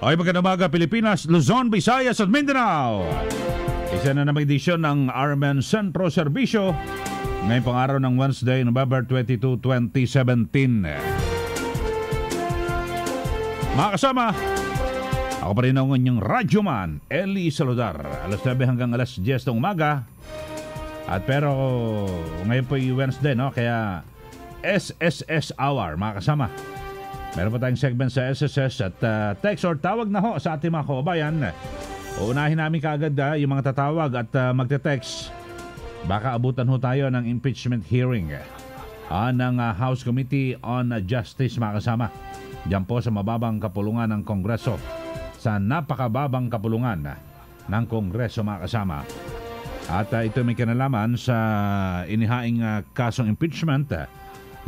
Ay, magandang umaga Pilipinas, Luzon, Visayas at Mindanao. Isa na namang edisyon ng RMN Centro Servicio ngayong pang araw ng Wednesday, November 22, 2017. Mga kasama, ako pa rin ang inyong radyoman, Eli Saludar. Alas 9 hanggang alas 10 ng umaga. At pero ngayon po yung Wednesday, no? Kaya SSS Hour, mga kasama. Meron pa tayong segment sa SSS at text or tawag na ho sa ating mga kababayan. Uunahin namin kaagad yung mga tatawag at magte-text. Baka abutan ho tayo ng impeachment hearing ng House Committee on Justice, mga kasama. Diyan po sa mababang kapulungan ng Kongreso. Sa napakababang kapulungan ng Kongreso, mga kasama. At ito may kinalaman sa inihaing kasong impeachment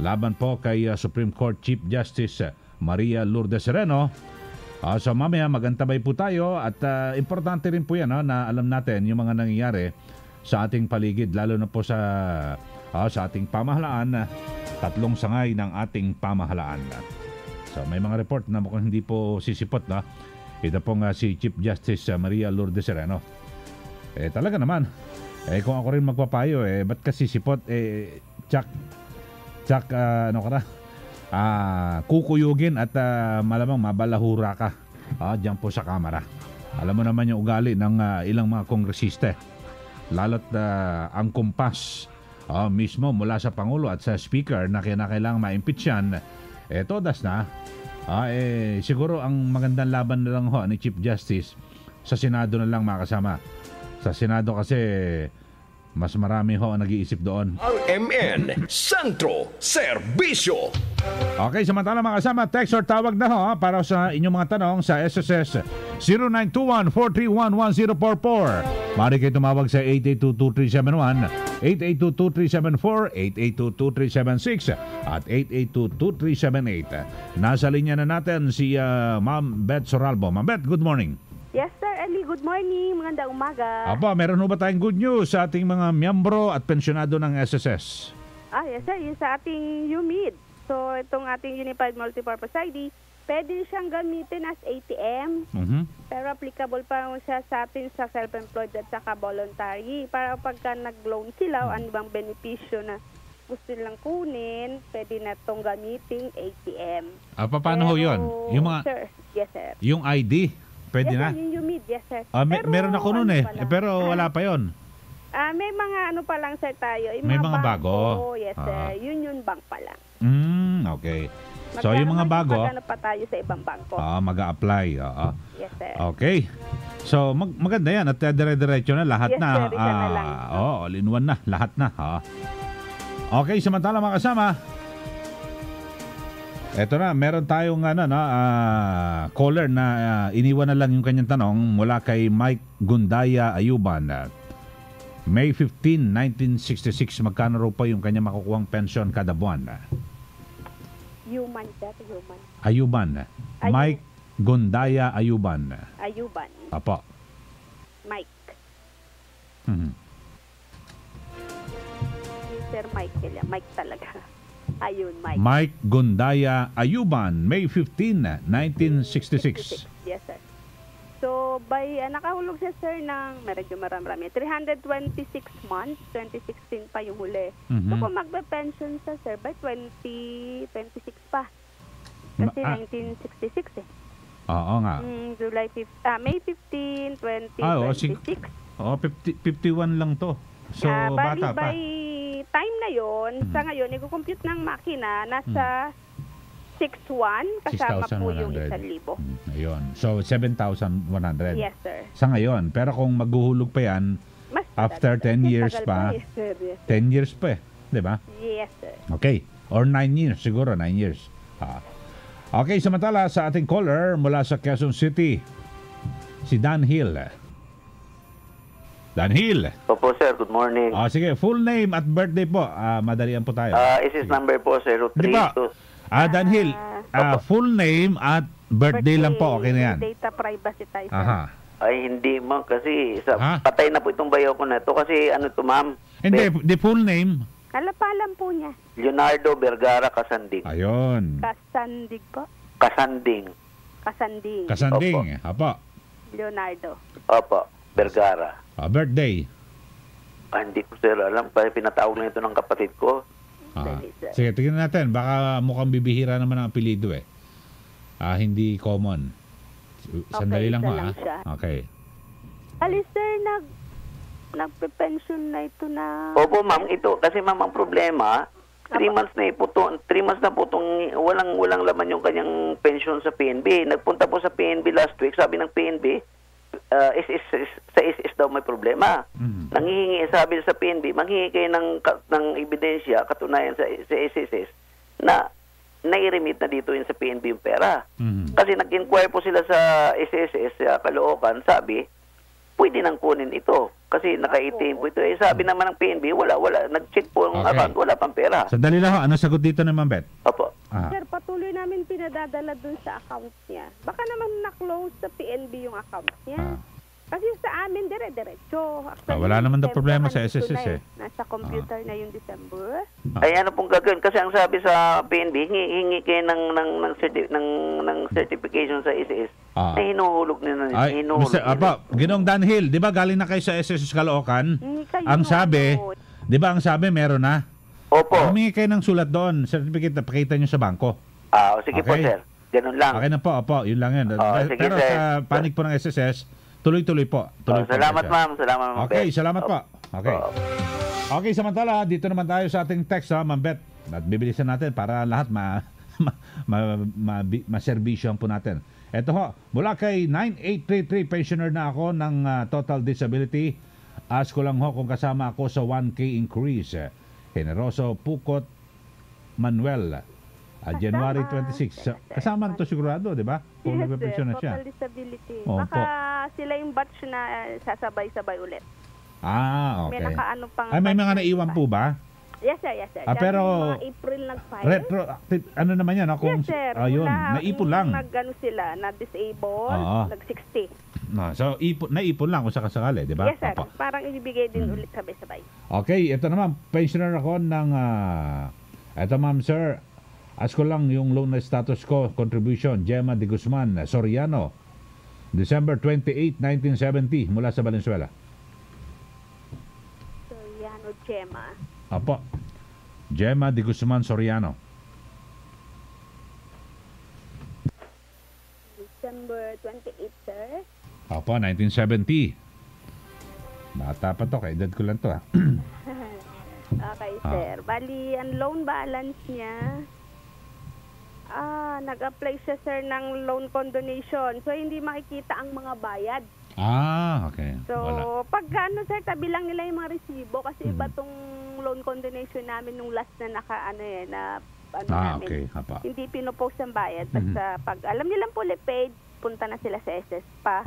laban po kay Supreme Court Chief Justice Maria Lourdes Sereno. So mamaya magantabay po tayo at importante rin po yan na alam natin yung mga nangyayari sa ating paligid, lalo na po sa ating pamahalaan, tatlong sangay ng ating pamahalaan. So may mga report na mukhang hindi po sisipot na. Ito pong si Chief Justice Maria Lourdes Sereno. Talaga naman, kung ako rin magpapayo, ba't kasi sipot, kukuyugin at malamang mabalahura ka diyan po sa kamera. Alam mo naman yung ugali ng ilang mga kongresista, lalo't ang kumpas mismo mula sa Pangulo at sa Speaker na kailangang ma-impeach yan, todas na. Siguro ang magandang laban na lang ho ni Chief Justice sa Senado na lang, mga kasama. Sa Senado kasi mas marami ho ang nag-iisip doon. RMN Centro Servicio. Okay, samantala mga kasama, text or tawag na ho para sa inyong mga tanong sa SSS 0921-431-1044. Maaari kayo tumawag sa 882-2371, 882-2374, 882-2376 at 882-2378. Nasa linya na natin si Ma'am Beth Soralbo. Ma'am Beth, good morning. Yes, Sir Eli. Good morning. Magandang umaga. Aba, meron ho ba tayong good news sa ating mga miyembro at pensyonado ng SSS? Yes, sir. Yung sa ating UMID. So, itong ating Unified Multipurpose ID, pwede siyang gamitin as ATM. Pero applicable pa siya sa atin sa self-employed at saka voluntary. Para pagka nag-loan sila o ano bang benepisyo na gusto nilang kunin, pwede na itong gamiting ATM. Paano ho yun? Yung mga, sir. Yes, sir. Yung ID? Pwede yes, na? Sir, yung UMID, yes, sir. Meron ako noon pero wala pa yon. May mga ano pa lang, sir, tayo. May mga bago? Yes, sir. Union Bank pa lang. Okay. So, yung mga bago, magkano pa tayo sa ibang bangko? mag-a-apply. Yes, sir. Okay. So, maganda yan. At dire-diretso na lahat yes, na. Sir, isa na lang. All-in-one na. Lahat na. Okay, samantala mga kasama. Eto na, meron tayong caller na iniwan na lang yung kanyang tanong mula kay Mike Gundaya Ayuban. May 15, 1966, magkano raw pa yung kanyang makukuhang pensyon kada buwan? Human, sir. Human. Ayuban. Mike Gundaya Ayuban. Ayuban. Apo. Mike. Sir Mike. Mike talaga. Ayun, Mike. Mike Gundaya Ayuban, May 15, 1966. Yes, sir. So, nakahulog siya, sir, ng medyo marami. 326 months, 2016 pa yung huli. So, kung magbe-pension siya, sir, by 2026 pa. Kasi 1966 Oo nga. May 15, 2026. 51 lang to. So, bata pa. By time na yon, sa ngayon, i-compute ng makina, nasa 6,100 kasama po yung 1,000. Ayun. So, 7,100. Yes, sir. Sa ngayon. Pero kung maghuhulog pa yan, mas after 10 years pa, yes, sir. Yes, sir. 10 years pa di ba? Yes, sir. Okay. Or 9 years, siguro 9 years. Okay, samantala sa ating caller mula sa Quezon City, si Dan Hill. Dan Hill. Opo, sir. Good morning. Sige, full name at birthday po. Madalian po tayo. Is number po 032. Di ba? Dan Hill, full name at birthday lang po. Okay na yan. Data privacy tayo, sir. Aha. Ay, hindi ma'am. Kasi patay na po itong bayaw ko na ito. Kasi ano to, ma'am? Hindi, the full name. Kalapalan po niya. Leonardo Vergara Casandig. Ayun. Kasandig po. Kasanding. Kasanding. Kasanding. Apo. Leonardo. Opo, Vergara. Birthday. Hindi ko sir alam, pinatawag lang ito ng kapatid ko. Sige, tingnan natin. Baka mukhang bibihira naman ang apelido eh. Hindi common. Sandali lang ho. Okay. Alis sir, nagpe-pension na ito na... Opo ma'am, ito. Kasi ma'am, ang problema, 3 months na po itong walang laman yung kanyang pension sa PNB. Nagpunta po sa PNB last week, sabi ng PNB, sa SS daw may problema. Nanghihingi, sabi sa PNB, manghihingi kayo ng ebidensya, katunayan sa SSS, na nai-remit na dito yun sa PNB yung pera. Kasi nag-inquire po sila sa SSS, sa Caloocan, sabi, pwede nang kunin ito. Kasi naka-ATM po ito. Sabi naman ng PNB, wala. Nag-check po ang account, wala pang pera. Sandali lang ho, ano sagot dito ni Ma'am Beth? Opo. Sir, patuloy namin pinadadala dun sa account niya. Baka naman na-close sa PNB yung account niya. Kasi sa amin, dire-diretso. Wala naman daw problema sa SSS eh. Nasa computer na yung December. Ay ano pong gagawin? Kasi ang sabi sa PNB, hingi kayo ng certification sa SS. Na hinuhulog nila. Ginoong Danhill, di ba galing na kayo sa SSS Caloocan? Ang sabi, di ba ang sabi meron na? Opo. Humingi kayo ng sulat doon, certificate na pakita nyo sa bangko. Sige po sir. Ganun lang. Okay na po, yun lang yun. Pero sir, sa panig po ng SSS, tuloy-tuloy po. Salamat ma'am. Salamat ma'am. Okay, salamat po. Okay. Okay, samantala, dito naman tayo sa ating text, Ma'am Beth. At bibilisan natin para lahat maservisyon po natin. Ito ho, mula kay 9833, pensioner na ako ng total disability. Ask ko lang ho kung kasama ako sa 1K increase. Generoso Pukot Manuel. January 26. Kasama na ito sigurado, di ba? Kung nagpe-pension na siya. Total disability. Baka sila yung batch na sasabay-sabay ulit. Okay. May nakaano pang... may mga naiwan po ba? Yes, sir. Pero... Mga April nag-file. Retroactive, ano naman yan? Kung, yes, sir. Yun, naipon lang. Nag-ano sila, na-disable, nag-60. So, naipon lang kung sakasakali, di ba? Yes, sir. Parang ibibigay din ulit sabay-sabay. Okay, ito naman, pensioner ako ng... ito ma'am, sir. Ask ko lang yung loan na status ko, contribution, Gemma de Guzman, Soriano, December 28, 1970, mula sa Valenzuela. Soriano, Gemma. Apo, Gemma de Guzman, Soriano. December 28, sir. Apo, 1970. Bata pa to, kaedad ko lang to. Okay, sir. Bali, ang loan balance niya... nag-apply siya, sir, ng loan condonation. So, hindi makikita ang mga bayad. Okay. So, pag sir, tabi lang nila yung mga resibo kasi iba tong loan condonation namin nung last na namin. Okay. Hindi pinopost ang bayad. Basta pag alam nilang fully paid, punta na sila sa SS pa.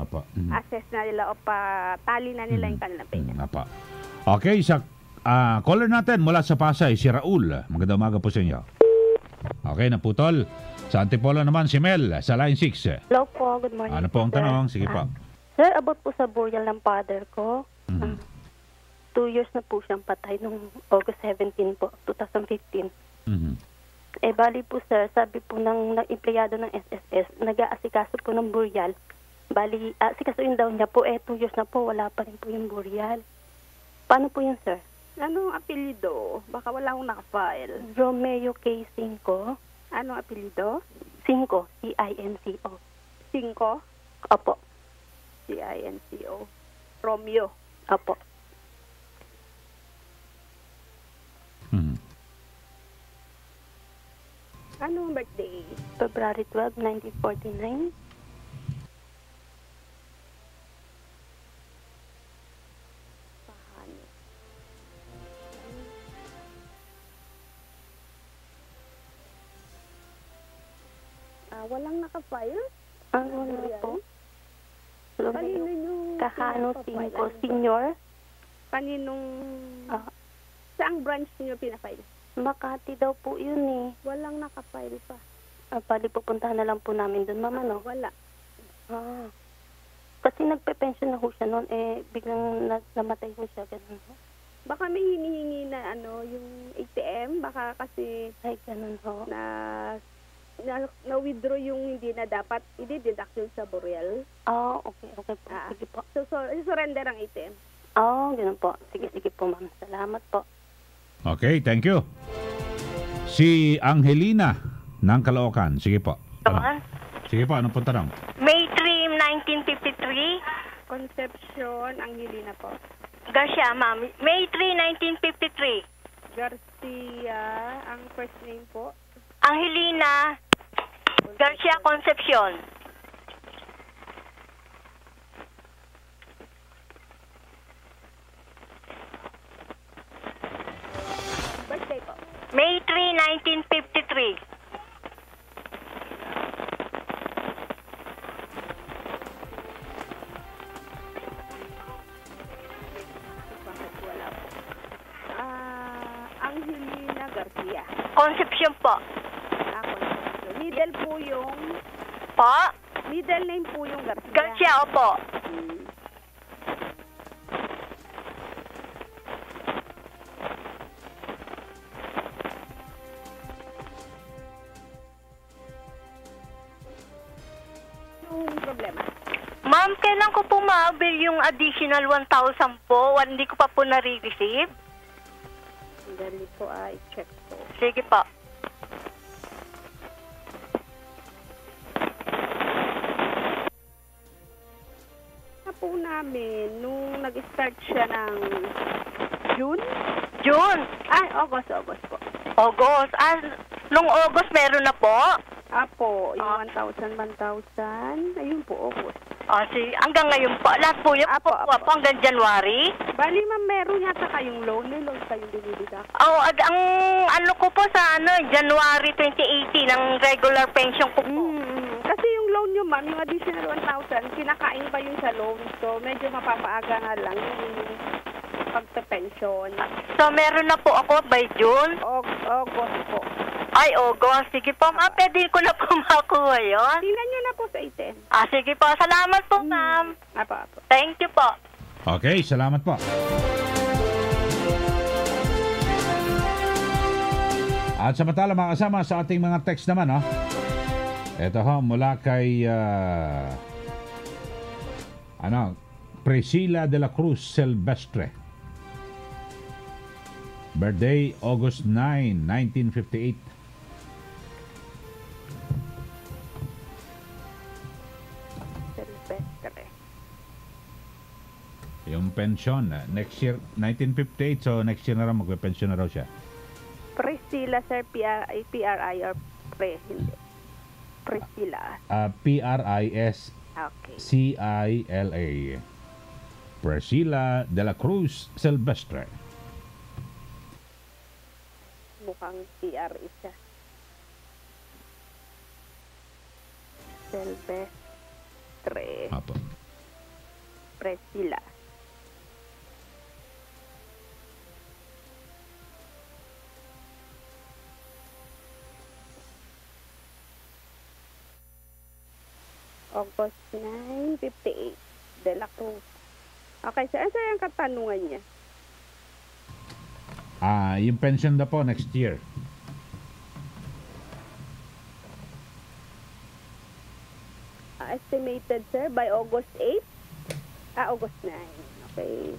Assess na nila o tali na nila yung kanilang payment. Okay, sa caller natin mula sa Pasay, si Raul. Magandang umaga po sa inyo. Okay, naputol. Sa Antipolo naman si Mel sa line 6. Hello po, good morning. Ano po ang tanong? Sige po. Sir, about po sa burial ng father ko. 2 years na po siyang patay nung August 17 po, 2015. Bali po sir, sabi po ng empleyado ng SSS, nag-aasikaso po ng burial. Bali, asikasuin daw niya po, 2 years na po, wala pa rin po yung burial. Paano po yun, sir? Anong apelido? Baka wala akong nakafile. Romeo K. 5. Anong apelido? 5, C-I-N-C-O. 5? Opo. C-I-N-C-O. Romeo. Opo. Anong birthday? February 12, 1949. Walang nakafile? Wala po. Kanino yung... Kahano 5, senior. Kaninong... saang branch niyo pinafile? Makati daw po yun eh. Walang nakafile pa. Pwede pupuntahan na lang po namin doon, mama, no? Wala. Kasi nagpe-pension na ho siya noon, biglang namatay ho siya, ganun ho. Baka may hinihingi na yung ATM, baka kasi... Ay, ganun ho. Na na-withdraw yung hindi na dapat, i-deduct yun sa burial. Oh, okay po. Sige po. So, surrender ang ATM. Oh, ganun po. Sige po, ma'am. Salamat po. Okay, thank you. Si Angelina ng Caloocan. Sige po. Sige po, anong punta lang? May 3, 1953. Concepcion, Angelina po. Garcia, ma'am. May 3, 1953. Garcia, ang first name po. Angelina Garcia Concepcion. Birthday po. May 3, 1953. Bakit wala po? Angelina Garcia. Concepcion po. Concepcion. Middle po yung... Po? Middle name po yung Garcia. Garcia, opo. Yung problema. Ma'am, kailan ko po ma-avail yung additional 1,000 po? Hindi ko pa po nare-receive. Dali po, i-check po. Sige po. Na po namin, nung nag-start siya ng June? June? August po. August? Nung August meron na po? Apo, yung 1,000. Ayun po, August. Hanggang ngayon po. Lahat po yung Apo. hanggang January? Bali, ma'am, meron yata kayong loan. May loan kayong binibigay. Ang ano ko po sa January 2018, ang regular pension ko po. Kasi yung loan nyo, ma'am, yung additional 1,000, kinakain pa yun sa loan. So, medyo mapapaaga nga lang yung pagpe-pension. So, meron na po ako by June? August po. Ay, August. Sige po, ma'am. Pwede ko na po makuha yun. Tingnan nyo na po sa item. Sige po. Salamat po, ma'am. Apo. Thank you po. Okay, salamat po. At samantala mga kasama sa ating mga text naman, no? Ito ho, mula kay Priscilla de la Cruz Silvestre. Birthday, August 9, 1958. Silvestre. Yung pension, next year, 1958, so next year na rin magpe-pension na raw siya. Priscilla, sir, PRI or hindi. Priscilla. Priscilla. Priscilla de la Cruz Silvestre. Mukhang PR isa. Silvestre. Apo. Priscilla. August 9, 58. De la Cruz. Okay, sir. Ano yung katanungan niya? Yung pension na po next year. Estimated, sir, by August 8? August 9. Okay.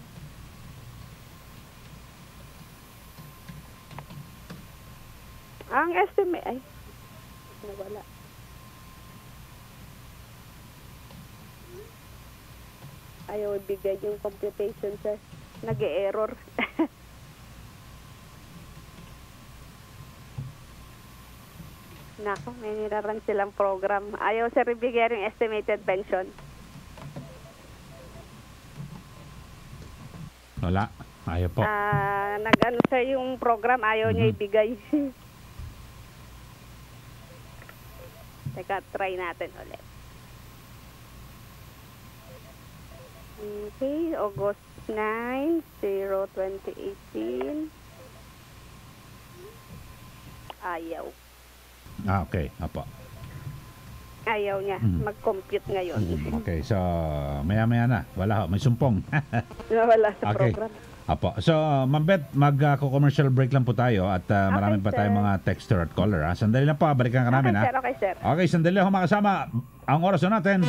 Ang estimate, nawala. Ayaw ibigay yung computation, sir. Nag-e-error. Nako, may niraran silang program. Ayaw, sir, ibigay yung estimated pension. Wala. Ayaw po. Nag-ano, sir, yung program, ayaw niya ibigay. Teka, try natin ulit. Okay, August 9, 2018. Ayaw. Okay. Apo. Ayaw niya mag-compute ngayon. Okay, so maya-maya na. Wala ho. May sumpong. Nawala sa Okay. program. Apo. So, Ma'am Beth, mag-commercial break lang po tayo at marami pa tayong mga texter at caller. Sandali lang po, balikan ka namin. Okay, sir. Okay, sandali ako makasama. Ang oras na natin,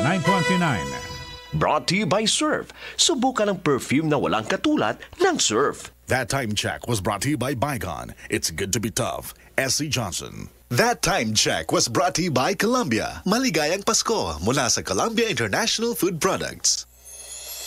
9:29. Brought to you by Surf. Subukan ang perfume na walang katulad ng Surf. That time check was brought to you by Bygone. It's good to be tough. S.C. Johnson. That time check was brought to you by Columbia. Maligayang Pasko mula sa Columbia International Food Products.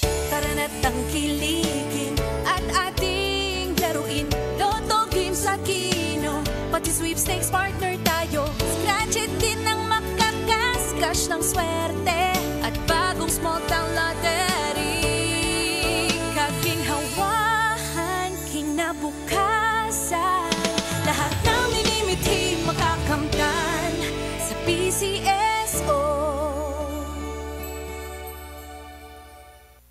Tara na't tangkilikin at ating laruin. Lotto Games sa Kino, pati sweepstakes partner tayo. Scratch it din ng makakas-cash ng swerte at bagong small town lottery. Kaginhawahan, kinabukasan, lahat ng minimiti makakamtan sa PCSO.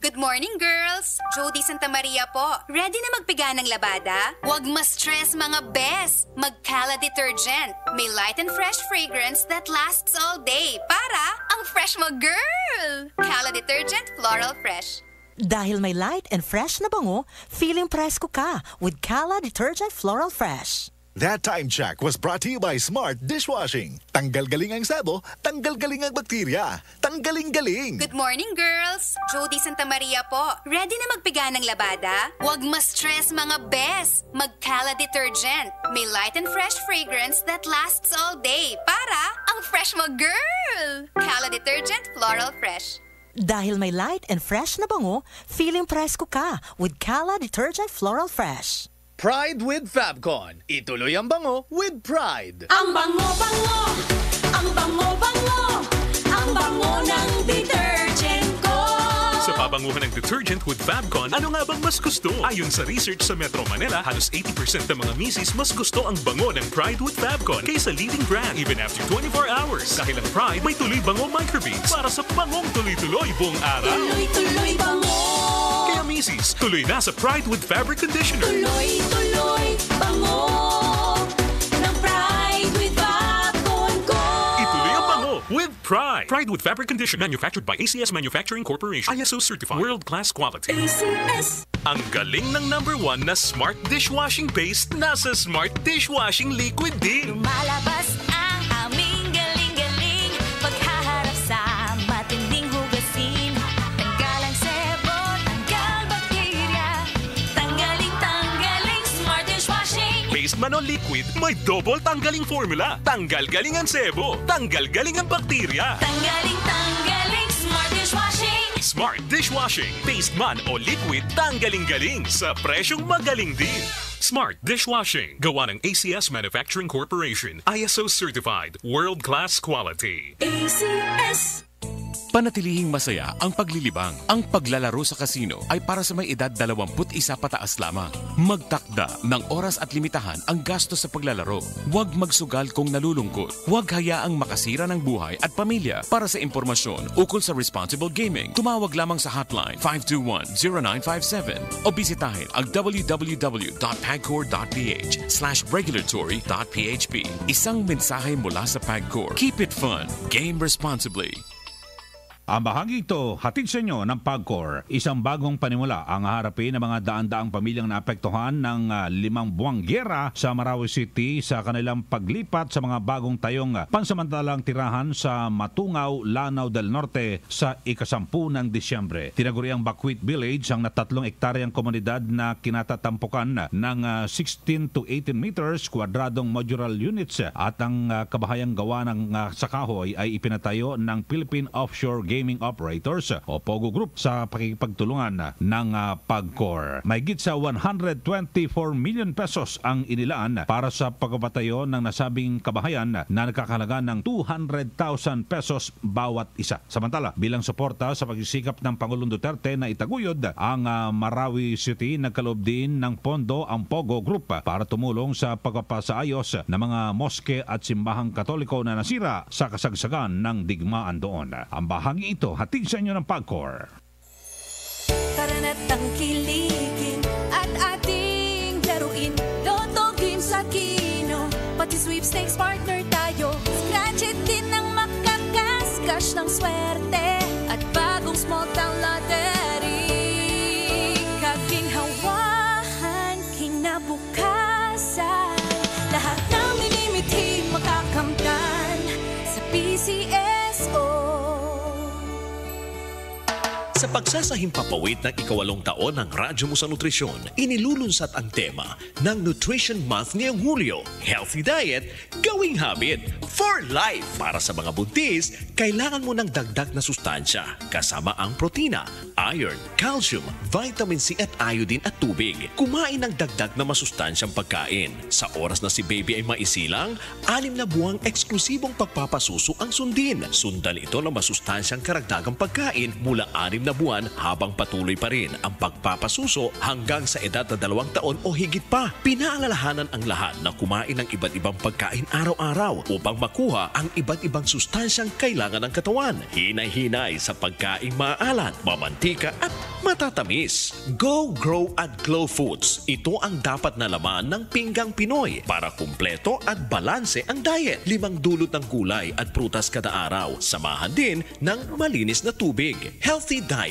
Good morning, girls! Jody Santa Maria po. Ready na magpiga ng labada? Huwag ma-stress, mga bes! Mag-Cala Detergent. May light and fresh fragrance that lasts all day. Para ang fresh mo, girl! Cala Detergent Floral Fresh. Dahil may light and fresh na bango, feeling presko ka with Cala Detergent Floral Fresh. That time check was brought to you by Smart Dishwashing. Tanggal-galing ang sabo, tanggal-galing ang bakterya. Tanggaling-galing! Good morning, girls! Jody Santa Maria po. Ready na magpiga ng labada? Huwag ma-stress, mga bes! Mag-Cala Detergent. May light and fresh fragrance that lasts all day. Para ang fresh mo, girl! Cala Detergent Floral Fresh. Dahil may light and fresh na bango, feeling presko ka with Cala Detergent Floral Fresh. Pride with Fabcon. Ituloy ang bango with pride. Ang bango-bango, ang bango-bango, ang bango ng detergent ko. Sa pabanguhan ng detergent with Fabcon, ano nga bang mas gusto? Ayon sa research sa Metro Manila, halos 80% ng mga misis mas gusto ang bango ng Pride with Fabcon kaysa leading brand even after 24 hours. Dahil ang Pride may tuloy bango microbeads para sa bangong tuloy-tuloy buong araw. Tuloy-tuloy bango. Kaya misis, tuloy na sa Pride with Fabric Conditioner. Tuloy-tuloy bango ng Pride with Fabcon ko. Ituloy ang bango with Pride. Pride with Fabric Conditioner, manufactured by ACS Manufacturing Corporation. ISO certified. World-class quality. ACS. Ang galing ng #1 na Smart Dishwashing Paste nasa Smart Dishwashing Liquid din. Lumalabas ang aming galing-galing paghaharap sa matinding hugasin. Tanggal ang sebo, tanggal bakterya, tanggaling Smart Dishwashing. Paste man o liquid, may double tanggaling formula. Tanggal-galing ang sebo, tanggal-galing ang bakterya. Tanggaling Smart Dishwashing. Smart Dishwashing. Paste man o liquid, tanggaling-galing sa presyong magaling din. Smart Dishwashing. Gawa ng ACS Manufacturing Corporation. ISO certified. World-class quality. ACS. Panatilihing masaya ang paglilibang. Ang paglalaro sa kasino ay para sa may edad 21 pataas lamang. Magtakda ng oras at limitahan ang gastos sa paglalaro. Huwag magsugal kung nalulungkot. Huwag hayaang makasira ng buhay at pamilya. Para sa impormasyon ukol sa responsible gaming, tumawag lamang sa hotline 521-0957 o bisitahin ang www.pagcor.ph/regulatory.php. Isang mensahe mula sa PAGCOR. Keep it fun. Game responsibly. Ang bahagi ito, hatid sa inyo ng PAGCOR. Isang bagong panimula ang haharapin ng mga daan-daang pamilyang naapektuhan ng 5 buwang gyera sa Marawi City sa kanilang paglipat sa mga bagong tayong pansamantalang tirahan sa Matungaw, Lanao del Norte sa ika-10 ng Disyembre. Tinaguriang Bakwit Village ang 3 ektaryang komunidad na kinatatampukan ng 16 to 18 meters kwadradong modular units at ang kabahayang gawa ng sa kahoy ay ipinatayo ng Philippine Offshore Gaming Operators o POGO Group sa pakikipagtulungan ng PAGCOR. Mahigit sa 124 million pesos ang inilaan para sa pagpapatayo ng nasabing kabahayan na nakakahalaga ng 200,000 pesos bawat isa. Samantala, bilang suporta sa pagsisikap ng Pangulong Duterte na itaguyod ang Marawi City, nagkaloob din ng pondo ang POGO Group para tumulong sa pagpapasaayos ng mga moske at simbahang Katoliko na nasira sa kasagsagan ng digmaan doon. Ang bahagi ito, hatid sa inyo ng PAGCOR. Tara na't tangkilikin at ating laruin. Lotto Games sa Kino, pati sweepstakes partner tayo. Scratch it din ng makakas-cash ng swerte at bagong small town lottery. Kaginhawa Sa pagsasahimpapawid ng ikawalong taon ng Radyo mo sa Nutrisyon, inilulunsat ang tema ng Nutrition Month ngayong Hulyo, Healthy Diet, Gawing Habit for Life. Para sa mga buntis, kailangan mo ng dagdag na sustansya kasama ang protina, iron, calcium, vitamin C at iodine at tubig. Kumain ng dagdag na masustansyang pagkain. Sa oras na si baby ay maisilang, 6 na buwang eksklusibong pagpapasuso ang sundin. Sundan ito ng masustansyang karagdagang pagkain mula 6 na buwan habang patuloy pa rin ang pagpapasuso hanggang sa edad na 2 taon o higit pa. Pinaalalahanan ang lahat na kumain ng iba't ibang pagkain araw-araw upang makuha ang iba't ibang sustansyang kailangan ng katawan. Hinay-hinay sa pagkain maalat, mamantika at matatamis. Go, Grow at Glow Foods. Ito ang dapat na laman ng pinggang Pinoy para kumpleto at balanse ang diet. 5 dulot ng gulay at prutas kada araw. Samahan din ng malinis na tubig. Healthy diet.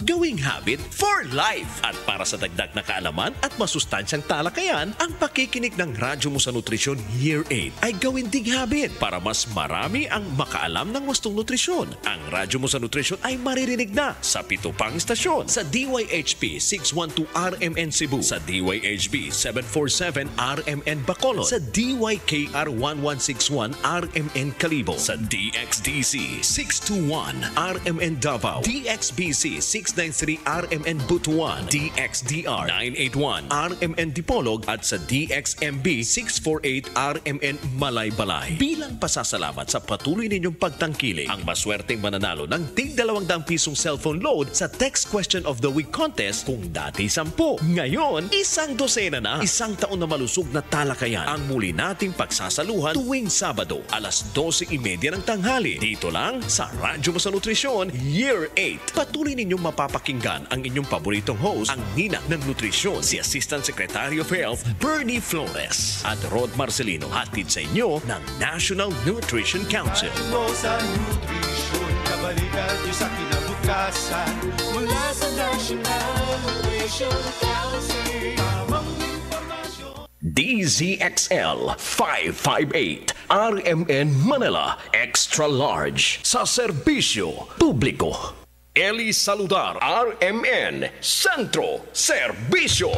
Gawing habit for life. At para sa dagdag na kaalaman at masustansyang talakayan, ang pakikinig ng Radyo mo sa Nutrisyon Year 8 ay gawin ding habit para mas marami ang makaalam ng wastong nutrisyon. Ang Radyo mo sa Nutrisyon ay maririnig na sa 7 pang istasyon. Sa DYHP 612 RMN Cebu, sa DYHB 747 RMN Bacolod, sa DYKR 1161 RMN Calibo, sa DXDC 621 RMN Davao, DXBC 693 RMN Butuan, DXDR 981 RMN Dipolog at sa DXMB 648 RMN Malaybalay. Bilang pasasalamat sa patuloy ninyong pagtangkilik, ang maswerteng mananalo ng tig 200 pisong cellphone load sa Text Question of the Week contest kung dati 10. Ngayon, 1 dosena na, 1 taon na malusog na talakayan ang muli nating pagsasaluhan tuwing Sabado, alas 12:30 ng tanghali. Dito lang sa Radyo mo sa Nutrisyon, Year 8. Patuloy ninyong mapapakinggan ang inyong paboritong host, ang Nina ng Nutrisyon, si Assistant Secretary of Health, Bernie Flores, at Rod Marcelino, hatid sa inyo ng National Nutrition Council. Radyo mo sa Nutrisyon, kabalikan niyo sa kinabukasan, mula sa National Nutrition Council. Tamang impormasyon. DZXL 558 RMN Manila Extra Large sa serbisyo publiko. Eli Saludar RMN Sentro Serbisyo.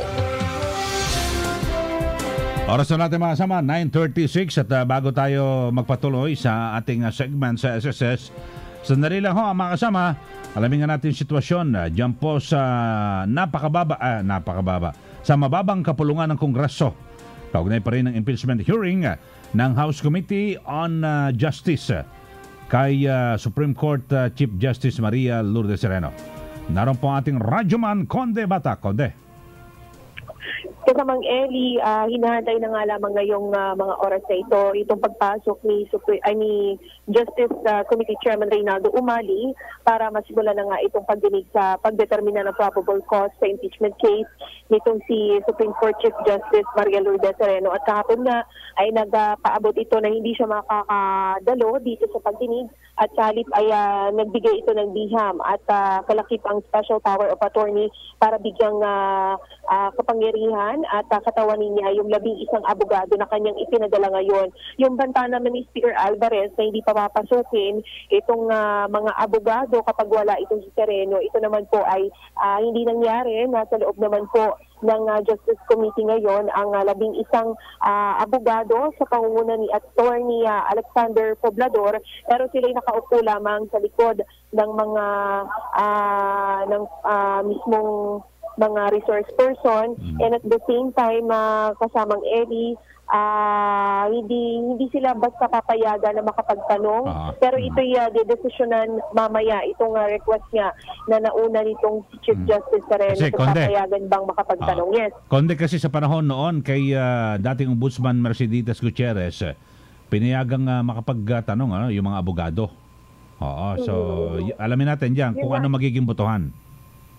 Oras na natin mga kasama, 9:36 at bago tayo magpatuloy sa ating segment sa SSS, sandali lang ho mga kasama, alamin nga natin sitwasyon dyan po sa napakababa, sa mababang kapulungan ng Kongreso. Kaugnay pa rin ng impeachment hearing ng House Committee on Justice kay Supreme Court Chief Justice Maria Lourdes Sereno. Naroon po ang ating radyoman, Conde Bata. Conde. Kasamang Eli, hinahantay na nga lamang ngayong mga oras na ito itong pagpasok ni Justice Committee Chairman Reynaldo Umali para masimulan na nga itong pagdinig sa pagdetermina ng probable cause sa impeachment case nitong si Supreme Court Chief Justice Maria Lourdes Sereno. At kahapon nga ay nagpaabot ito na hindi siya makakadalo dito sa pagdinig at sa halip ay nagbigay ito ng biham at kalakip ang special power of attorney para bigyang kapangyarihan at katawanin niya yung 11 abogado na kanyang ipinadala ngayon. Yung banta naman ni Speaker Alvarez na hindi pa papasukin itong mga abogado kapag wala itong si Sereno, ito naman po ay hindi nangyari. Nasa loob naman po ng Justice Committee ngayon ang 11 abogado sa pangunguna ni Attorney Alexander Poblador, pero sila'y nakaupo lamang sa likod ng mga mismong mga resource person, and at the same time kasamang Eli, hindi sila basta papayagan na makapagtanong, pero ito'y dedesisyonan mamaya itong request niya na nauna nitong si Chief Justice Sereno kung papayagan bang makapagtanong. Yes. Konde, kasi sa panahon noon kay dating Ombudsman Mercedes Gutierrez, pinayagang makapagtanong yung mga abogado. So alamin natin diyan kung ano magiging botohan.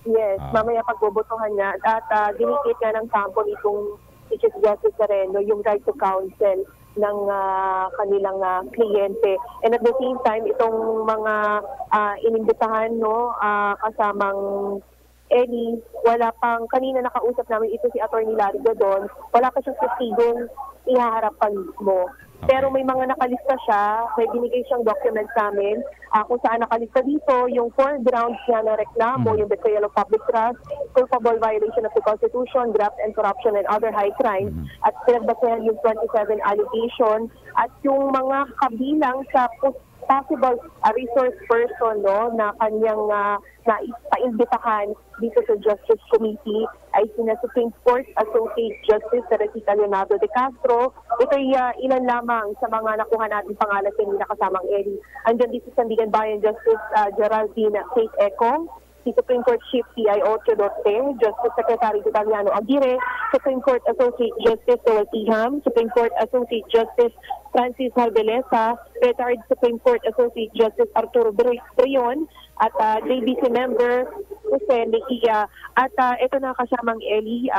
Yes, mamaya pagbobotohan niya at dinikit nga ng kampo nitong si Chief Justice Sereno yung right to counsel ng kanilang kliyente. And at the same time, itong mga inimbitahan kasamang Eli, wala pang, kanina nakausap namin ito si Attorney Larry Gadon, wala pa siyang testigong ihaharap pa mismo. Pero may mga nakalista siya, may binigay siyang documents namin kung saan nakalista dito yung 4 grounds niya na reklamo, yung betrayal of public trust, culpable violation of the Constitution, graft and corruption and other high crimes, at pinagbasehan yung 27 allegation at yung mga kabilang sa possible resource person na kanyang naimbitahan dito sa Justice Committee ay sina Supreme Court Associate Justice Teresita Leonardo de Castro. Ito'y ilan lamang sa mga nakuha natin pangalan sa hindi nakasamang Eli. Andyan dito sa Sandigan Bayan Justice Geraldine Kate Econg, si Supreme Court Chief P.I. Ocho Dote, Justice Secretary Vitaliano Aguirre, Supreme Court Associate Justice Joel Tiham, Supreme Court Associate Justice Francis Harbelesa, Retired Supreme Court Associate Justice Arturo Brion, at JBC member Jose Leia. At ito na kasamang Eli,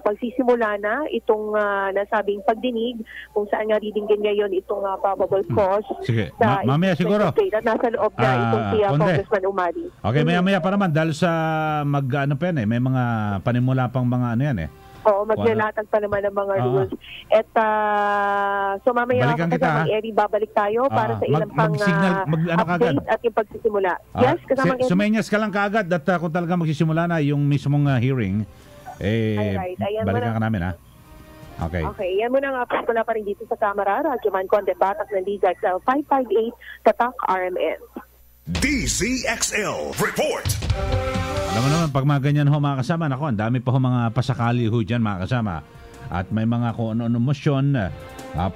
pagsisimula na itong nasabing pagdinig kung saan nga didinggin ngayon itong probable cause. Sige, mamaya siguro. At nasa loob na itong si Congressman Umali. Okay, maya pa naman dahil sa may mga panimula pang mga ano yan Oo, maglalatag pa naman ng mga rules. At so mamaya kasamang Eri, babalik tayo para sa ilang pang update at yung pagsisimula. Yes, kasamang Eri. Sumenyas ka lang kaagad at kung talaga magsisimula na yung mismong hearing, balikan ka namin Okay. Okay, yan muna nga pala pa rin dito sa camera. Radyoman Conde Batak ng DZXL 558 Tatak RMN. DZXL Report. Alam mo naman, pag mga ganyan mga kasama, naku, ang dami pa mga pasakali dyan mga kasama. At may mga kung ano-ano motion,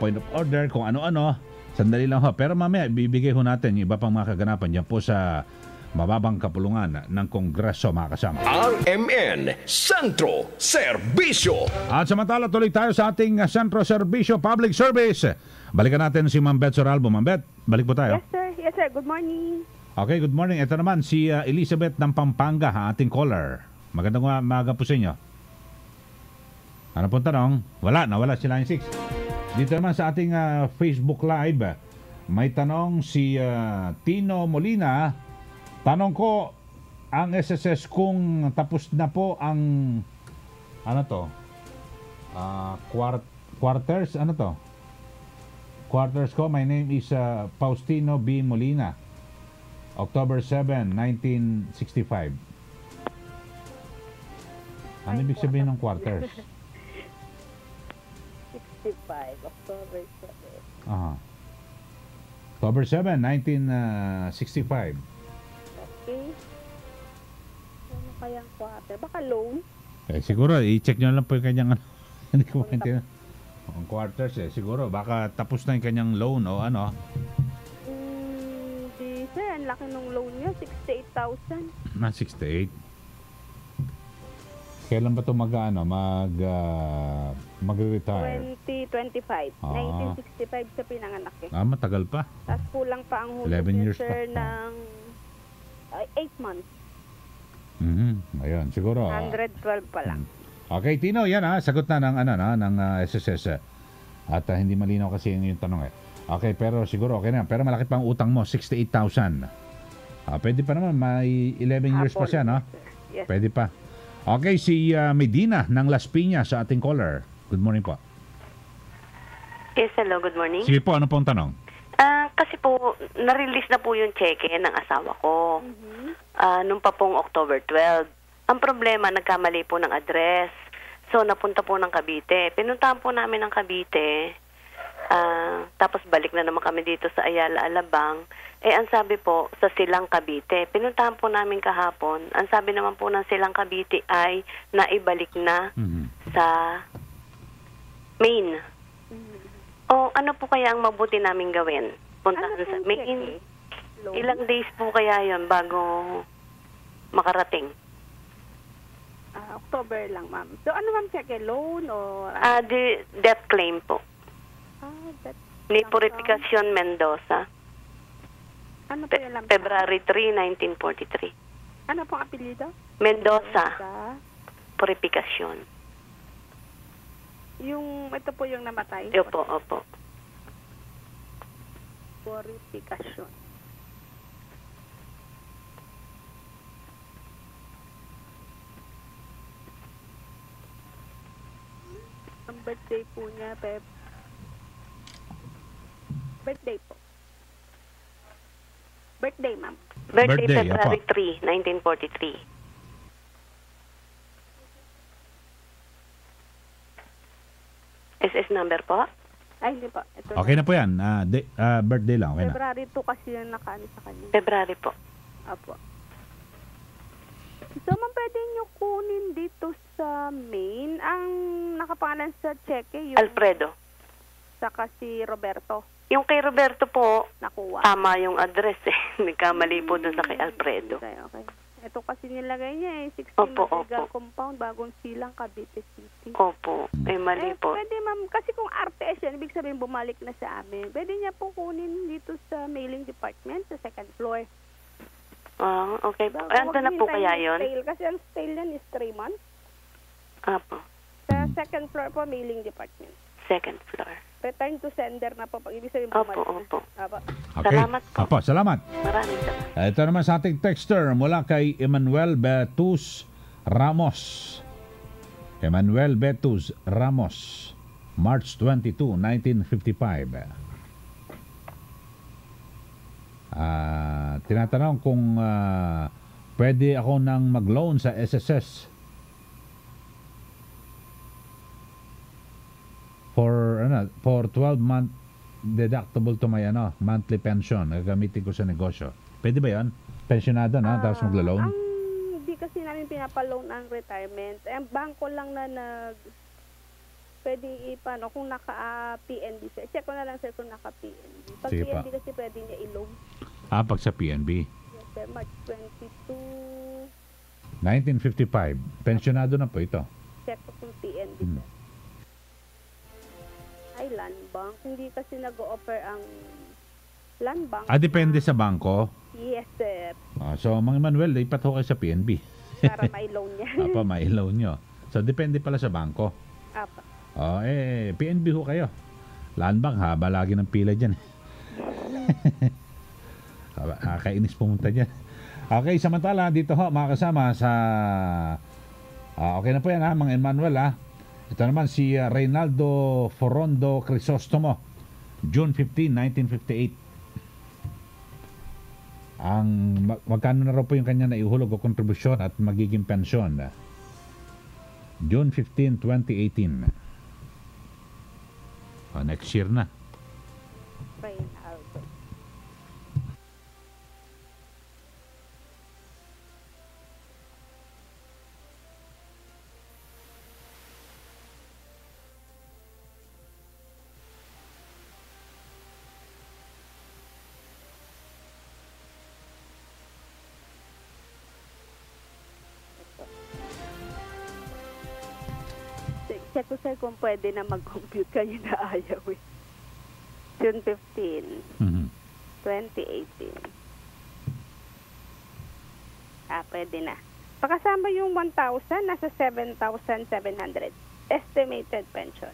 point of order, kung ano-ano. Sandali lang pero mamaya bibigay natin yung iba pang mga kaganapan dyan po sa mababang kapulungan ng Kongreso mga kasama. RMN Sentro Serbisyo. At samantala tuloy tayo sa ating Sentro Serbisyo Public Service. Balikan natin si Ma'am Bet Soralbo. Ma'am Bet, balik po tayo. Yes sir, good morning. Okay, good morning. Ito naman si Elizabeth ng Pampanga, ating caller. Magandang umaga po sa inyo. Ano pong tanong? Nawala si Line 6. Dito naman sa ating Facebook Live, may tanong si Tino Molina. Tanong ko, ang SSS kung tapos na po ang quarters, quarters ko. My name is Faustino B. Molina. October 7, 1965. Ano ibig sabihin ng quarters? 65, October 7. October 7, 1965. Okay. Ano kayang quarter? Baka loan? Siguro, i-check nyo lang po yung kanyang hindi ko maintindihan. Ang quarters siguro, baka tapos na yung kanyang loan o ano. Sir, ang laki ng loan niya, 68,000. 68. Kailan ba ito mag-retire? 2025. 1965 sa pinanganak matagal pa. Tapos kulang pa ang hulog 11 years sir pa. ng 8 months. Ayun, siguro. 112 pa lang. Okay, Tino, yan sagot na ng SSS. At hindi malinaw kasi yung tanong Okay, pero siguro okay na. Pero malaki pang utang mo, 68,000. Pwede pa naman, may 11 years pa siya, no? Yes. Pwede pa. Okay, si Medina ng Las Piñas sa ating caller. Good morning po. Yes, hello, good morning. Sige po, ano pong tanong? Kasi po, na-release na po yung cheque ng asawa ko. Nung pa pong October 12. Ang problema, nagkamali po ng address. So, napunta po ng Cavite. Pinuntahan po namin ng Cavite. Tapos balik na naman kami dito sa Ayala, Alabang. Ang sabi po, sa Silang Cavite. Pinuntahan po namin kahapon. Ang sabi naman po ng Silang Cavite ay naibalik na sa Maine. O ano po kaya ang mabuti namin gawin? Puntahan sa Maine. Ilang days po kaya yon bago makarating? October lang, ma'am. So ano ma'am, check loan o... death claim po. Ni Purificación Mendoza. Ano po yung lampa? February 3, 1943. Ano pong apelyido? Mendoza. Purificación. Ito po yung namatay? Opo. Purificación. Ang birthday po niya, Birthday po. Birthday, ma'am. Birthday, Birthday, February apa. 3, 1943. SS number po? Ay, hindi po. Ito Okay na po yan. Birthday lang. Okay na. February 2 kasi yung nakaano sa kanya. February po. Apo. So, ma'am, pwede nyo kunin dito sa main. Ang nakapangalan sa cheque, yung... Alfredo. Saka si Roberto. Yung kay Roberto po, nakuha. Tama yung address eh. Nagkamali po dun sa kay Alfredo. Okay, okay. Ito kasi nilagay niya eh. 60 Opo, Madrigal opo. Compound, Bagong Silang, Cavite City. Opo. Mali po. Pwede, ma'am. Kasi kung RTS yan, ibig sabihin bumalik na sa amin. Pwede niya po kunin dito sa mailing department sa second floor. Okay. Ano na po kaya yun? Kasi ang stale yan is 3 months. Apo. Sa second floor po, mailing department. Second floor. Return to sender na po. Pag ibig sabihin bumalik na. Opo. Okay. Salamat po. Apo, salamat. Maraming salamat. Ito naman sa ating texter mula kay Emmanuel Betus Ramos. Emmanuel Betus Ramos, March 22, 1955. Tinatanong kung pwede ako nang mag-loan sa SSS for 12 month deductible to my monthly pension. Gagamitin ko sa negosyo. Pwede ba 'yon? Pensionado na tapos maglo-loan? Hindi kasi namin pinapaloan ang retirement. Ang bangko lang na pwede paano kung naka-PNB siya. Check ko na lang sir kung naka-PNB. Pag Sige PNB pa. kasi pwede niya i-loan. Pag sa PNB. Yes sir, March 22. 1955. Pensionado na po ito. Check ko kung PNB sir. Ay, land bank. Hindi kasi nag-o-offer ang land bank. Depende sa bangko. Yes sir. So, Mang Manuel, ipat ho kayo sa PNB. Para may loan niya. May loan nyo. So, depende pala sa bangko. Apa. PNB ho kayo. Land bank, haba lagi ng pila dyan. Kainis pumunta dyan. Okay, samantala, dito ho, makakasama sa... okay na po yan Mang Emmanuel Ito naman si Reynaldo Forondo Crisostomo, June 15, 1958. Magkano na raw po yung kanya na ihulog o kontribusyon at magiging pensyon? June 15, 2018. Next year na. Reynaldo. Check ko sir kung pwede na mag-compute kayo na ayaw eh. June 15, 2018. Pwede na. Pakasama yung 1,000, nasa 7,700. Estimated pension.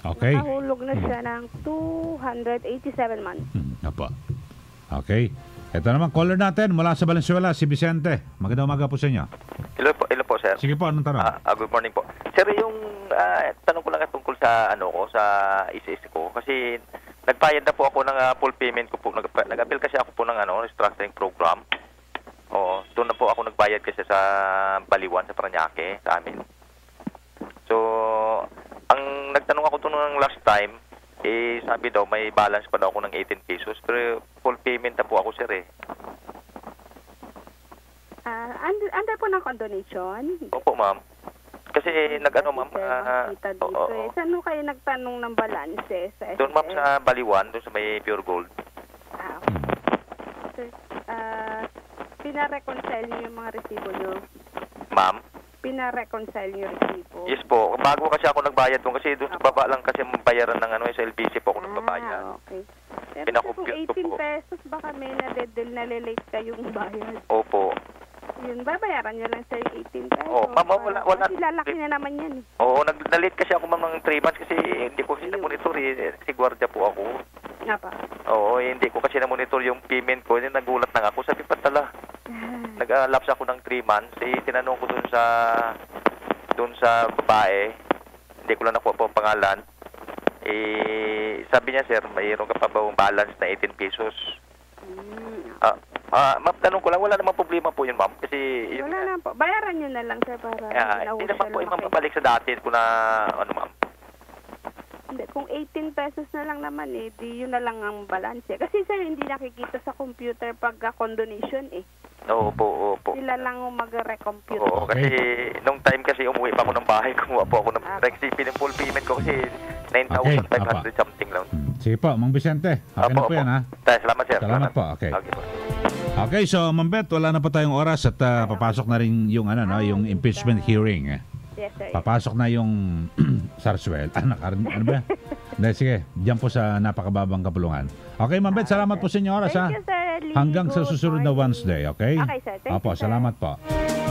Okay. Nakahulog na siya ng 287 months. Apo. Okay. Ito naman, caller natin mula sa Valenzuela, si Vicente. Magandang umaga po sa inyo. Hello po sir. Sige po, anong tanong? Good morning po. Sir, yung tanong ko lang tungkol sa sa ICS ko kasi nagbayad na po ako ng full payment ko po. Nag-appeal kasi ako po ng restructuring program. Doon na po ako nagbayad kasi sa Baliwan, sa Parañaque, sa amin. So, ang nagtanong ako nung last time, sabi daw may balance pa daw ako ng 18 pesos pero full payment na po ako sir eh. Under po ng condonation? Opo ma'am. Kasi ma'am. Saan kayo nagtanong ng balance sa SSS? Doon ma'am sa Baliwan, doon sa may Pure Gold. Okay. Pina-reconcile niyo yung mga resibo niyo? Ma'am? Pina-reconcile niyo resibo? Yes po. Bago kasi ako nagbayad doon kasi doon sa baba lang kasi bayaran ng sa LBC po ako nagbabayad. Okay. Pero kung 18 pesos baka may nalilate kayong bayad. Opo. Yun, babayaran nyo lang sa 18 pesos. Ma'am, wala. Kasi lalaki na naman yan. Oo, nag-delete kasi ako ma'am ng 3 months kasi hindi ko kasi na-monitor kasi gwardiya po ako. Nga pa. Oo, hindi ko kasi na-monitor yung payment ko. Nagulat lang ako. Sabi pa tala. Nag-lapse ako ng 3 months. Tinanong ko dun sa babae. Hindi ko lang nakuha po ang pangalan. sabi niya, sir, mayroon ka pa ba balance na 18 pesos? Ma'am, tanong ko lang, wala namang problema po yun, ma'am. Kasi wala na po. Bayaran nyo na lang, sir, para hindi naman po yung mababalik sa dati kung na, ma'am. Hindi, kung 18 pesos na lang naman di yun na lang ang balance. Kasi sir, hindi nakikita sa computer pag condonation Opo. Sila lang ang mag-recompute. Oo, kasi nung time kasi umuwi pa ako ng bahay, kumuha po ako ng receipt ng full payment ko kasi 9,500 something lang. Sige po, Mang Vicente. Okay na po yan, ha? Salamat, sir. Salamat po. Okay, so Ma'am Beth, wala na pa tayong oras at papasok na rin yung yung impeachment hearing. Yes, sir. Papasok na yung Sarswell. Ano ba? Hindi, sige. Diyan po sa napakababang kapulungan. Okay, Ma'am Beth, salamat po sa inyong oras, ha? Thank you, sir. Hanggang sa susunod na Wednesday, okay? Okay, sir. Thank you, sir. Salamat po.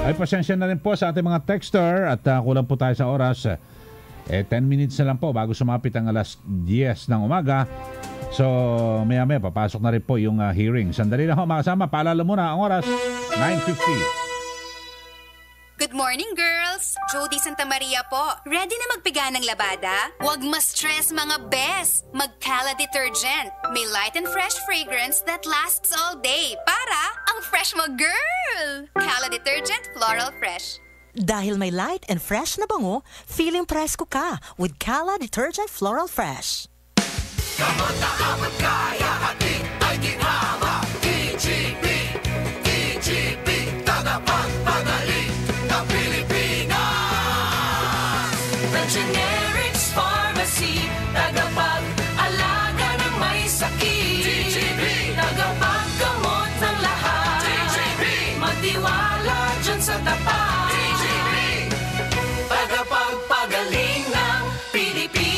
Ay, pasensya na rin po sa ating mga texter at kulang po tayo sa oras. 10 minutes na lang po bago sumapit ang alas 10 ng umaga. So, maya-maya, papasok na rin po yung hearing. Sandali lang ho, mga kasama. Paalala muna ang oras, 9:50. Good morning, girls! Jody Santa Maria po. Ready na magpiga ng labada? Huwag ma-stress, mga bes! Mag-Cala Detergent. May light and fresh fragrance that lasts all day. Para ang fresh mo, girl! Cala Detergent Floral Fresh. Dahil may light and fresh na bango, feeling presko ka with Cala Detergent Floral Fresh. Kamot na kamot kaya hatid ay ginhawa. DGP, tagapagpagaling ng Pilipinas. Generics Pharmacy, tagapag-alaga ng may sakit. DGP, tagapaggamot ng lahat. DGP, magtiwala dyan sa tapat. DGP, tagapagpagaling ng Pilipinas.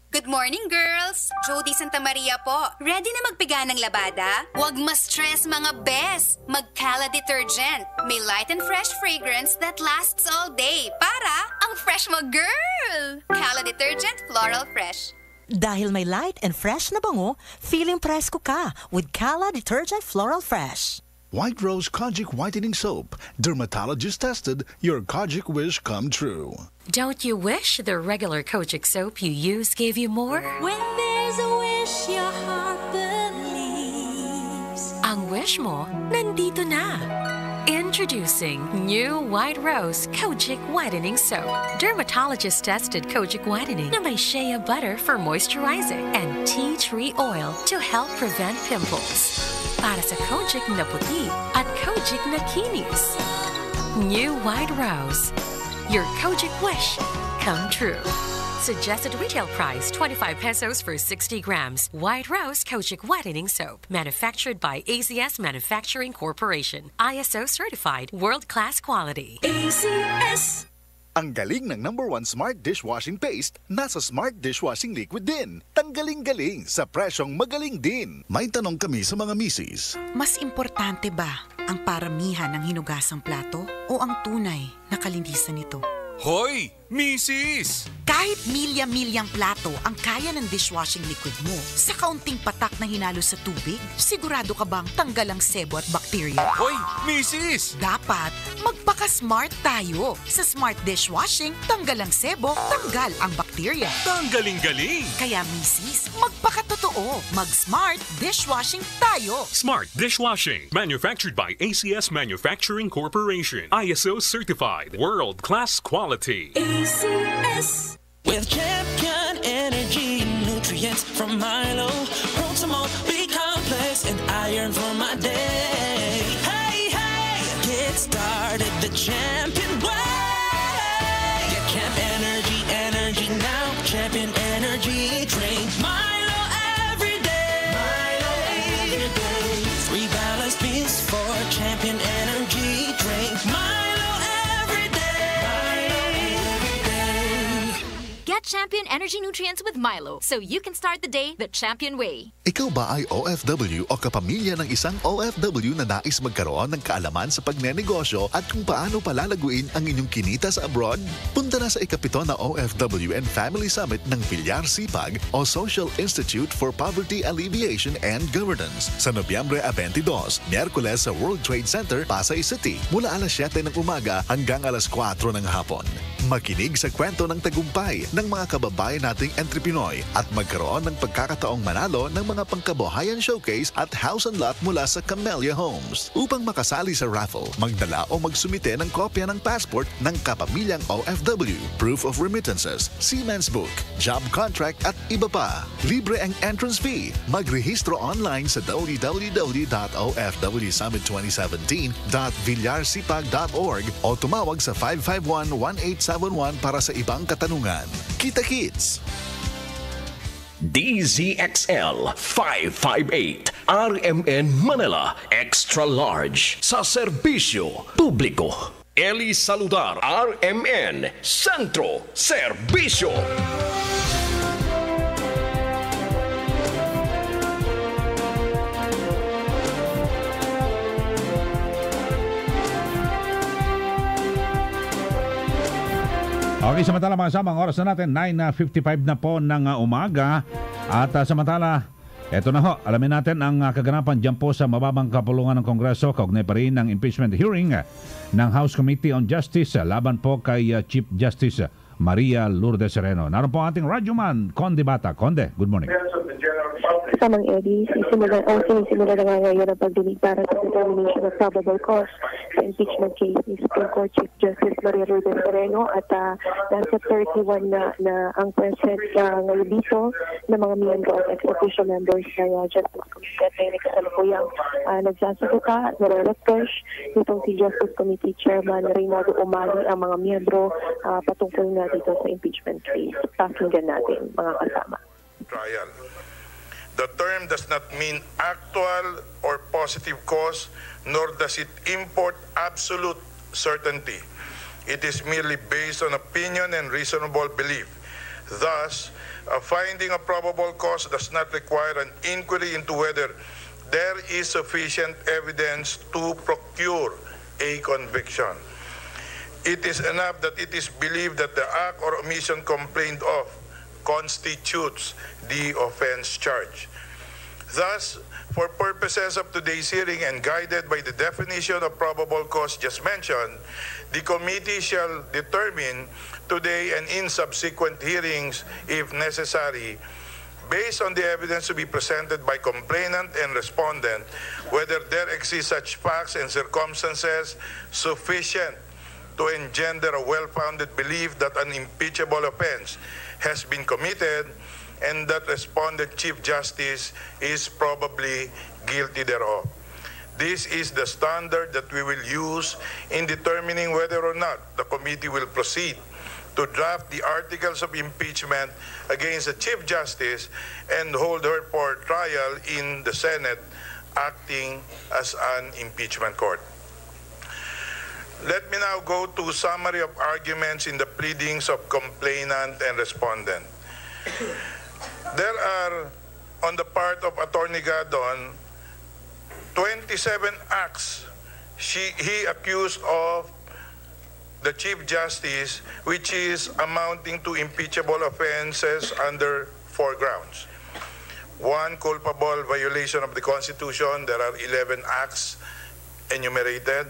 Good morning, girls! Jody Santa Maria po. Ready na magpiga ng labada? Huwag ma-stress, mga bes! Mag-Cala Detergent. May light and fresh fragrance that lasts all day. Para ang fresh mo, girl! Cala Detergent Floral Fresh. Dahil may light and fresh na bango, feeling presko ka with Cala Detergent Floral Fresh. White Rose Kojic Whitening Soap. Dermatologist tested, your Kojic wish come true. Don't you wish the regular Kojic soap you use gave you more? When there's a wish your heart believes. Ang wish mo, nandito na. Introducing new White Rose Kojic Whitening Soap. Dermatologist-tested Kojic Whitening na may shea butter for moisturizing and tea tree oil to help prevent pimples. Para sa Kojic na puti at Kojic na kinis. New White Rose. Your Kojic wish come true. Suggested retail price 25 pesos for 60 grams. White Rose Kojic Whitening Soap. Manufactured by ACS Manufacturing Corporation. ISO certified world-class quality. ACS. Ang galing ng #1 Smart Dishwashing Paste, nasa Smart Dishwashing Liquid din. Tanggaling-galing sa presyong magaling din. May tanong kami sa mga misis. Mas importante ba ang paramihan ng hinugasang plato o ang tunay na kalinisan nito? Hoy, misis! Kahit milya-milyang plato ang kaya ng dishwashing liquid mo, sa kaunting patak na hinalo sa tubig, sigurado ka bang tanggal ang sebo at bakterya? Hoy, misis! Dapat magpaka-smart tayo. Sa Smart Dishwashing, tanggal ang sebo, tanggal ang bakterya. Tanggaling-galing! Kaya misis, magpakatotoo. Mag-Smart Dishwashing tayo. Smart Dishwashing. Manufactured by ACS Manufacturing Corporation. ISO certified. World-class quality. ACS. With champion energy, nutrients from Milo, Protamol, B-complex, and iron for my day. Hey, hey, get started the champion way. Get Champ Energy, energy now. Champion Energy, drink Milo every day. Milo every day. 3 balanced beans for Champion Energy, drink Milo. Get Champion Energy Nutrients with Milo so you can start the day the champion way. Ikaw ba ay OFW o kapamilya ng isang OFW na nais magkaroon ng kaalaman sa pagnenegosyo at kung paano palalaguin ang inyong kinita sa abroad? Punta na sa ikapito na OFW and Family Summit ng Pilyar Sipag o Social Institute for Poverty Alleviation and Governance sa Nobyembre 22, Miyerkules sa World Trade Center, Pasay City, mula alas 7 ng umaga hanggang alas 4 ng hapon. Makinig sa kwento ng tagumpay ng mga kababayan nating entrepreneur at magkaroon ng pagkakataong manalo ng mga pangkabuhayan showcase at house and lot mula sa Camellia Homes. Upang makasali sa raffle, magdala o magsumite ng kopya ng passport ng kapamilyang OFW, proof of remittances, Seaman's Book, job contract at iba pa. Libre ang entrance fee. Magrehistro online sa www.ofw summit2017.villarsipag.org o tumawag sa 551-1871 para sa ibang katanungan. Kita-kits! DZXL 558 RMN Manila Extra Large sa serbisyo publiko. Eli Saludar RMN Sentro Serbisyo. Okay, samantala mga kasama, ang oras na natin 9:55 na po ng umaga. At samantala, eto na ho, alamin natin ang kaganapan dyan po sa mababang kapulungan ng Kongreso kaugnay pa rin ng impeachment hearing ng House Committee on Justice laban po kay Chief Justice Maria Lourdes Sereno. Naroon po ating radyoman, Conde Bata. Conde, good morning. Kasamang Eddie, sinisimula na nga ngayon ang pagdinig para sa determination of probable cause sa impeachment case ni Supreme Court Chief Justice Maria Lourdes Sereno at nasa 31 na ang present ngayon dito ng mga miyembro of ex-officio members ng Justice Committee at may nagkasalukuyang nagsasaguta at nare-refresh nitong si Justice Committee Chairman Reynaldo Umali ang mga miyembro patungkol na dito sa impeachment case. Pakinggan natin mga kasama. Trial. The term does not mean actual or positive cause, nor does it import absolute certainty. It is merely based on opinion and reasonable belief. Thus, a finding of probable cause does not require an inquiry into whether there is sufficient evidence to procure a conviction. It is enough that it is believed that the act or omission complained of constitutes the offense charge. Thus, for purposes of today's hearing and guided by the definition of probable cause just mentioned, the committee shall determine today and in subsequent hearings, if necessary, based on the evidence to be presented by complainant and respondent, whether there exist such facts and circumstances sufficient to engender a well-founded belief that an impeachable offense has been committed and that respondent Chief Justice is probably guilty thereof. This is the standard that we will use in determining whether or not the committee will proceed to draft the articles of impeachment against the Chief Justice and hold her for trial in the Senate, acting as an impeachment court. Let me now go to summary of arguments in the pleadings of complainant and respondent. There are, on the part of Attorney Gadon, 27 acts he accused of the Chief Justice, which is amounting to impeachable offenses under 4 grounds. 1, culpable violation of the Constitution. There are 11 acts enumerated.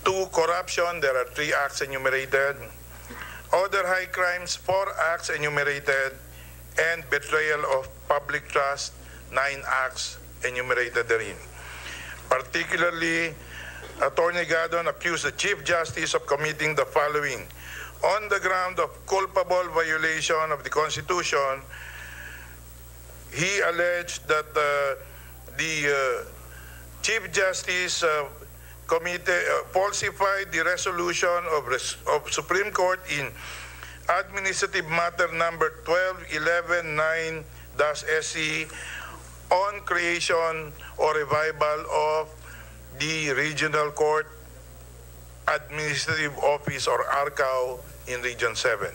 2, corruption. There are 3 acts enumerated. Other high crimes, 4 acts enumerated, and betrayal of public trust, 9 acts enumerated therein. Particularly, Attorney Gadon accused the Chief Justice of committing the following. On the ground of culpable violation of the Constitution, he alleged that the Chief Justice falsified the resolution of Supreme Court in Administrative Matter Number 12119-SC on creation or revival of the Regional Court Administrative Office or ARCAO in Region 7.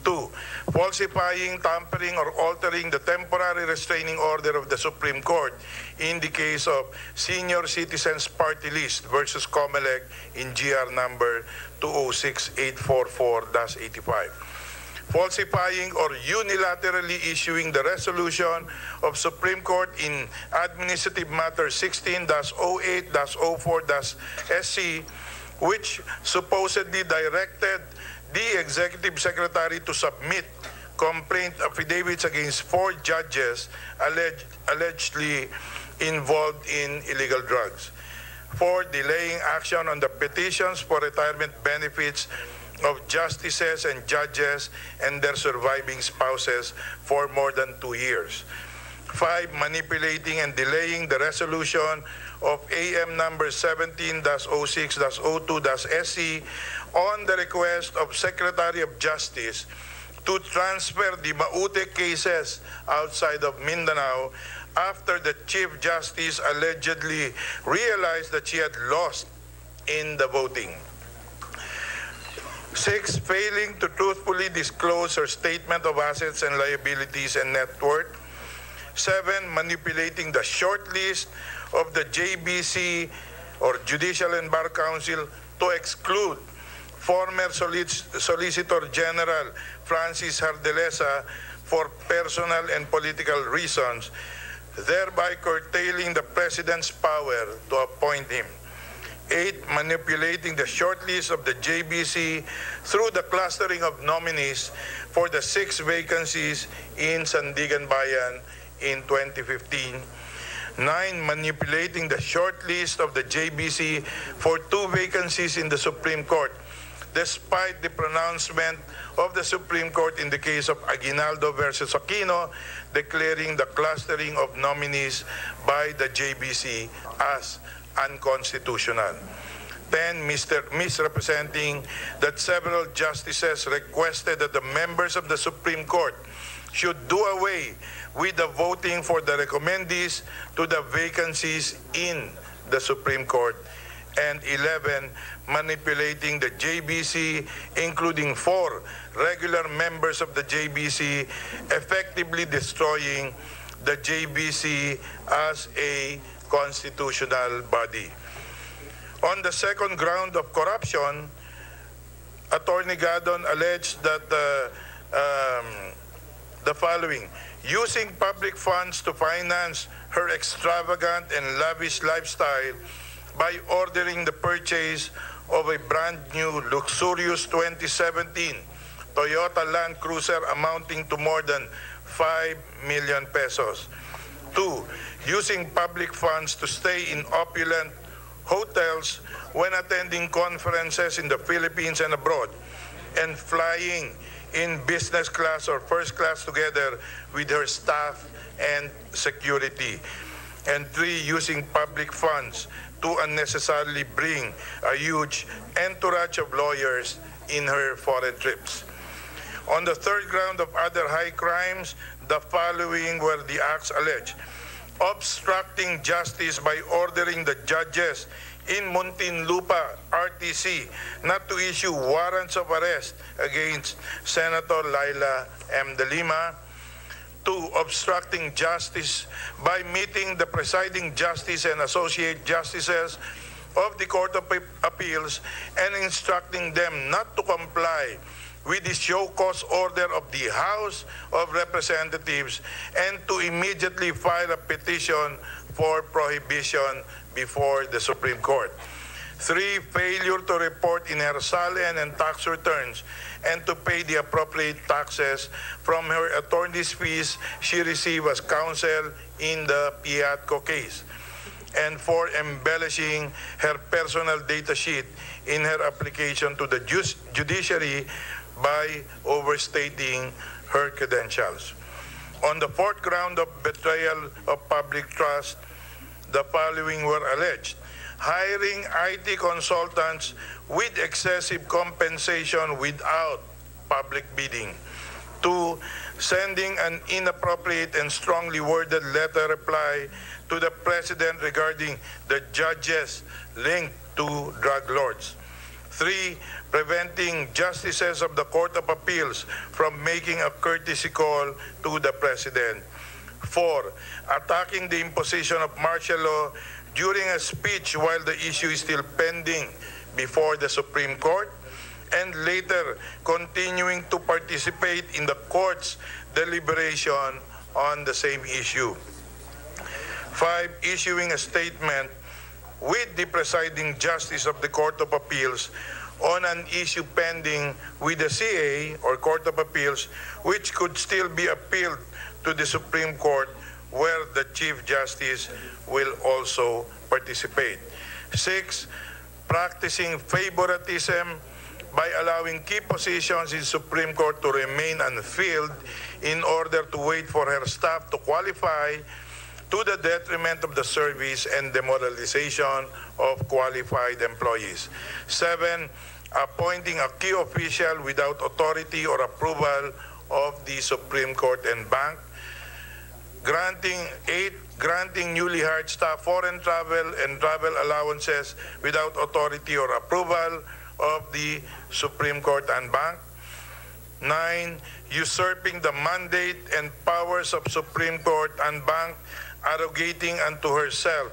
2, falsifying, tampering, or altering the temporary restraining order of the Supreme Court in the case of Senior Citizens Party List versus COMELEC in GR number 206844-85. Falsifying or unilaterally issuing the resolution of Supreme Court in Administrative Matter 16-08-04-SC, which supposedly directed the Executive Secretary to submit complaint affidavits against 4 judges allegedly involved in illegal drugs. 4, delaying action on the petitions for retirement benefits of justices and judges and their surviving spouses for more than 2 years. 5, manipulating and delaying the resolution of AM number 17-06-02-SC on the request of Secretary of Justice to transfer the Maute cases outside of Mindanao after the Chief Justice allegedly realized that she had lost in the voting. 6, failing to truthfully disclose her statement of assets and liabilities and net worth. 7, manipulating the shortlist of the JBC or Judicial and Bar Council to exclude former Solicitor General Francis Hardelesa for personal and political reasons, thereby curtailing the President's power to appoint him. 8, manipulating the shortlist of the JBC through the clustering of nominees for the 6 vacancies in Sandigan Bayan in 2015. 9, manipulating the shortlist of the JBC for 2 vacancies in the Supreme Court, despite the pronouncement of the Supreme Court in the case of Aguinaldo versus Aquino, declaring the clustering of nominees by the JBC as unconstitutional. 10, misrepresenting that several justices requested that the members of the Supreme Court should do away with the voting for the recommendees to the vacancies in the Supreme Court. And 11, manipulating the JBC, including 4 regular members of the JBC, effectively destroying the JBC as a constitutional body. On the second ground of corruption, Attorney Gadon alleged that the following: using public funds to finance her extravagant and lavish lifestyle by ordering the purchase of a brand new luxurious 2017 Toyota Land Cruiser amounting to more than 5 million pesos. 2, using public funds to stay in opulent hotels when attending conferences in the Philippines and abroad, and flying in business class or first class together with her staff and security. And 3, using public funds to unnecessarily bring a huge entourage of lawyers in her foreign trips. On the third ground of other high crimes, the following were the acts alleged: obstructing justice by ordering the judges in Muntinlupa, RTC, not to issue warrants of arrest against Senator Laila M. De Lima. 2, obstructing justice by meeting the presiding justice and associate justices of the Court of Appeals and instructing them not to comply with the show cause order of the House of Representatives and to immediately file a petition for prohibition before the Supreme Court. 3, failure to report inhersalen and tax returns and to pay the appropriate taxes from her attorney's fees she received as counsel in the Piatco case. And 4, embellishing her personal data sheet in her application to the judiciary by overstating her credentials. On the fourth ground of betrayal of public trust, the following were alleged: hiring IT consultants with excessive compensation without public bidding. 2, sending an inappropriate and strongly worded letter reply to the President regarding the judges linked to drug lords. 3, preventing justices of the Court of Appeals from making a courtesy call to the President. 4, attacking the imposition of martial law during a speech while the issue is still pending before the Supreme Court, and later continuing to participate in the court's deliberation on the same issue. 5, issuing a statement with the presiding justice of the Court of Appeals on an issue pending with the CA or Court of Appeals, which could still be appealed to the Supreme Court, where the Chief Justice will also participate. 6, practicing favoritism by allowing key positions in Supreme Court to remain unfilled in order to wait for her staff to qualify, to the detriment of the service and demoralization of qualified employees. 7, appointing a key official without authority or approval of the Supreme Court and bank. 8, granting newly hired staff foreign travel and travel allowances without authority or approval of the Supreme Court and bank. 9, usurping the mandate and powers of Supreme Court and bank, arrogating unto herself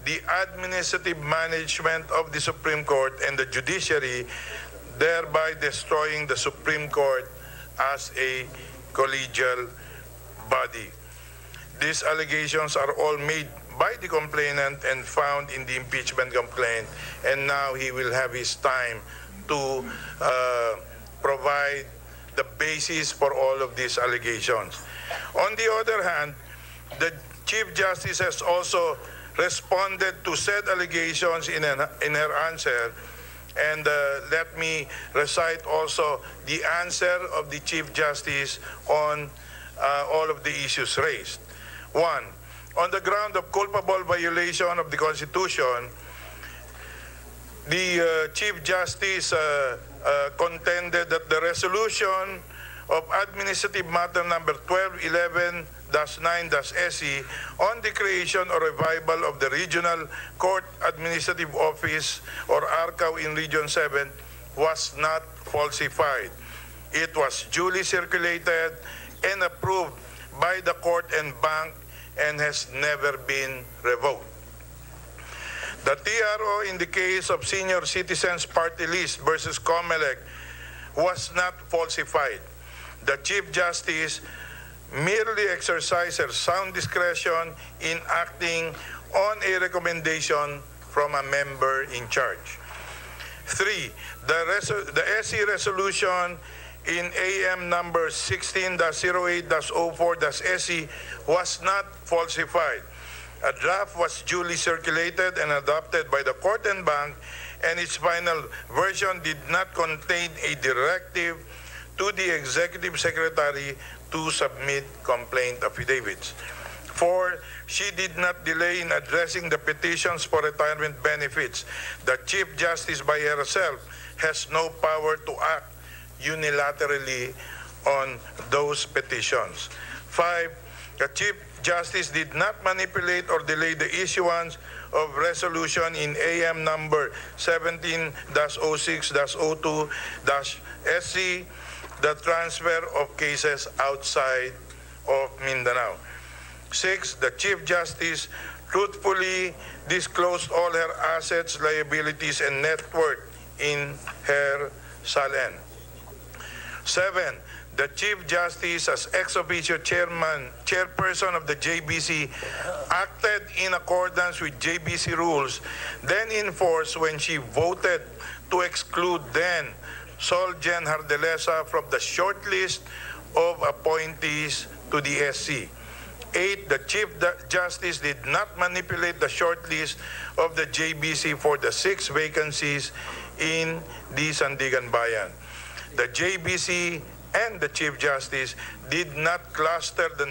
the administrative management of the Supreme Court and the judiciary, thereby destroying the Supreme Court as a collegial body. These allegations are all made by the complainant and found in the impeachment complaint, and now he will have his time to provide the basis for all of these allegations. On the other hand, the Chief Justice has also responded to said allegations in her answer, and let me recite also the answer of the Chief Justice on all of the issues raised. 1, on the ground of culpable violation of the Constitution, the Chief Justice contended that the resolution of Administrative Matter number 1211-9-SE on the creation or revival of the Regional Court Administrative Office or ARCAO in Region 7 was not falsified. It was duly circulated and approved by the court and bank and has never been revoked. The TRO in the case of Senior Citizens Party List versus COMELEC was not falsified. The Chief Justice merely exercised her sound discretion in acting on a recommendation from a member in charge. 3, the SC resolution in AM number 16-08-04-SC was not falsified. A draft was duly circulated and adopted by the court and bank, and its final version did not contain a directive to the Executive Secretary to submit complaint affidavits. 4, she did not delay in addressing the petitions for retirement benefits. The Chief Justice by herself has no power to act unilaterally on those petitions. 5, the Chief Justice did not manipulate or delay the issuance of resolution in AM number 17-06-02-SC, the transfer of cases outside of Mindanao. 6, the Chief Justice truthfully disclosed all her assets, liabilities, and net worth in her SALN. 7, the Chief Justice as ex officio chairperson of the JBC acted in accordance with JBC rules then in force when she voted to exclude then Sol Jen Hardelesa from the short list of appointees to the SC. 8, the Chief Justice did not manipulate the short list of the JBC for the 6 vacancies in the Sandigan Bayan. The JBC and the Chief Justice did not cluster the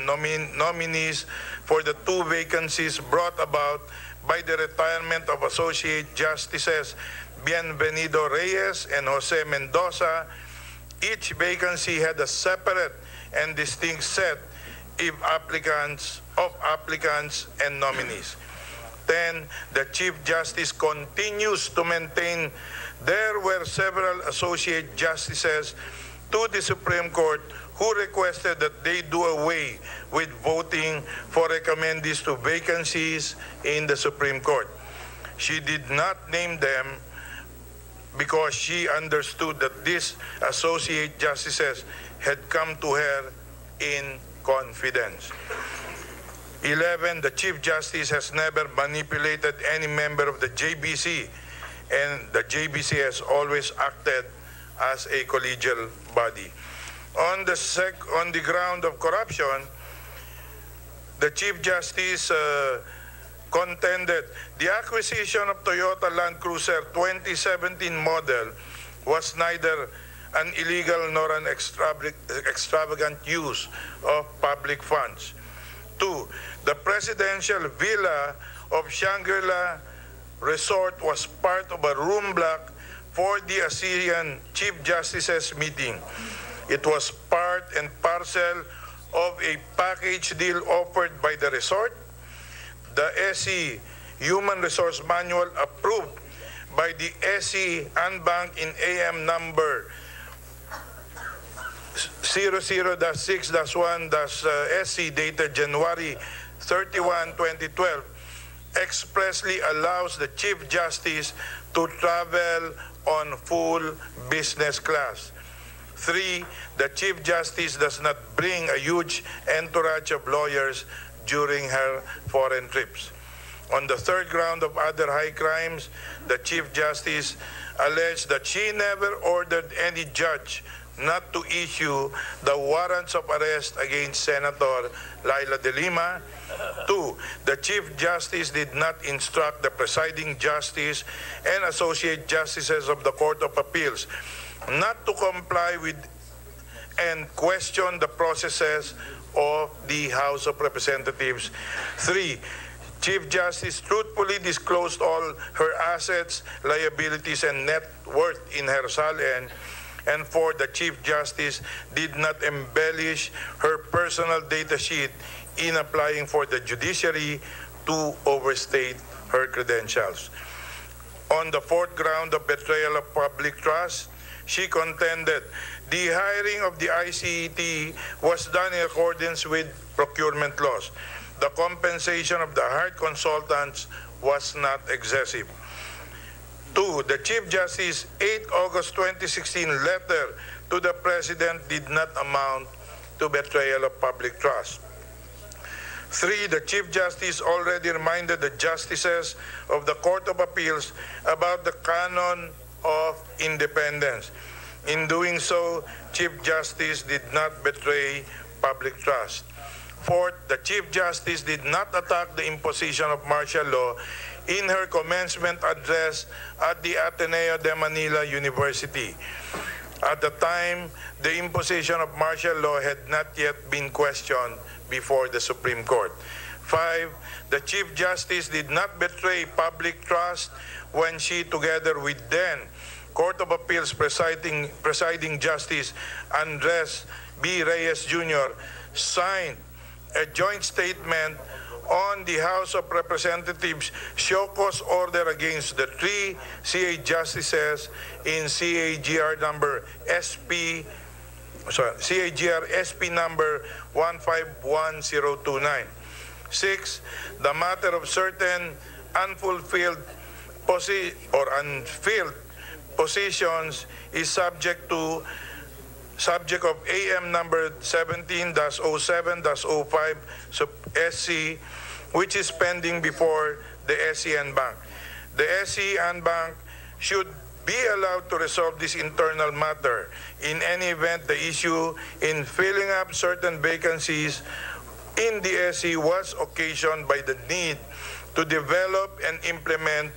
nominees for the 2 vacancies brought about by the retirement of Associate Justices Bienvenido Reyes and Jose Mendoza. Each vacancy had a separate and distinct set of applicants and nominees. 10, the Chief Justice continues to maintain there were several Associate Justices to the Supreme Court who requested that they do away with voting for recommendees to vacancies in the Supreme Court. She did not name them because she understood that these Associate Justices had come to her in confidence. 11, the Chief Justice has never manipulated any member of the JBC and the JBC has always acted as a collegial body. On the ground of corruption, the Chief Justice contended the acquisition of Toyota Land Cruiser 2017 model was neither an illegal nor an extravagant use of public funds. 2. The presidential villa of Shangri-La Resort was part of a room block for the ASEAN Chief Justices meeting. It was part and parcel of a package deal offered by the resort. The SE Human Resource Manual approved by the SE Anbank in AM number 00-6-1-SC dated January 31, 2012 expressly allows the Chief Justice to travel on full business class. 3. The Chief Justice does not bring a huge entourage of lawyers during her foreign trips. On the third ground of other high crimes, the Chief Justice alleged that she never ordered any judge not to issue the warrants of arrest against Senator Laila de Lima. 2. The Chief Justice did not instruct the presiding justice and associate justices of the Court of Appeals not to comply with and question the processes of the House of Representatives. 3. Chief Justice truthfully disclosed all her assets, liabilities, and net worth in her SALN. And 4. The Chief Justice did not embellish her personal data sheet in applying for the judiciary to overstate her credentials. On the fourth ground of betrayal of public trust, she contended the hiring of the ICET was done in accordance with procurement laws. The compensation of the hired consultants was not excessive. 2. The Chief Justice's 8 August 2016 letter to the President did not amount to betrayal of public trust. 3. The Chief Justice already reminded the justices of the Court of Appeals about the canon of independence. In doing so, Chief Justice did not betray public trust. 4. The Chief Justice did not attack the imposition of martial law in her commencement address at the Ateneo de Manila University. At the time, the imposition of martial law had not yet been questioned before the Supreme Court. 5. The Chief Justice did not betray public trust when she, together with then Court of Appeals presiding Justice Andres B. Reyes Jr., signed a joint statement on the House of Representatives show cause order against the 3 CA justices in CAGR SP number 151029. 6. The matter of certain unfilled positions is subject of AM number 17-07-05 SC, which is pending before the SCN Bank. The SCN Bank should be allowed to resolve this internal matter. In any event, the issue in filling up certain vacancies in the SC was occasioned by the need to develop and implement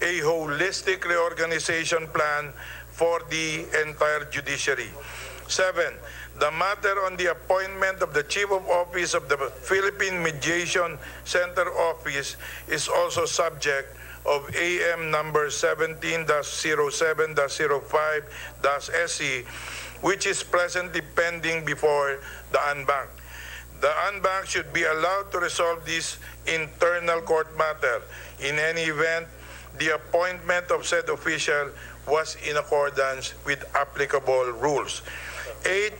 a holistic reorganization plan for the entire judiciary. 7. The matter on the appointment of the Chief of Office of the Philippine Mediation Center Office is also subject of AM number 17-07-05-SC, which is presently pending before the Anbank. The Anbank should be allowed to resolve this internal court matter. In any event, the appointment of said official was in accordance with applicable rules. 8.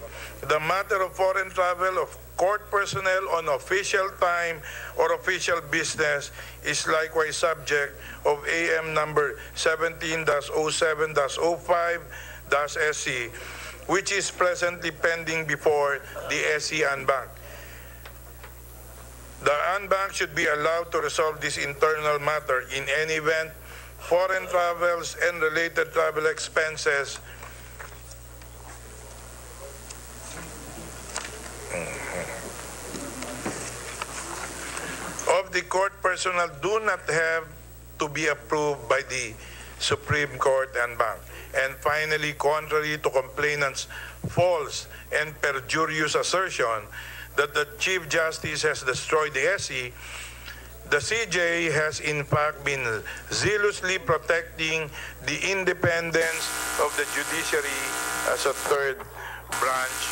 The matter of foreign travel of court personnel on official time or official business is likewise subject of AM number 17-07-05-SC, which is presently pending before the SC Anbank. The Anbank should be allowed to resolve this internal matter. In any event, foreign travels and related travel expenses of the court personnel do not have to be approved by the Supreme Court and Bank. And finally, contrary to complainant's false and perjurious assertion that the Chief Justice has destroyed the SC, the CJ has in fact been zealously protecting the independence of the judiciary as a third branch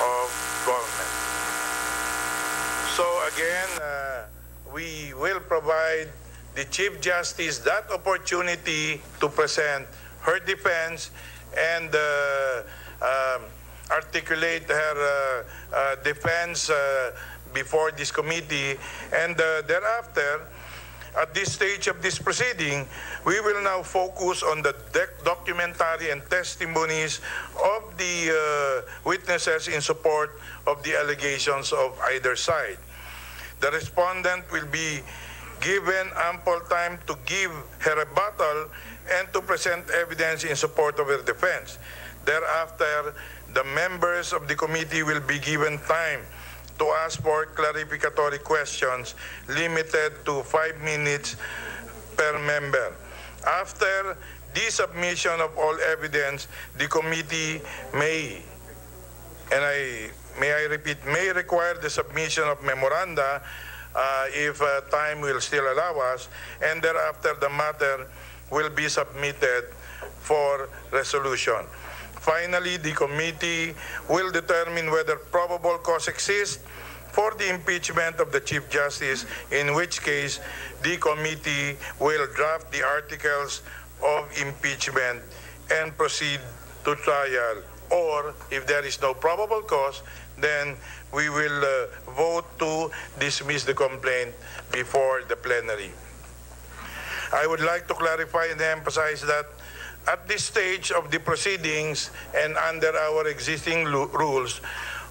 of government. So again, we will provide the Chief Justice that opportunity to present her defense and articulate her defense before this committee, and thereafter, at this stage of this proceeding, we will now focus on the documentary and testimonies of the witnesses in support of the allegations of either side. The respondent will be given ample time to give her rebuttal and to present evidence in support of her defense. Thereafter, the members of the committee will be given time to ask for clarificatory questions limited to 5 minutes per member. After the submission of all evidence, the committee may, and may I repeat, may require the submission of memoranda if time will still allow us, and thereafter the matter will be submitted for resolution. Finally, the committee will determine whether probable cause exists for the impeachment of the Chief Justice, in which case the committee will draft the articles of impeachment and proceed to trial. Or, if there is no probable cause, then we will vote to dismiss the complaint before the plenary. I would like to clarify and emphasize that at this stage of the proceedings and under our existing rules,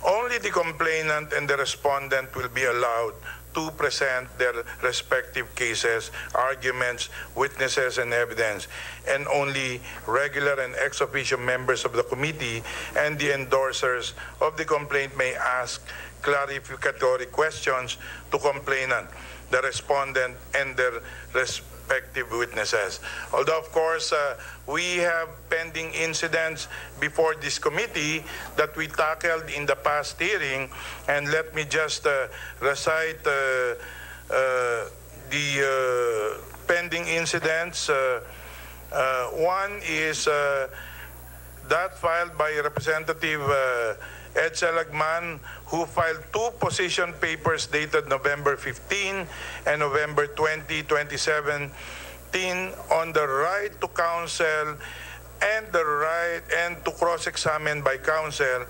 only the complainant and the respondent will be allowed to present their respective cases, arguments, witnesses, and evidence, and only regular and ex officio members of the committee and the endorsers of the complaint may ask clarificatory questions to complainant, the respondent, and their respective witnesses. Although, of course, we have pending incidents before this committee that we tackled in the past hearing, and let me just recite the pending incidents. One is that filed by Representative Ed Selagman, who filed 2 position papers dated November 15 and November 20, 2017 on the right to counsel and the right and to cross-examine by counsel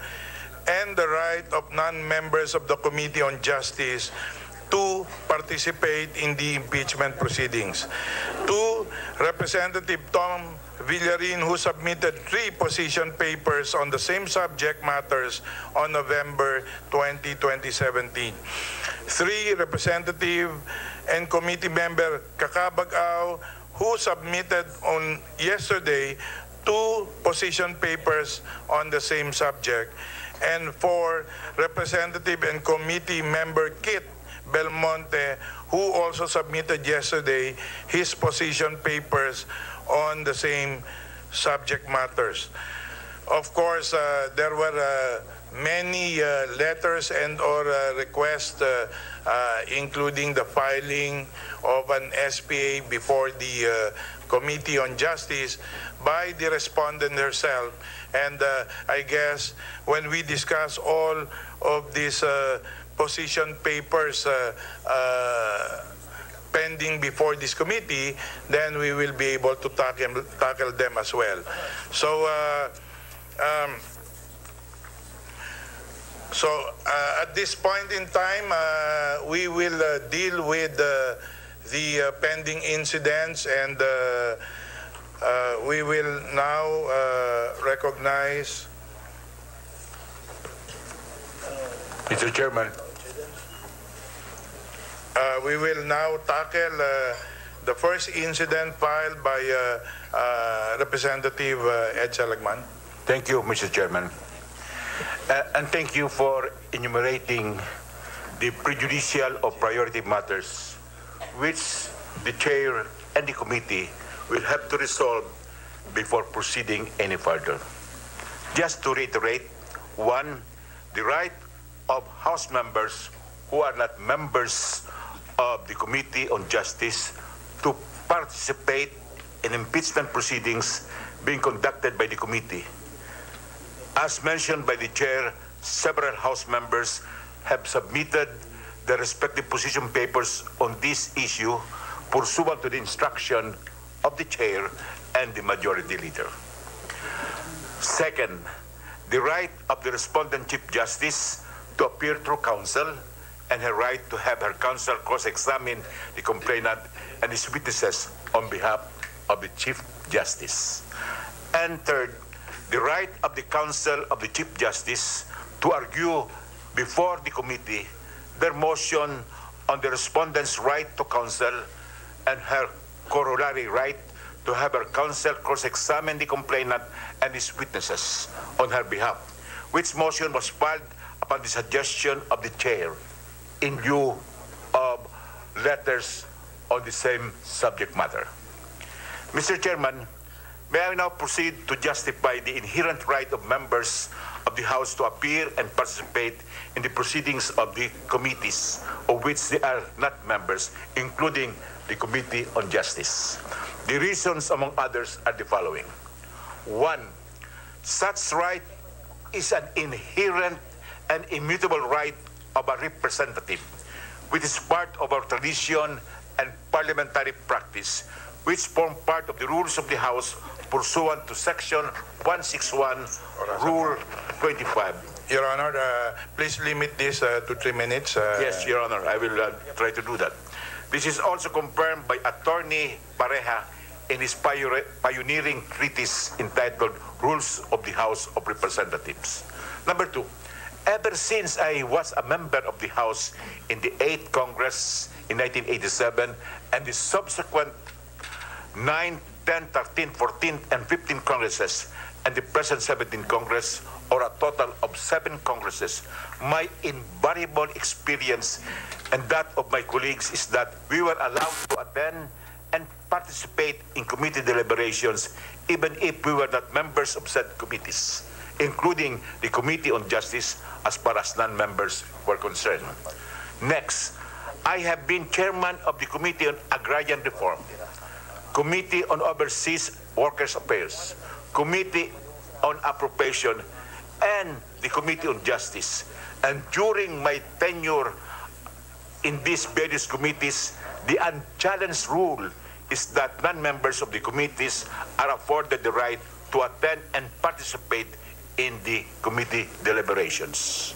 and the right of non-members of the Committee on Justice to participate in the impeachment proceedings. 2, Representative Tom Villarin, who submitted 3 position papers on the same subject matters on November 20, 2017. 3, Representative and Committee Member Kakabag-Aw, who submitted on yesterday 2 position papers on the same subject. And 4, Representative and Committee Member Kit Belmonte, who also submitted yesterday his position papers on the same subject matters. Of course, there were many letters and or requests, including the filing of an SPA before the Committee on Justice by the respondent herself. And I guess when we discuss all of these position papers pending before this committee, then we will be able to tackle them as well. So, at this point in time, we will deal with the pending incidents, and we will now recognize Mr. Chairman. We will now tackle the first incident filed by Representative Ed Salagman. Thank you, Mr. Chairman. And thank you for enumerating the prejudicial or priority matters which the chair and the committee will have to resolve before proceeding any further. Just to reiterate, one, the right of House members who are not members of the Committee on Justice to participate in impeachment proceedings being conducted by the committee. As mentioned by the chair, several House members have submitted their respective position papers on this issue pursuant to the instruction of the chair and the majority leader. Second, the right of the respondent Chief Justice to appear through counsel and her right to have her counsel cross-examine the complainant and his witnesses on behalf of the Chief Justice. And third, the right of the counsel of the Chief Justice to argue before the committee their motion on the respondent's right to counsel and her corollary right to have her counsel cross-examine the complainant and his witnesses on her behalf, which motion was filed upon the suggestion of the chair in view of letters on the same subject matter. Mr. Chairman, may I now proceed to justify the inherent right of members of the House to appear and participate in the proceedings of the committees of which they are not members, including the Committee on Justice. The reasons, among others, are the following. One, such right is an inherent and immutable right of a representative, which is part of our tradition and parliamentary practice, which form part of the rules of the House pursuant to Section 161, Rule 25. Your Honor, please limit this to 3 minutes. Yes, Your Honor, I will try to do that. This is also confirmed by Attorney Pareja in his pioneering treatise entitled Rules of the House of Representatives. Number two, ever since I was a member of the House in the 8th Congress in 1987 and the subsequent 9, 10, 13, 14, and 15 Congresses and the present 17th Congress, or a total of 7 Congresses, my invariable experience and that of my colleagues is that we were allowed to attend and participate in committee deliberations even if we were not members of said committees, including the Committee on Justice as far as non-members were concerned. Next, I have been chairman of the Committee on Agrarian Reform, Committee on Overseas Workers' Affairs, Committee on Appropriation, and the Committee on Justice. And during my tenure in these various committees, the unchallenged rule is that non-members of the committees are afforded the right to attend and participate in the committee deliberations.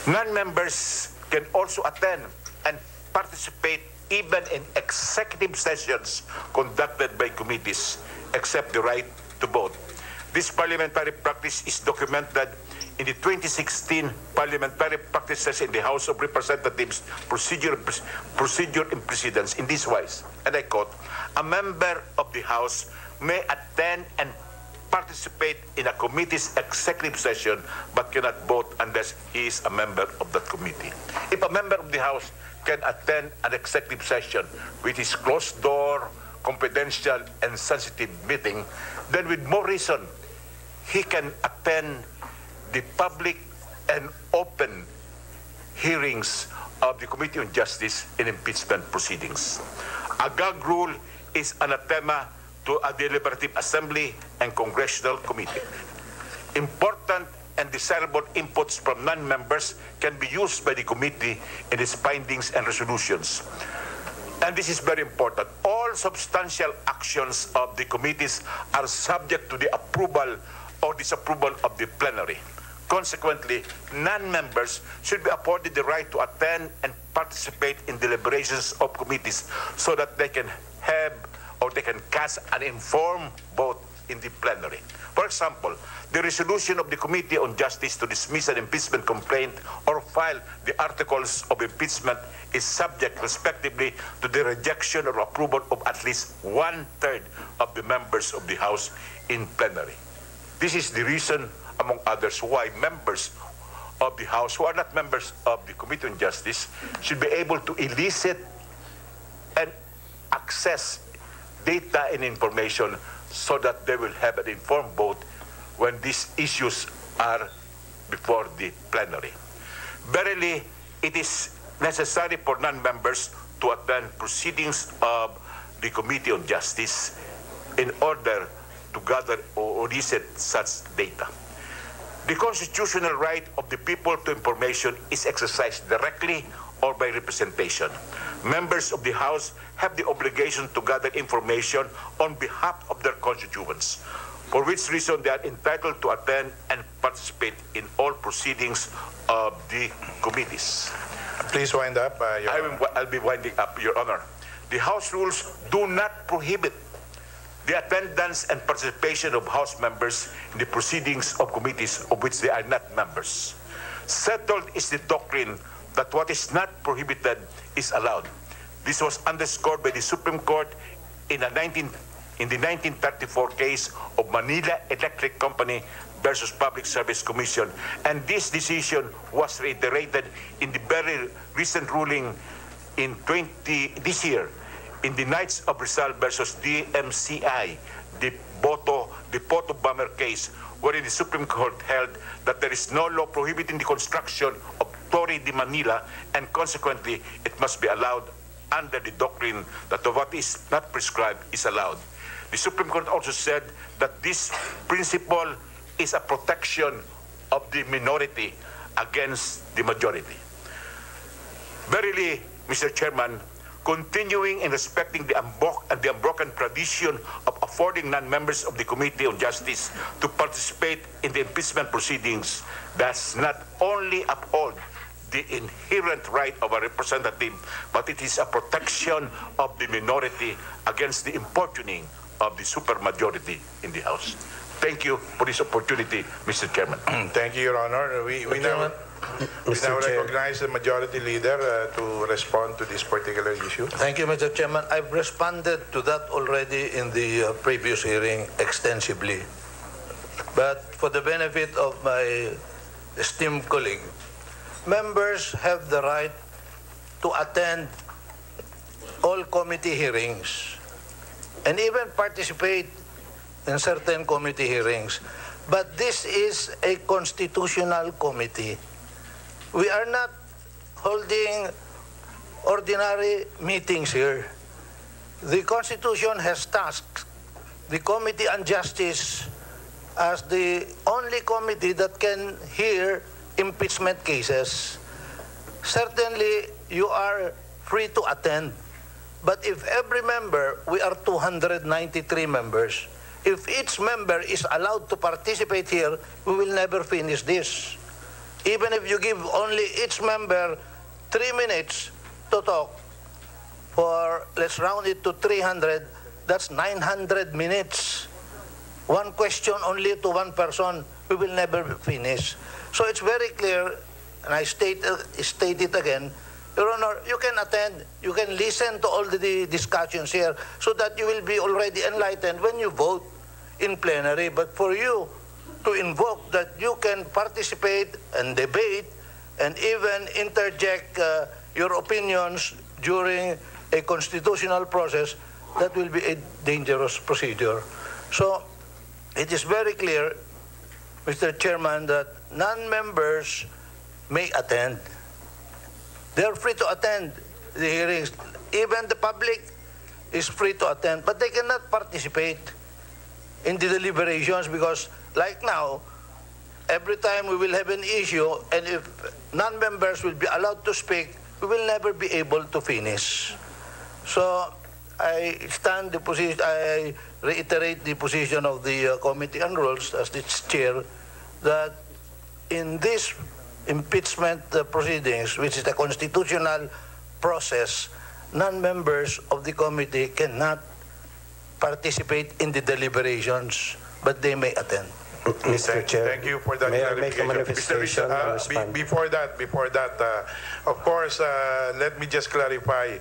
Non-members can also attend and participate even in executive sessions conducted by committees, except the right to vote. This parliamentary practice is documented in the 2016 Parliamentary Practices in the House of Representatives Procedure and Precedents in this wise, and I quote, a member of the House may attend and participate in a committee's executive session but cannot vote unless he is a member of that committee. If a member of the House can attend an executive session which is closed door, confidential, and sensitive meeting, then with more reason, he can attend the public and open hearings of the Committee on Justice in impeachment proceedings. A gag rule is anathema to a deliberative assembly and congressional committee. Important and desirable inputs from non-members can be used by the committee in its findings and resolutions. And this is very important. All substantial actions of the committees are subject to the approval or disapproval of the plenary. Consequently, non-members should be afforded the right to attend and participate in deliberations of committees so that they can have or they can cast an informed vote in the plenary. For example, the resolution of the Committee on Justice to dismiss an impeachment complaint or file the articles of impeachment is subject respectively to the rejection or approval of at least 1/3 of the members of the House in plenary. This is the reason, among others, why members of the House who are not members of the Committee on Justice should be able to elicit and access data and information so that they will have an informed vote when these issues are before the plenary. Verily, it is necessary for non-members to attend proceedings of the Committee on Justice in order to gather or elicit such data. The constitutional right of the people to information is exercised directly or by representation. Members of the House have the obligation to gather information on behalf of their constituents, for which reason they are entitled to attend and participate in all proceedings of the committees. Please wind up, Your Honor. I'll be winding up, Your Honor. The House rules do not prohibit the attendance and participation of House members in the proceedings of committees of which they are not members. Settled is the doctrine that what is not prohibited is allowed. This was underscored by the Supreme Court in the 1934 case of Manila Electric Company versus Public Service Commission, and this decision was reiterated in the very recent ruling in this year in the Knights of Rizal versus DMCI, the Boto Bomber case, wherein the Supreme Court held that there is no law prohibiting the construction of Torre de Manila, and consequently it must be allowed under the doctrine that what is not prescribed is allowed. The Supreme Court also said that this principle is a protection of the minority against the majority. Verily, Mr. Chairman, continuing and respecting the unbroken tradition of affording non-members of the Committee on Justice to participate in the impeachment proceedings does not only uphold the inherent right of a representative, but it is a protection of the minority against the importuning of the supermajority in the House. Thank you for this opportunity, Mr. Chairman. Thank you, Your Honor. We now recognize the Majority Leader to respond to this particular issue. Thank you, Mr. Chairman. I've responded to that already in the previous hearing extensively. But for the benefit of my esteemed colleague, members have the right to attend all committee hearings and even participate in certain committee hearings. But this is a constitutional committee. We are not holding ordinary meetings here. The Constitution has tasked the Committee on Justice as the only committee that can hear impeachment cases. Certainly, you are free to attend. But if every member, we are 293 members, if each member is allowed to participate here, we will never finish this. Even if you give only each member 3 minutes to talk, for let's round it to 300, that's 900 minutes. One question only to one person, we will never finish. So it's very clear, and I state it again, Your Honor, you can attend, you can listen to all the discussions here so that you will be already enlightened when you vote in plenary. But for you to invoke that you can participate and debate and even interject your opinions during a constitutional process, that will be a dangerous procedure. So it is very clear, Mr. Chairman, that non-members may attend. They are free to attend the hearings. Even the public is free to attend, but they cannot participate in the deliberations because, like now, every time we will have an issue, and if non-members will be allowed to speak, we will never be able to finish. So I stand the position. I reiterate the position of the Committee on Rules as its chair, that in this impeachment proceedings, which is a constitutional process, non-members of the committee cannot participate in the deliberations, but they may attend. Mr. Chair, thank you for that may I make a clarification. manifestation? Before that, of course, let me just clarify.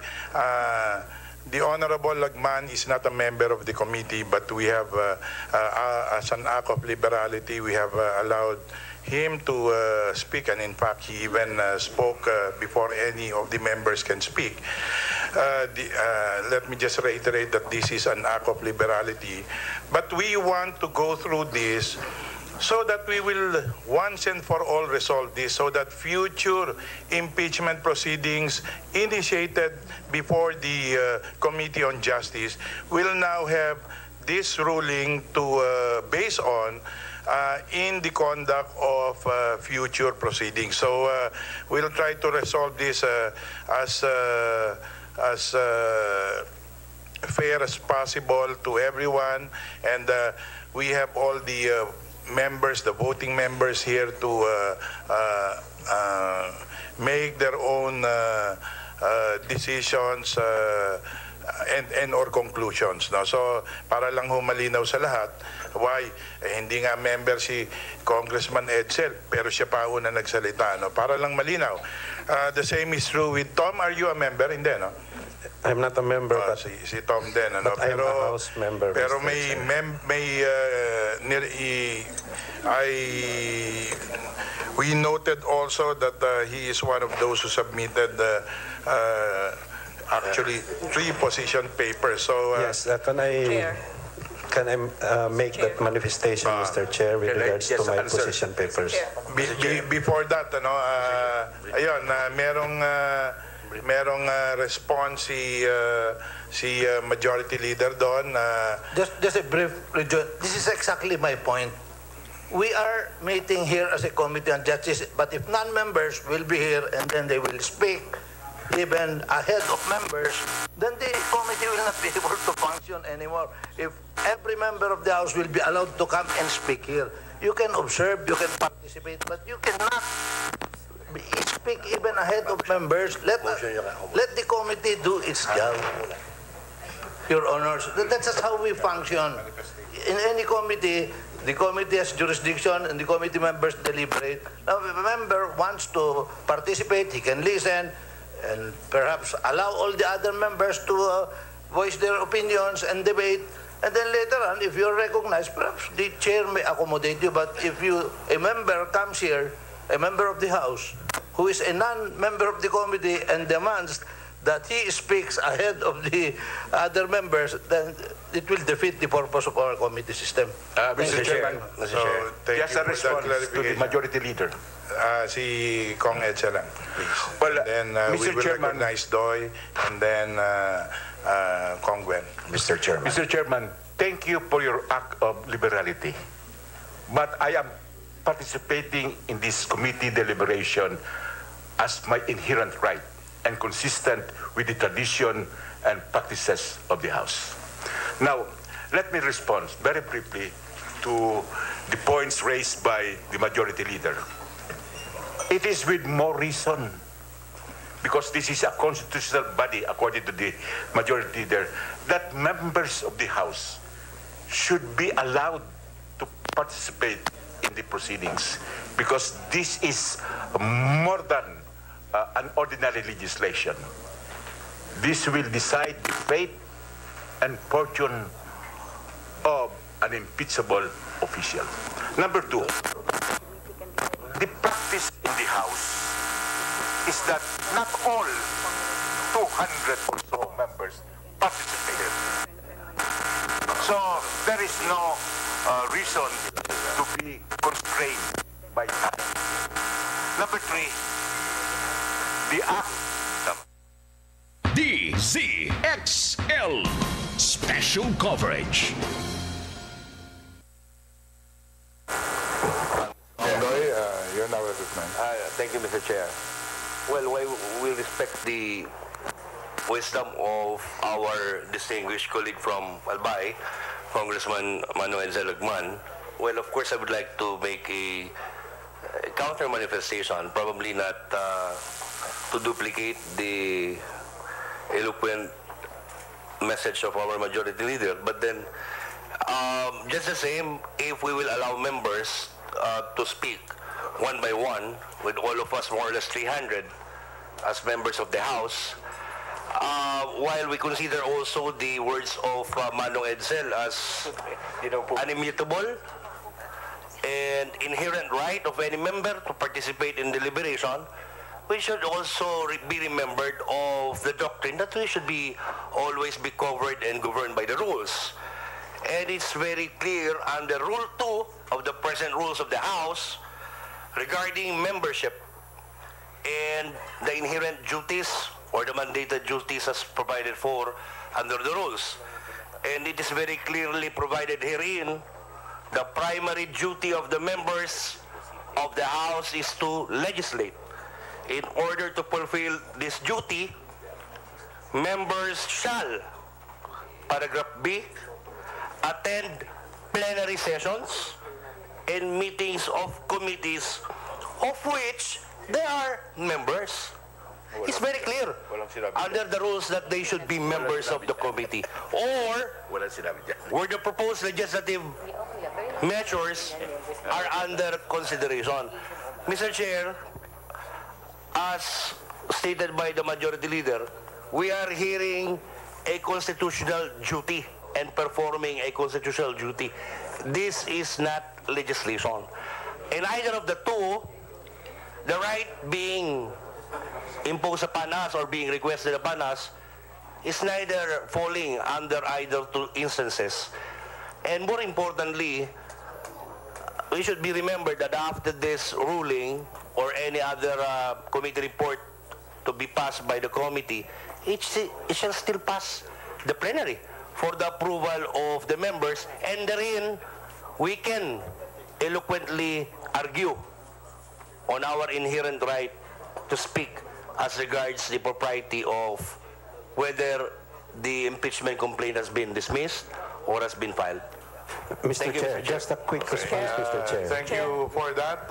The Honorable Lagman is not a member of the committee, but we have, as an act of liberality, we have allowed him to speak, and in fact, he even spoke before any of the members can speak. Let me just reiterate that this is an act of liberality, but we want to go through this so that we will once and for all resolve this, so that future impeachment proceedings initiated before the Committee on Justice will now have this ruling to base on in the conduct of future proceedings. So we'll try to resolve this as fair as possible to everyone, and we have all the members, the voting members here to make their own decisions and or conclusions, no? So para lang humalinaw sa lahat, why hindi nga member si Congressman Edsel, pero siya pa una nagsalita, no? Para lang malinaw. The same is true with Tom. Are you a member? Hindi, no? I'm not a member, but si Tom din, ano? But pero, I am a House member. Pero we noted also that he is one of those who submitted actually 3 position papers. So yes, can I make that manifestation, Mr. Chair, with regards to my position papers? Before that, ano, ayun, merong response si Majority Leader doon. Just a brief rejoin. This is exactly my point. We are meeting here as a Committee on Justice, but if non-members will be here and then they will speak, even ahead of members, then the committee will not be able to function anymore. If every member of the House will be allowed to come and speak here, you can observe, you can participate, but you cannot speak even ahead of members. Let the committee do its job. Your Honors, that's just how we function. In any committee, the committee has jurisdiction and the committee members deliberate. Now, if a member wants to participate, he can listen and perhaps allow all the other members to voice their opinions and debate. And then later on, if you're recognized, perhaps the chair may accommodate you. But if a member comes here, a member of the House, who is a non-member of the committee and demands that he speaks ahead of the other members, then it will defeat the purpose of our committee system. Mr. Chairman, Just a response to the Majority Leader. Si Kong Edsel lang, please. Well, and then we will recognize Doy, and then Kong Gwen. Mr. Chairman, thank you for your act of liberality. But I am participating in this committee deliberation as my inherent right and consistent with the tradition and practices of the House. Now, let me respond very briefly to the points raised by the Majority Leader. It is with more reason, because this is a constitutional body, according to the Majority Leader, that members of the House should be allowed to participate in the proceedings, because this is more than an ordinary legislation. This will decide the fate and fortune of an impeachable official. Number 2, the practice in the House is that not all 200 or so members participated. So there is no reason to be constrained by time. Number 3, the act. DZXL Special Coverage. You're now recognized. Thank you, Mr. Chair. Well, we respect the wisdom of our distinguished colleague from Albay, Congressman Manuel Zalagman. Well, of course, I would like to make a counter manifestation, probably not to duplicate the eloquent message of our majority leader. But then, just the same, if we will allow members to speak one by one, with all of us more or less 300 as members of the House, while we consider also the words of Manong Edsel as unimmutable and inherent right of any member to participate in deliberation, we should also be remembered of the doctrine that we should be always be covered and governed by the rules. And it's very clear under Rule 2 of the present rules of the House regarding membership and the inherent duties or the mandated duties as provided for under the rules. And it is very clearly provided herein, the primary duty of the members of the House is to legislate. In order to fulfill this duty, members shall, paragraph B, attend plenary sessions and meetings of committees of which they are members. It's very clear under the rules that they should be members of the committee. Or where the proposed legislative measures are under consideration. Mr. Chair, as stated by the majority leader, we are hearing a constitutional duty and performing a constitutional duty. This is not legislation. In either of the two, the right being imposed upon us or being requested upon us is neither falling under either two instances. And more importantly, we should be remembered that after this ruling or any other committee report to be passed by the committee, it shall still pass the plenary for the approval of the members, and therein we can eloquently argue on our inherent right to speak as regards the propriety of whether the impeachment complaint has been dismissed or has been filed. Mr. Chair, just a quick response, Mr. Chair. Thank you for that.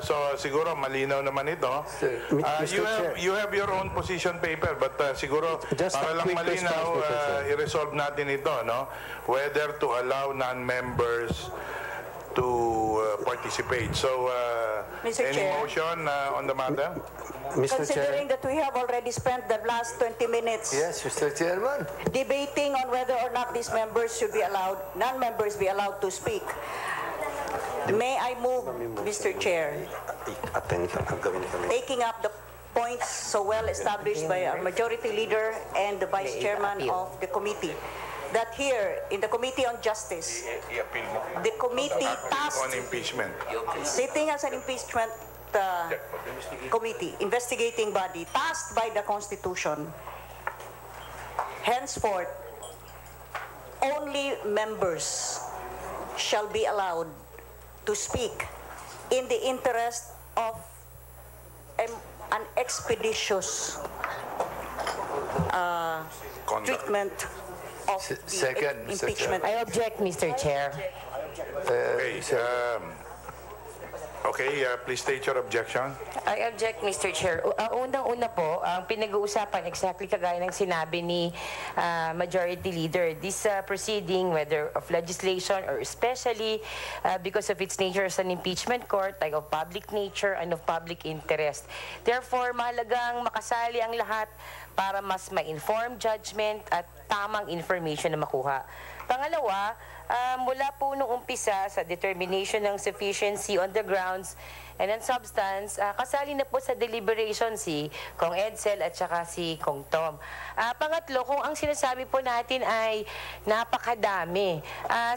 So siguro malinaw naman ito. You have your own position paper, but siguro Just para a lang quick malinaw, response, Mr. Chair. i-resolve natin ito, no? Whether to allow non-members to participate. So, Mr. any Chair. motion on the matter? Mr. Chair. Considering that we have already spent the last 20 minutes Yes, Mr. Chairman. debating on whether or not these members should be allowed, non-members be allowed to speak. May I move, Mr. Chair, taking up the points so well established by our majority leader and the vice chairman of the committee, that here in the Committee on Justice, the committee tasked, On impeachment. sitting as an impeachment committee, investigating body, tasked by the Constitution, henceforth, only members shall be allowed to speak in the interest of an expeditious treatment of the impeachment. I object, Mr. Chair. Okay, please state your objection. I object, Mr. Chair. Unang-una po, ang pinag-uusapan, exactly kagaya ng sinabi ni Majority Leader, this proceeding, whether of legislation or especially because of its nature as an impeachment court, like of public nature and of public interest. Therefore, mahalagang makasali ang lahat para mas ma-inform judgment at tamang information na makuha. Pangalawa, mula po nung umpisa sa determination ng sufficiency on the grounds and on substance, kasali na po sa deliberation si Kong Edsel at saka si Kong Tom. Pangatlo, kung ang sinasabi po natin ay napakadami,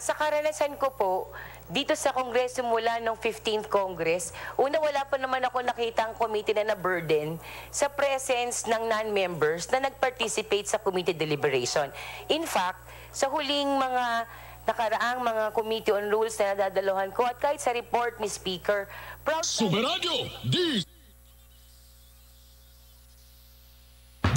sa karanasan ko po, dito sa Kongreso mula ng 15th Congress, una wala pa naman ako nakita ang committee na na-burden sa presence ng non-members na nag-participate sa committee deliberation. In fact, sa huling mga nakaraang mga committee on rules na nadadaluhan ko at kahit sa report ni Speaker, proud Sumeradyo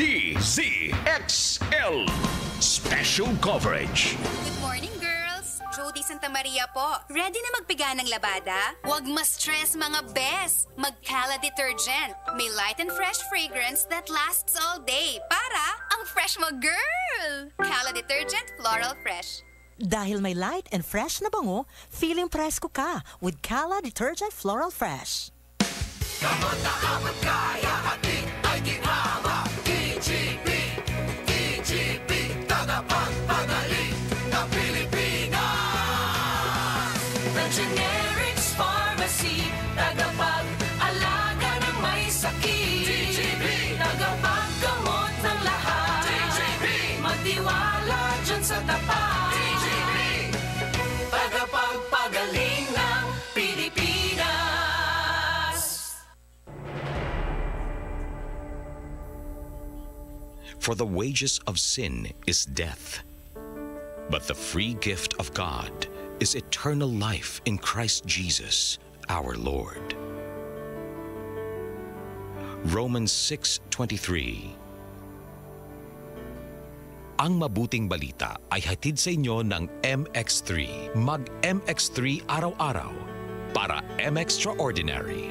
DZXL Special Coverage. Good morning, girls! Jody Santa Maria po. Ready na magpiga ng labada? Huwag ma-stress mga bes. Mag-Cala Detergent. May light and fresh fragrance that lasts all day. Para ang fresh mo, girl! Cala Detergent Floral Fresh. Dahil may light and fresh na bango, feeling presko ka with Cala Detergent Floral Fresh. Kapag nakapag kaya ating ay ginhawa. DGP, tagapagpagaling ng Pilipinas. The Generics Pharmacy, tagapag-alaga ng may sakit. DGP, tagapaggamot ng lahat. DGP, magtiwala dyan sa tapat. DGP, tagapagpagaling ng Pilipinas. For the wages of sin is death, but the free gift of God is eternal life in Christ Jesus, our Lord. Romans 6:23. Ang mabuting balita ay hatid sa inyo ng MX3. Mag-MX3 araw-araw para M-Extraordinary.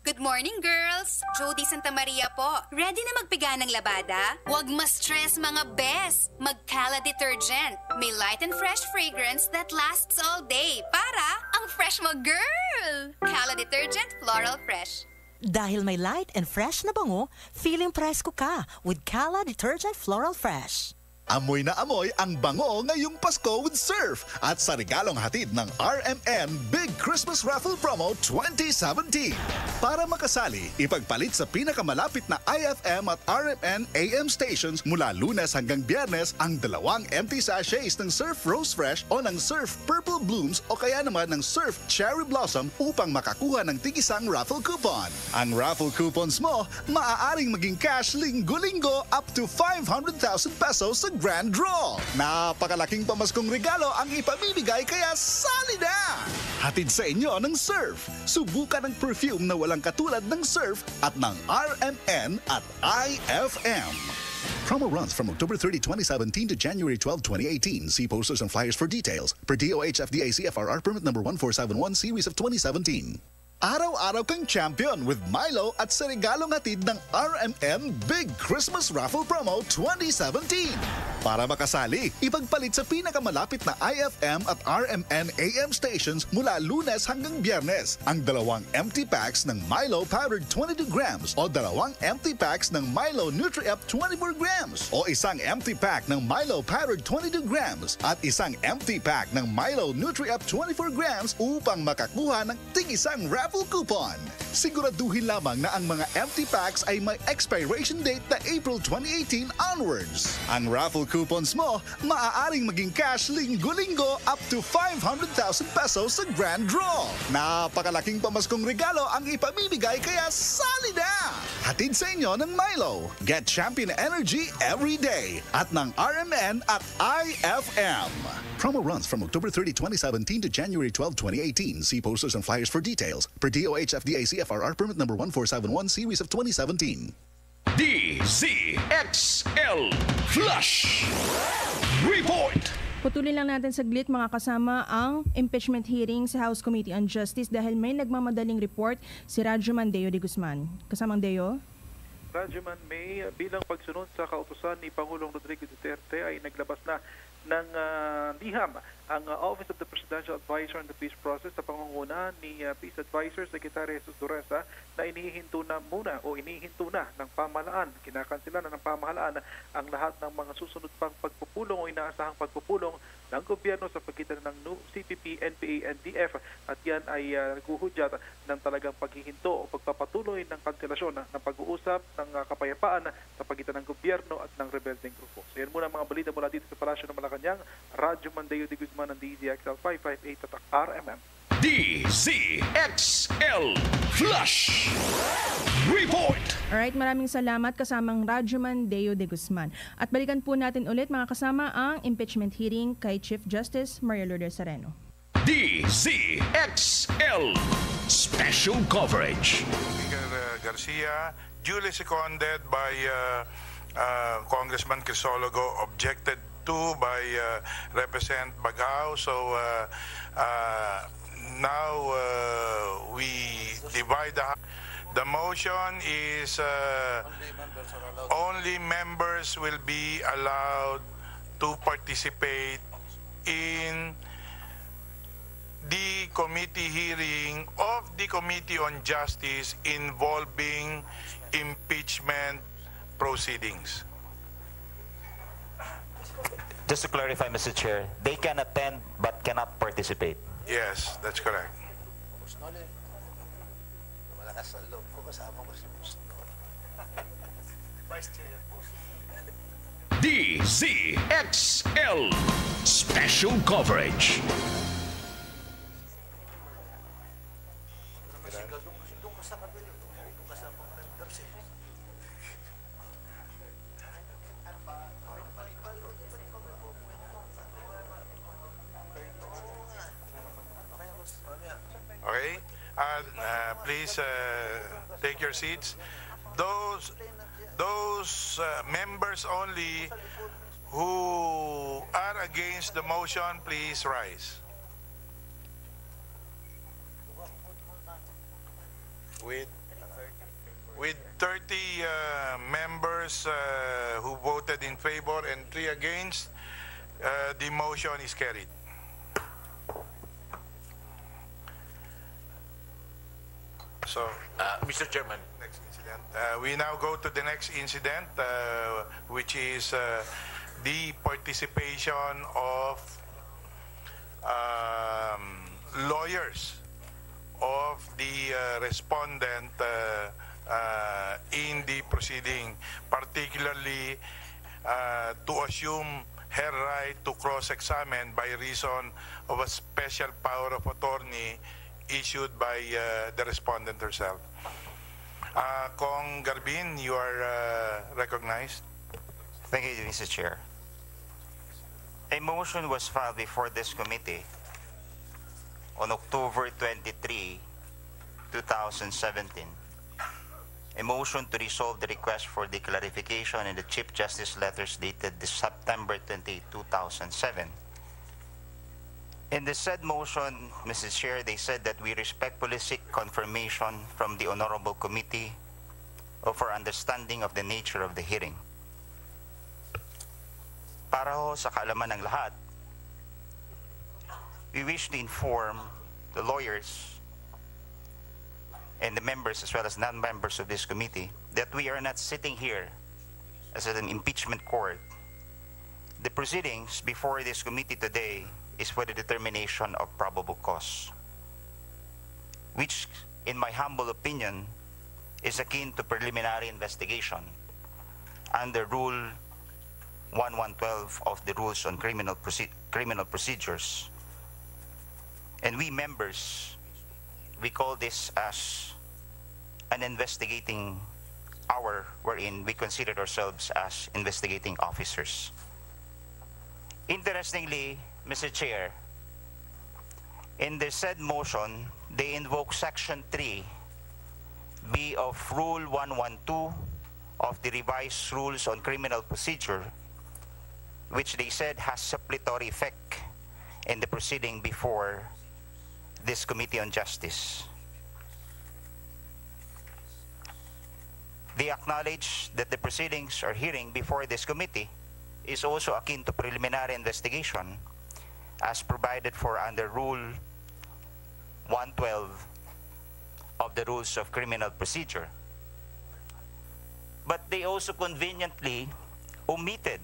Good morning, girls! Jody Santa Maria po. Ready na magpiga ng labada? Huwag ma-stress mga bes. Mag-Cala Detergent. May light and fresh fragrance that lasts all day. Para ang fresh mo, girl! Cala Detergent Floral Fresh. Dahil may light and fresh na bango, feeling presko ka with Cala Detergent Floral Fresh. Amoy na amoy ang bango ngayong Pasko with Surf at sa regalong hatid ng RMN Big Christmas Raffle Promo 2017. Para makasali, ipagpalit sa pinakamalapit na IFM at RMN AM stations mula Lunes hanggang Biyernes ang 2 empty sachets ng Surf Rose Fresh o ng Surf Purple Blooms o kaya naman ng Surf Cherry Blossom upang makakuha ng tig-isang raffle coupon. Ang raffle coupons mo, maaaring maging cash linggo-linggo up to 500,000 pesos sa grand draw. Napakalaking pamaskong regalo ang ipamimigay kaya sali na! Hatid sa inyo ng Surf. Subukan ang perfume na walang katulad ng Surf at ng RMN at IFM. Promo runs from October 30, 2017 to January 12, 2018. See posters and flyers for details. Per DOH FDA CFRR permit number 1471 series of 2017. Araw-araw kang champion with Milo at sa regalong hatid ng RMN Big Christmas Raffle Promo 2017. Para makasali, ipagpalit sa pinakamalapit na IFM at RMN AM stations mula Lunes hanggang Biyernes ang 2 empty packs ng Milo Powdered 22 grams o 2 empty packs ng Milo Nutri-Up 24 grams o isang empty pack ng Milo Powdered 22 grams at isang empty pack ng Milo Nutri-Up 24 grams upang makakuha ng tig-isang raffle coupon. Siguraduhin lamang na ang mga empty packs ay may expiration date na April 2018 onwards. Ang raffle coupons mo, maaaring maging cash linggo-linggo up to 500,000 pesos sa grand draw. Napakalaking pamaskong regalo ang ipamimigay kaya sali na! Hatid sa inyo ng Milo. Get champion energy every day at ng RMN at IFM. Promo runs from October 30, 2017 to January 12, 2018. See posters and flyers for details. Per DOH FDA CFRR permit number 1471 series of 2017. DZXL Flash Report. Putulin lang natin saglit mga kasama ang impeachment hearing sa House Committee on Justice dahil may nagmamadaling report si Radyoman Deo de Guzman. Kasamang Deo? Radyoman May, bilang pagsunod sa kautusan ni Pangulong Rodrigo Duterte ay naglabas na ng liham ang Office of the Presidential Advisor on the Peace Process sa pangunguna ni Peace Advisor Secretary Jesus Dureza na inihinto na ng pamahalaan, kinakansela na ng pamahalaan ang lahat ng mga susunod pang pagpupulong o inaasahang pagpupulong ng gobyerno sa pagitan ng CPP, NPA, NDF at yan ay naguhudyat ng talagang paghihinto o pagpapatuloy ng kanselasyon ng pag-uusap ng kapayapaan sa pagitan ng gobyerno at ng rebeldeng grupo. So yan muna mga balita mula dito sa Palasyo ng Malacanang. Radyoman Deo de Guzman ng DZXL 558 Tatak RMN. DZXL Flash Report. Alright, maraming salamat kasamang Radyoman Deo de Guzman. At balikan po natin ulit mga kasama ang impeachment hearing kay Chief Justice Maria Lourdes Sereno. DZXL Special Coverage. Speaker Garcia, duly seconded by Congressman Crisologo, objected 2 by Representative Bagao. So now we divide the motion is only members will be allowed to participate in the committee hearing of the Committee on Justice involving impeachment proceedings. Just to clarify, Mr. Chair, they can attend but cannot participate. Yes, that's correct. DZXL Special Coverage. Okay, please take your seats. Those members only who are against the motion, please rise. With 30 members who voted in favor and 3 against, the motion is carried. So, Mr. Chairman, next incident. We now go to the next incident, which is the participation of lawyers of the respondent in the proceeding, particularly to assume her right to cross-examine by reason of a special power of attorney issued by the respondent herself. Kong Garbin, you are recognized. Thank you, Mr. Chair. A motion was filed before this committee on October 23, 2017. A motion to resolve the request for the clarification in the Chief Justice letters dated September 28, 2007. In the said motion, Mrs. Chair, they said that we respectfully seek confirmation from the Honorable Committee of our understanding of the nature of the hearing. Para ho sa kaalaman ng lahat, we wish to inform the lawyers and the members as well as non-members of this committee that we are not sitting here as an impeachment court. The proceedings before this committee today is for the determination of probable cause, which, in my humble opinion, is akin to preliminary investigation under Rule 1112 of the Rules on Criminal Procedures. And we members, we call this as an investigating hour wherein we consider ourselves as investigating officers. Interestingly, Mr. Chair, in the said motion, they invoke Section 3B of Rule 112 of the Revised Rules on Criminal Procedure, which they said has supplementary effect in the proceeding before this Committee on Justice. They acknowledge that the proceedings or hearing before this committee is also akin to preliminary investigation as provided for under Rule 112 of the Rules of Criminal Procedure. But they also conveniently omitted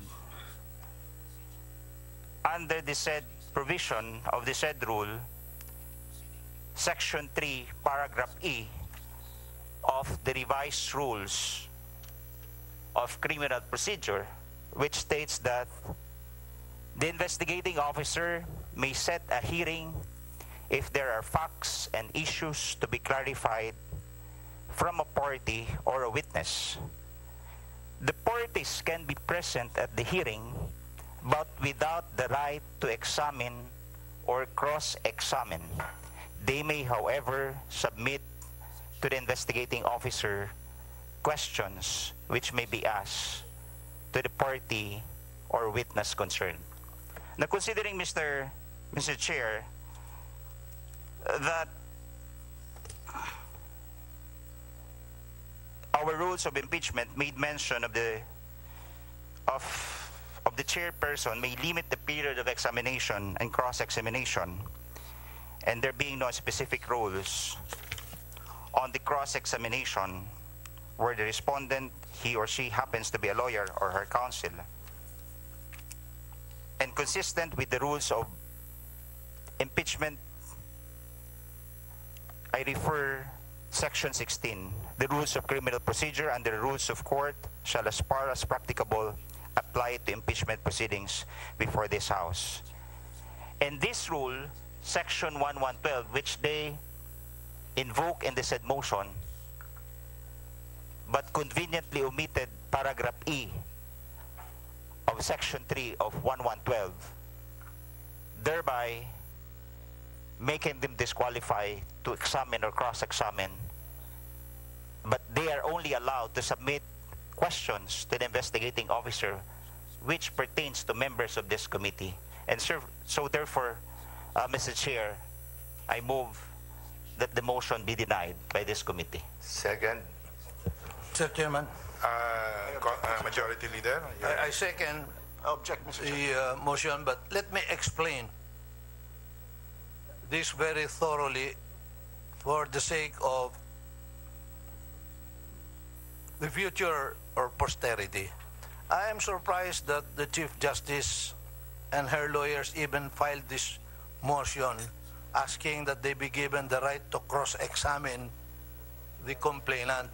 under the said provision of the said rule, Section 3, Paragraph E of the Revised Rules of Criminal Procedure, which states that the investigating officer may set a hearing if there are facts and issues to be clarified from a party or a witness. The parties can be present at the hearing, but without the right to examine or cross-examine. They may, however, submit to the investigating officer questions which may be asked to the party or witness concerned. Now, considering, Mr. Chair, that our rules of impeachment made mention of the chairperson may limit the period of examination and cross-examination, and there being no specific rules on the cross-examination where the respondent, he or she, happens to be a lawyer or her counsel, and consistent with the rules of impeachment, I refer Section 16, the rules of criminal procedure and the rules of court shall, as far as practicable, apply to impeachment proceedings before this House. And this rule, Section 1112, which they invoke in the said motion, but conveniently omitted paragraph E of Section 3 of 1112, thereby making them disqualify to examine or cross-examine, but they are only allowed to submit questions to the investigating officer which pertains to members of this committee. And so therefore, Mr. Chair, I move that the motion be denied by this committee. Second. Mr. Chairman. Majority Leader. I second the motion, but let me explain this very thoroughly for the sake of the future or posterity. I am surprised that the Chief Justice and her lawyers even filed this motion asking that they be given the right to cross-examine the complainant.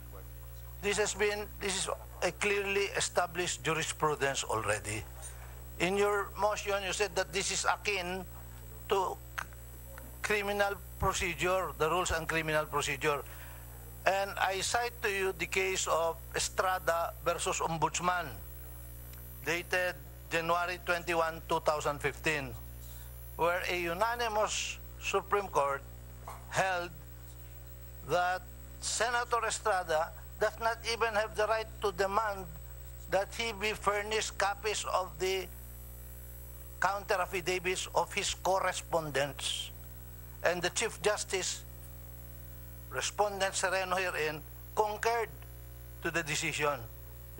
This is a clearly established jurisprudence already. In your motion, you said that this is akin to criminal procedure, the rules and criminal procedure. And I cite to you the case of Estrada versus Ombudsman, dated January 21, 2015, where a unanimous Supreme Court held that Senator Estrada does not even have the right to demand that he be furnished copies of the counter affidavits of his correspondents. And the Chief Justice, Respondent Sereno herein, concurred to the decision.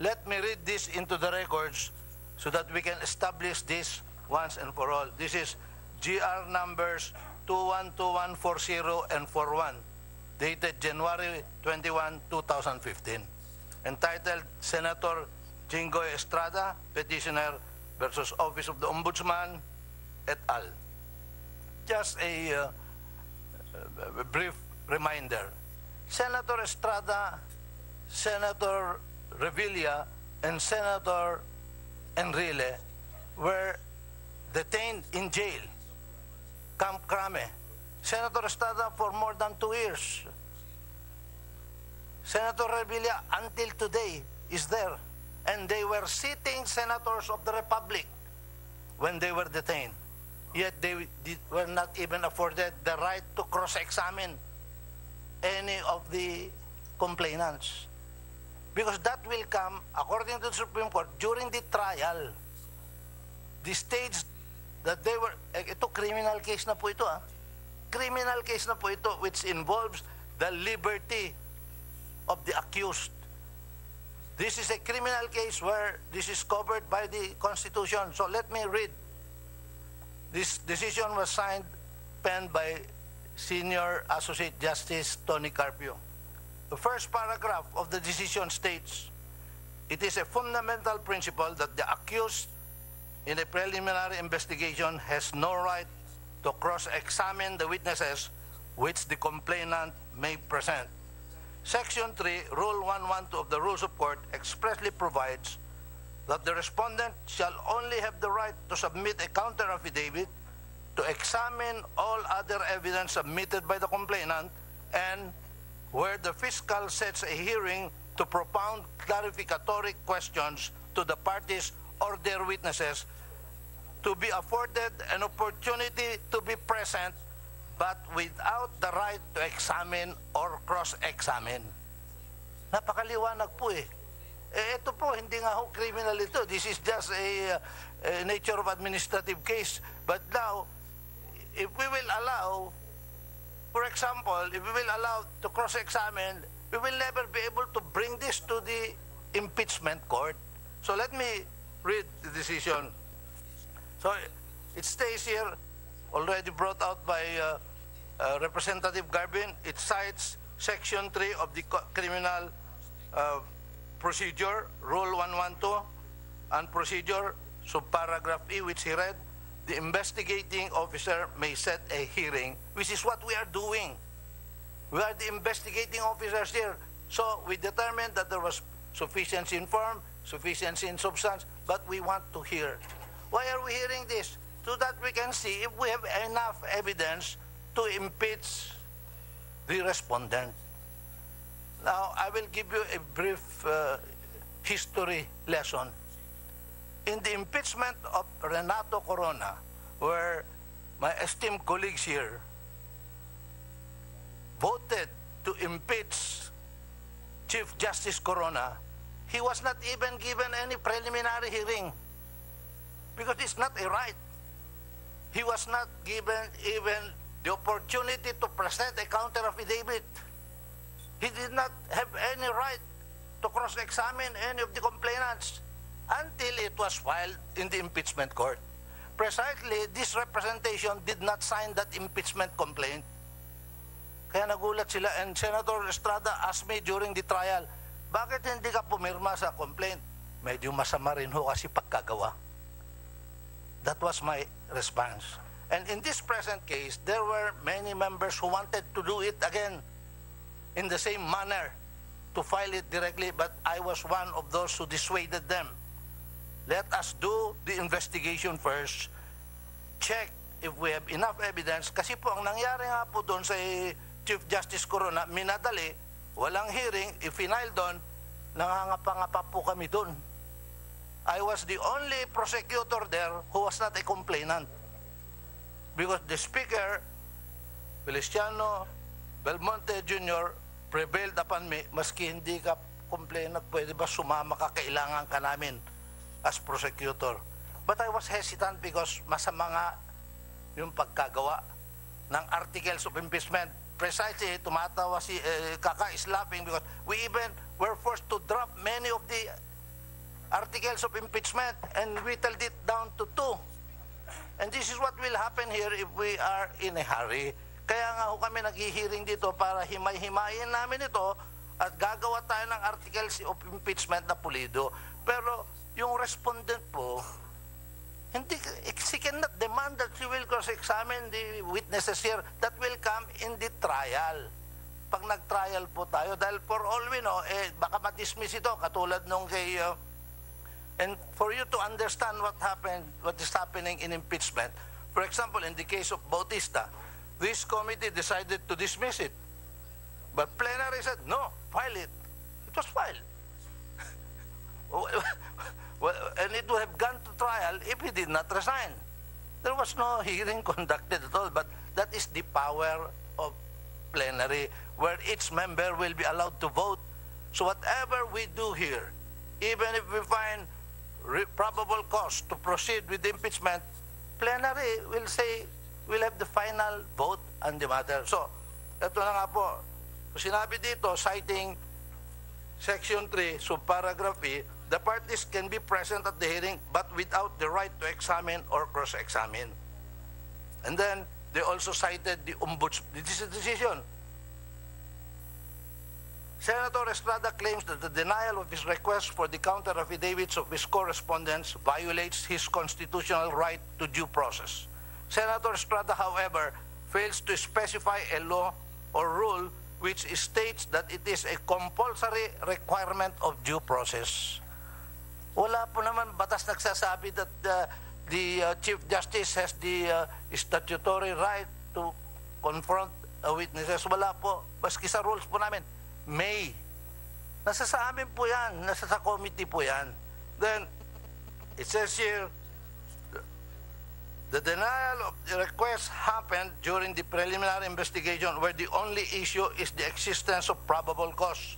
Let me read this into the records so that we can establish this once and for all. This is GR numbers 212140 and 41, dated January 21, 2015, entitled Senator Jinggoy Estrada, Petitioner versus Office of the Ombudsman, et al. Just a brief reminder. Senator Estrada, Senator Revilla, and Senator Enrile were detained in jail, Camp Crame. Senator Estrada for more than 2 years. Senator Revilla until today is there. And they were sitting senators of the Republic when they were detained. Yet they were not even afforded the right to cross-examine any of the complainants. Because that will come, according to the Supreme Court, during the trial. The stage that they were, ito criminal case na po ito Criminal case na po ito which involves the liberty of the accused. This is a criminal case where this is covered by the Constitution. So let me read. This decision was signed, penned by Senior Associate Justice Tony Carpio. The first paragraph of the decision states, it is a fundamental principle that the accused in a preliminary investigation has no right to cross-examine the witnesses which the complainant may present. Section 3, Rule 112 of the Rules of Court expressly provides that the respondent shall only have the right to submit a counter-affidavit to examine all other evidence submitted by the complainant, and where the fiscal sets a hearing to propound clarificatory questions to the parties or their witnesses, to be afforded an opportunity to be present but without the right to examine or cross-examine. Napakaliwanag po ito po, hindi nga ho criminal ito. This is just a nature of administrative case. But now, if we will allow, for example, if we will allow to cross-examine, we will never be able to bring this to the impeachment court. So let me read the decision. So it stays here, already brought out by Representative Garbin. It cites Section 3 of the Criminal Procedure, Rule 112, and Procedure, subparagraph E, which he read. The investigating officer may set a hearing, which is what we are doing. We are the investigating officers here. So we determined that there was sufficiency in form, sufficiency in substance, but we want to hear. Why are we hearing this? So that we can see if we have enough evidence to impeach the respondent. Now, I will give you a brief history lesson. In the impeachment of Renato Corona, where my esteemed colleagues here voted to impeach Chief Justice Corona, he was not even given any preliminary hearing because it's not a right. He was not given even the opportunity to present a counter affidavit. He did not have any right to cross-examine any of the complainants until it was filed in the impeachment court. Precisely, this representation did not sign that impeachment complaint. Kaya nagulat sila, and Senator Estrada asked me during the trial, bakit hindi ka pumirma sa complaint? Medyo masama rin ho kasi pagkagawa. That was my response. And in this present case, there were many members who wanted to do it again in the same manner, to file it directly, but I was one of those who dissuaded them. Let us do the investigation first, check if we have enough evidence, kasi po ang nangyari nga po doon sa Chief Justice Corona, minadali, walang hearing, i-final doon, nangangapa-ngapa po kami doon. I was the only prosecutor there who was not a complainant. Because the speaker, Feliciano Belmonte Jr., prevailed upon me, maski hindi ka complainant, pwede ba sumama ka, kailangan ka namin as prosecutor. But I was hesitant because masama nga yung pagkagawa ng articles of impeachment. Precisely, tumatawa si Kaka is laughing because we even were forced to drop many of the articles of impeachment and whittled it down to 2. And this is what will happen here if we are in a hurry. Kaya nga ho kami nag-hearing dito para himay-himayin namin ito at gagawa tayo ng articles of impeachment na pulido. Pero yung respondent po, hindi, she cannot demand that she will cross-examine the witnesses here. That will come in the trial. Pag nag-trial po tayo, dahil for all we know, baka ma-dismiss ito, katulad nung kay... and for you to understand what is happening in impeachment, for example, in the case of Bautista, this committee decided to dismiss it. But plenary said, no, file it. It was filed. And it would have gone to trial if he did not resign. There was no hearing conducted at all, but that is the power of plenary, where each member will be allowed to vote. So whatever we do here, even if we find probable cause to proceed with the impeachment, plenary will say, we'll have the final vote on the matter. So, ito na nga po, sinabi dito, citing Section 3, subparagraph E, the parties can be present at the hearing but without the right to examine or cross-examine. And then, they also cited the ombudsman. This is a decision. Senator Estrada claims that the denial of his request for the counter-affidavits of his correspondents violates his constitutional right to due process. Senator Estrada, however, fails to specify a law or rule which states that it is a compulsory requirement of due process. Wala po naman batas nagsasabi that the Chief Justice has the statutory right to confront witnesses. Wala po. Baski sa rules po namin, may. Nasa sa amin po yan. Nasa sa committee po yan. Then, it says here, the denial of the request happened during the preliminary investigation where the only issue is the existence of probable cause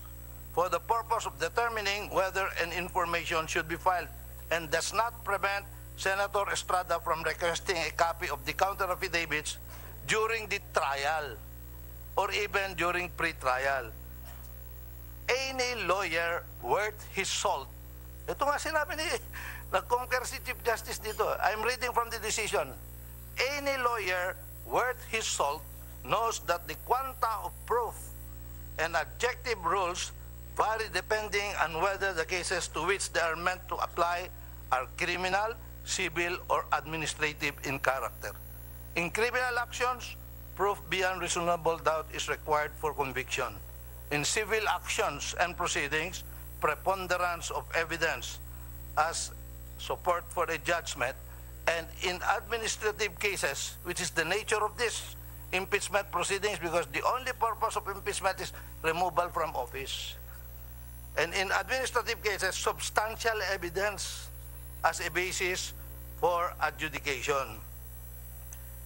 for the purpose of determining whether an information should be filed and does not prevent Senator Estrada from requesting a copy of the counter affidavits during the trial or even during pre-trial. Any lawyer worth his salt. Ito nga sinabi ni, nag-concur si Chief Justice dito. I'm reading from the decision. Any lawyer worth his salt knows that the quanta of proof and objective rules vary depending on whether the cases to which they are meant to apply are criminal, civil, or administrative in character. In criminal actions, proof beyond reasonable doubt is required for conviction. In civil actions and proceedings, preponderance of evidence as support for a judgment, and in administrative cases, which is the nature of this impeachment proceedings, because the only purpose of impeachment is removal from office. And in administrative cases, substantial evidence as a basis for adjudication.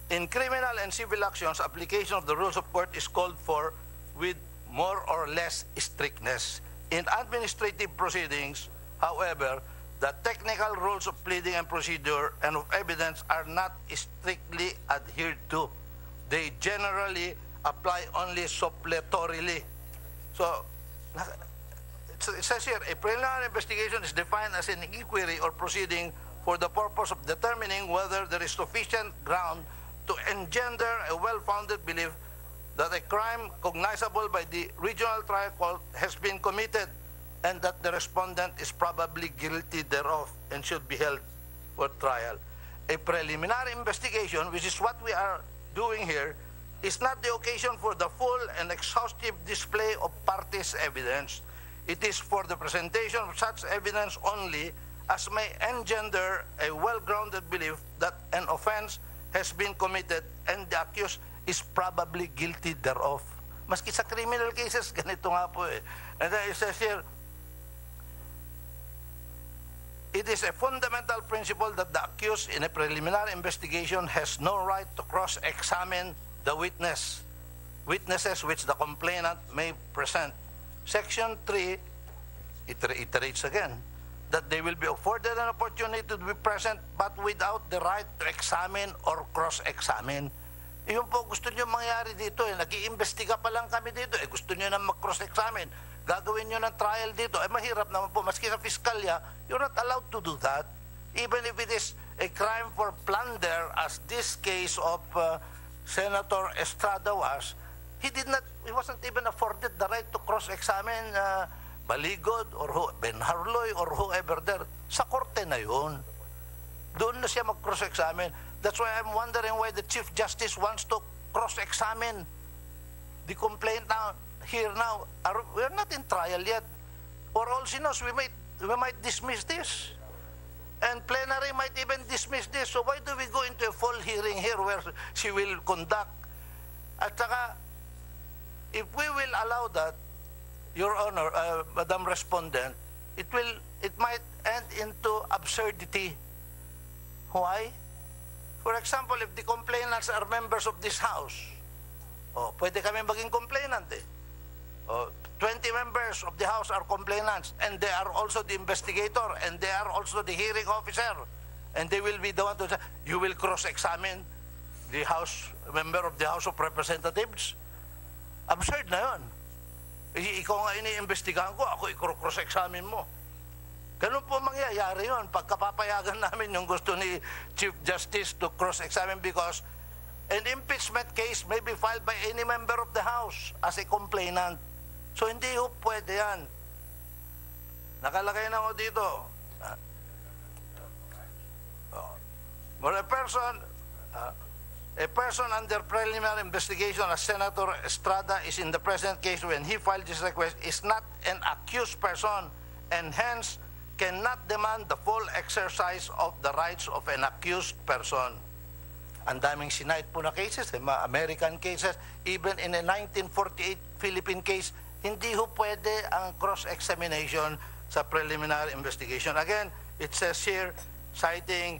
In criminal and civil actions, application of the rules of court is called for with more or less strictness. In administrative proceedings, however, the technical rules of pleading and procedure and of evidence are not strictly adhered to. They generally apply only suppletorily. So, it says here, a preliminary investigation is defined as an inquiry or proceeding for the purpose of determining whether there is sufficient ground to engender a well-founded belief that a crime cognizable by the regional trial court has been committed and that the respondent is probably guilty thereof and should be held for trial. A preliminary investigation, which is what we are doing here, is not the occasion for the full and exhaustive display of parties' evidence. It is for the presentation of such evidence only as may engender a well-grounded belief that an offense has been committed and the accused is probably guilty thereof. Maski sa criminal cases, ganito nga po eh. And it says here, it is a fundamental principle that the accused in a preliminary investigation has no right to cross-examine the witnesses which the complainant may present. Section 3, it reiterates again, that they will be afforded an opportunity to be present but without the right to examine or cross-examine. Yung po gusto nyo mangyari dito, nag-iimbestiga pa lang kami dito, gusto nyo na mag-cross-examine, gagawin nyo ng trial dito, mahirap naman po, maski sa fiskalya, you're not allowed to do that. Even if it is a crime for plunder, as this case of Senator Estrada was, he wasn't even afforded the right to cross-examine Baligod or Ben Harloy or whoever there. Sa korte na yun. Doon na siya mag-cross-examine. That's why I'm wondering why the Chief Justice wants to cross-examine the complaint now. Here now, we're not in trial yet. For all she knows, we might dismiss this. And plenary might even dismiss this. So why do we go into a full hearing here where she will conduct? At saka, if we will allow that, Your Honor, Madam Respondent, it might end into absurdity. Why? For example, if the complainants are members of this House, pwede kami maging complainant eh. 20 members of the House are complainants, and they are also the investigator, and they are also the hearing officer, and they will be the one to say, you will cross-examine the member of the House of Representatives. Absurd na yun. Ikaw nga iniimbestigahan ko, ako i-cross-examine mo. Ganun po mangyayari yun. Pagkapapayagan namin yung gusto ni Chief Justice to cross-examine, because an impeachment case may be filed by any member of the House as a complainant. So hindi ho pwede yan. Nakalagay na ho dito. For a person under preliminary investigation as Senator Estrada is in the present case when he filed this request is not an accused person and hence cannot demand the full exercise of the rights of an accused person. Ang daming sinite po na cases, mga American cases, even in a 1948 Philippine case, hindi ho pwede ang cross-examination sa preliminary investigation. Again, it says here, citing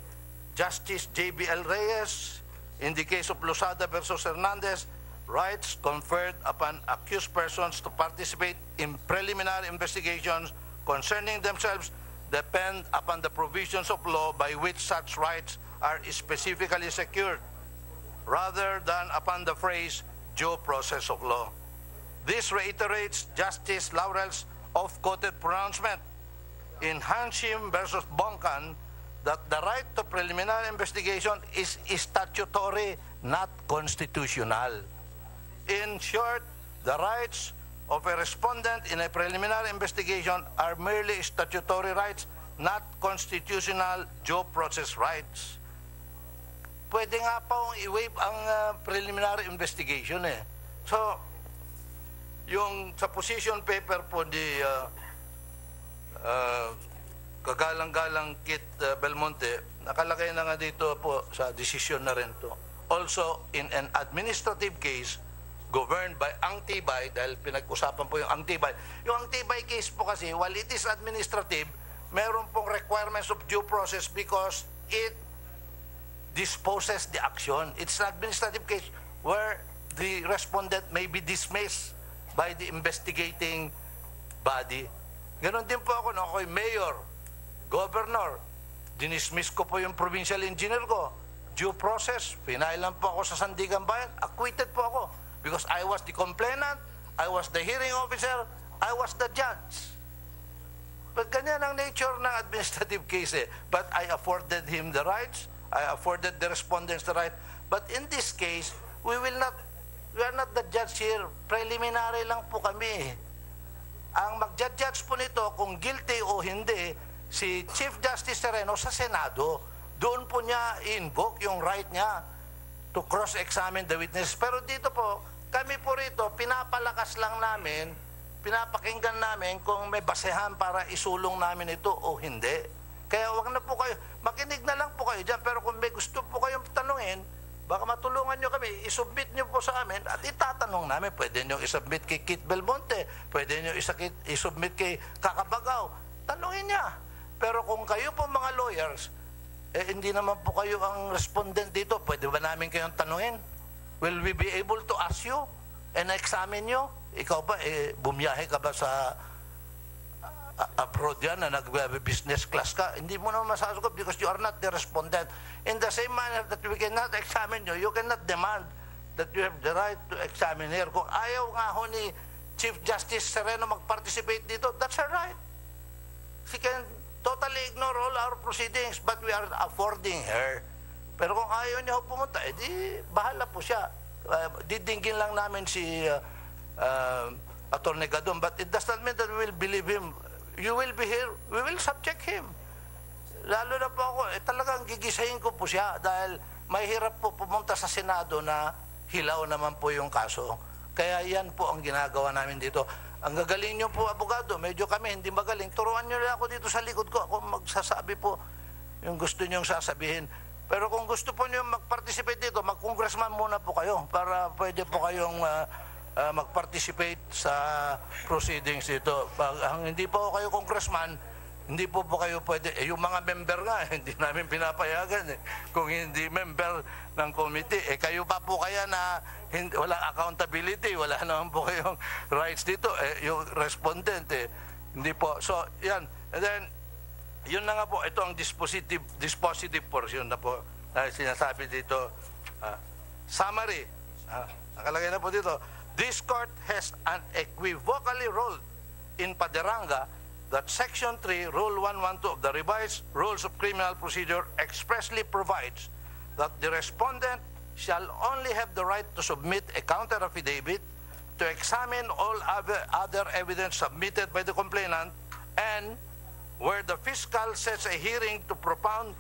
Justice J.B.L. Reyes, in the case of Losada versus Hernandez, rights conferred upon accused persons to participate in preliminary investigations concerning themselves depend upon the provisions of law by which such rights are specifically secured, rather than upon the phrase due process of law. This reiterates Justice Laurel's oft-quoted pronouncement in Hanshim versus Bonkan that the right to preliminary investigation is statutory, not constitutional. In short, the rights of a respondent in a preliminary investigation are merely statutory rights, not constitutional due process rights. Pwede nga pa i-waive ang preliminary investigation eh. So, yung sa position paper po di kagalang-galang Kit Belmonte, nakalagay na nga dito po sa decision na rin to. Also, in an administrative case governed by ang tibay, dahil pinag-usapan po yung ang tibay. Yung ang tibay case po kasi, while it is administrative, meron pong requirements of due process because it disposes the action. It's an administrative case where the respondent may be dismissed by the investigating body. Ganon din po ako, no? Ako'y mayor, governor, dinismiss ko po yung provincial engineer ko. Due process, pinailan po ako sa Sandigan Bayan, acquitted po ako. Because I was the complainant, I was the hearing officer, I was the judge. But ganyan ang nature ng administrative case eh. But I afforded him the rights, I afforded the respondents the right. But in this case, we are not the judge here. Preliminary lang po kami. Ang mag-judge po nito kung guilty o hindi, si Chief Justice Sereno sa Senado. Doon po niya invoke yung right niya to cross-examine the witness. Pero dito po, kami po rito, pinapalakas lang namin, pinapakinggan namin kung may basehan para isulong namin ito o hindi. Kaya wag na po kayo, makinig na lang po kayo dyan, pero kung may gusto po kayong tanungin, baka matulungan nyo kami, isubmit nyo po sa amin at itatanong namin. Pwede nyo isubmit kay Kit Belmonte, pwede nyo isubmit kay Kakabagaw, tanungin niya. Pero kung kayo po mga lawyers, hindi naman po kayo ang respondent dito, pwede ba namin kayong tanungin? Will we be able to ask you and examine you? Ikaw ba, bumiyahe ka ba sa abroad yan na nag-business class ka? Hindi mo naman masasagot because you are not the respondent. In the same manner that we cannot examine you, you cannot demand that you have the right to examine here. Kung ayaw nga ho ni Chief Justice Sereno mag-participate dito, that's her right. She can totally ignore all our proceedings, but we are affording her. Pero kung ayaw niya pumunta, edi bahala po siya. Didinggin lang namin si Atty. Gadon, but it does not mean that we will believe him. You will be here, we will subject him. Lalo na po ako, talagang gigisahin ko po siya dahil mahirap po pumunta sa Senado na hilaw naman po yung kaso. Kaya yan po ang ginagawa namin dito. Ang gagaling nyo po, abogado, medyo kami hindi magaling. Turuan nyo lang ako dito sa likod ko. Ako magsasabi po yung gusto nyong sasabihin. Pero kung gusto po nyo mag-participate dito, mag-congressman muna po kayo para pwede po kayong mag-participate sa proceedings dito. Pag hindi po kayo congressman, hindi po kayo pwede. Yung mga member nga, hindi namin pinapayagan. Kung hindi member ng committee, kayo pa po kaya na walang accountability, wala naman po kayong rights dito. Yung respondent, hindi po. So, yan. And then, yun na nga po, ito ang dispositive portion na po na sinasabi dito. Summary. Nakalagay na po dito. This court has unequivocally ruled in Paderanga that Section 3, Rule 112 of the Revised Rules of Criminal Procedure expressly provides that the respondent shall only have the right to submit a counter-affidavit, to examine all other evidence submitted by the complainant, and where the fiscal sets a hearing to propound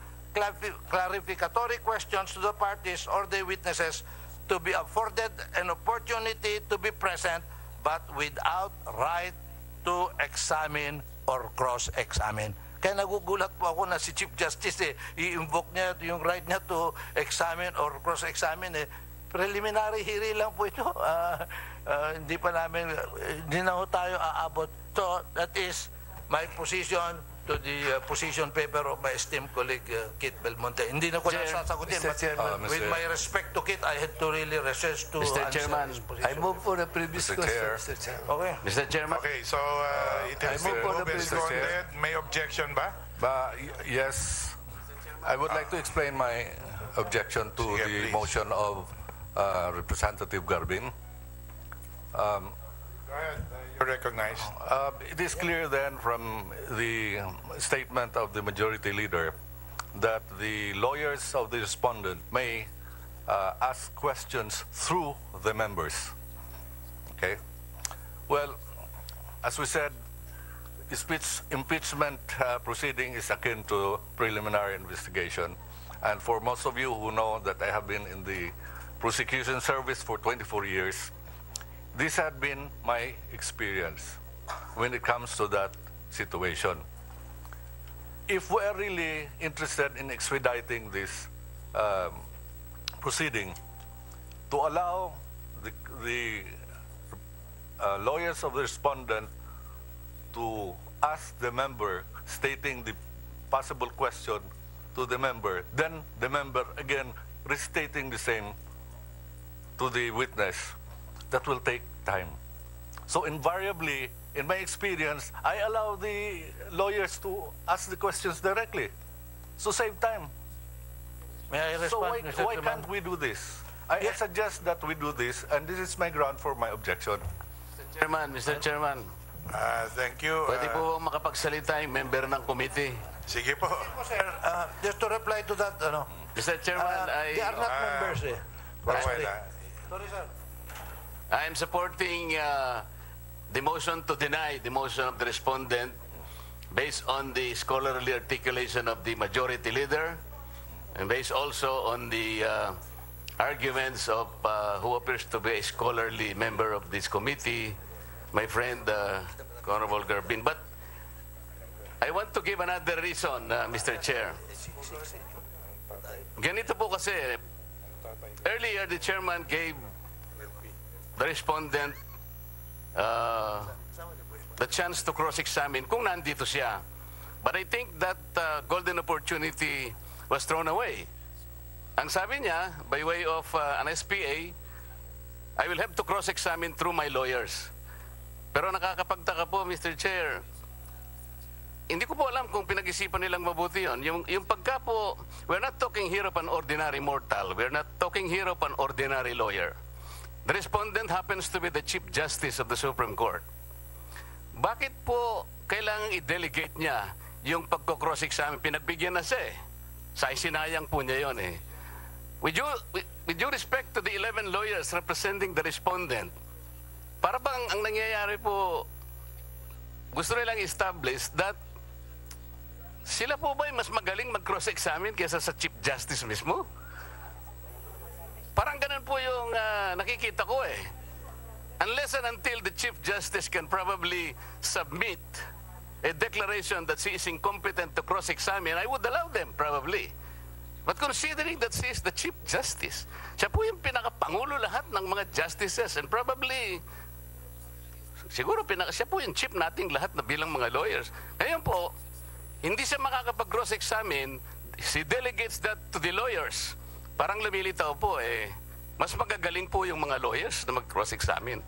clarificatory questions to the parties or the witnesses, to be afforded an opportunity to be present but without right to examine or cross-examine. Kaya nagugulat po ako na si Chief Justice i-invoke niya yung right niya to examine or cross-examine. Preliminary hearing lang po ito. Hindi pa namin, hindi na ho tayo aabot. So that is my position to the position paper of my esteemed colleague Kit Belmonte. Hindi na ko na sasagutin, but with my respect to Kit, I had to really resist to Mr. answer Chairman, his position. I move for the previous question, Mr. Chair. Okay. Mr. Chairman. Okay, so it has been moved and seconded. May objection ba? Yes. I would like to explain my objection to the motion of Representative Garbin. Go ahead. You're recognized. It is clear then from the statement of the majority leader that the lawyers of the respondent may ask questions through the members. Okay? Well, as we said, impeachment proceeding is akin to preliminary investigation. And for most of you who know that I have been in the prosecution service for 24 years, this had been my experience when it comes to that situation. If we are really interested in expediting this proceeding, to allow the lawyers of the respondent to ask the member, stating the possible question to the member, then the member again restating the same to the witness, that will take time. So invariably, in my experience, I allow the lawyers to ask the questions directly. So save time. May I respond, so Mr. why Chairman? can't we do this? I suggest that we do this, and this is my ground for my objection. Mr. Chairman. Thank you. Pwede po makapagsalita yung member ng committee. Sige po. Sir, just to reply to that, Mr. Chairman, they are not members eh. Sorry, sir. I am supporting the motion to deny the motion of the respondent based on the scholarly articulation of the majority leader and based also on the arguments of who appears to be a scholarly member of this committee, my friend Honorable Garbin. But I want to give another reason, Mr. Chair. Ganito po kasi, earlier the chairman gave the respondent the chance to cross-examine kung nandito siya. But I think that golden opportunity was thrown away. Ang sabi niya, by way of an SPA, I will have to cross-examine through my lawyers. Pero nakakapagtaka po, Mr. Chair, hindi ko po alam kung pinag-isipan nilang mabuti yun. Yung pagka po, we're not talking here of an ordinary mortal. We're not talking here of an ordinary lawyer. The respondent happens to be the Chief Justice of the Supreme Court. Bakit po kailangan i-delegate niya yung pagko-cross-examine? Pinagbigyan na siya eh. Sinayang po niya yun eh. With due respect to the 11 lawyers representing the respondent, para bang ang nangyayari po, gusto nilang establish that sila po ba mas magaling mag-cross-examine kaysa sa Chief Justice mismo? Parang ganun po yung nakikita ko eh. Unless and until the Chief Justice can probably submit a declaration that she is incompetent to cross-examine, I would allow them probably. But considering that she is the Chief Justice, siya po yung pinakapangulo lahat ng mga justices and probably siguro siya po yung chief nating lahat na bilang mga lawyers. Ngayon po, hindi siya makakapag-cross-examine, she delegates that to the lawyers. Parang lumilitaw po eh, mas magagaling po yung mga lawyers na mag-cross-examine.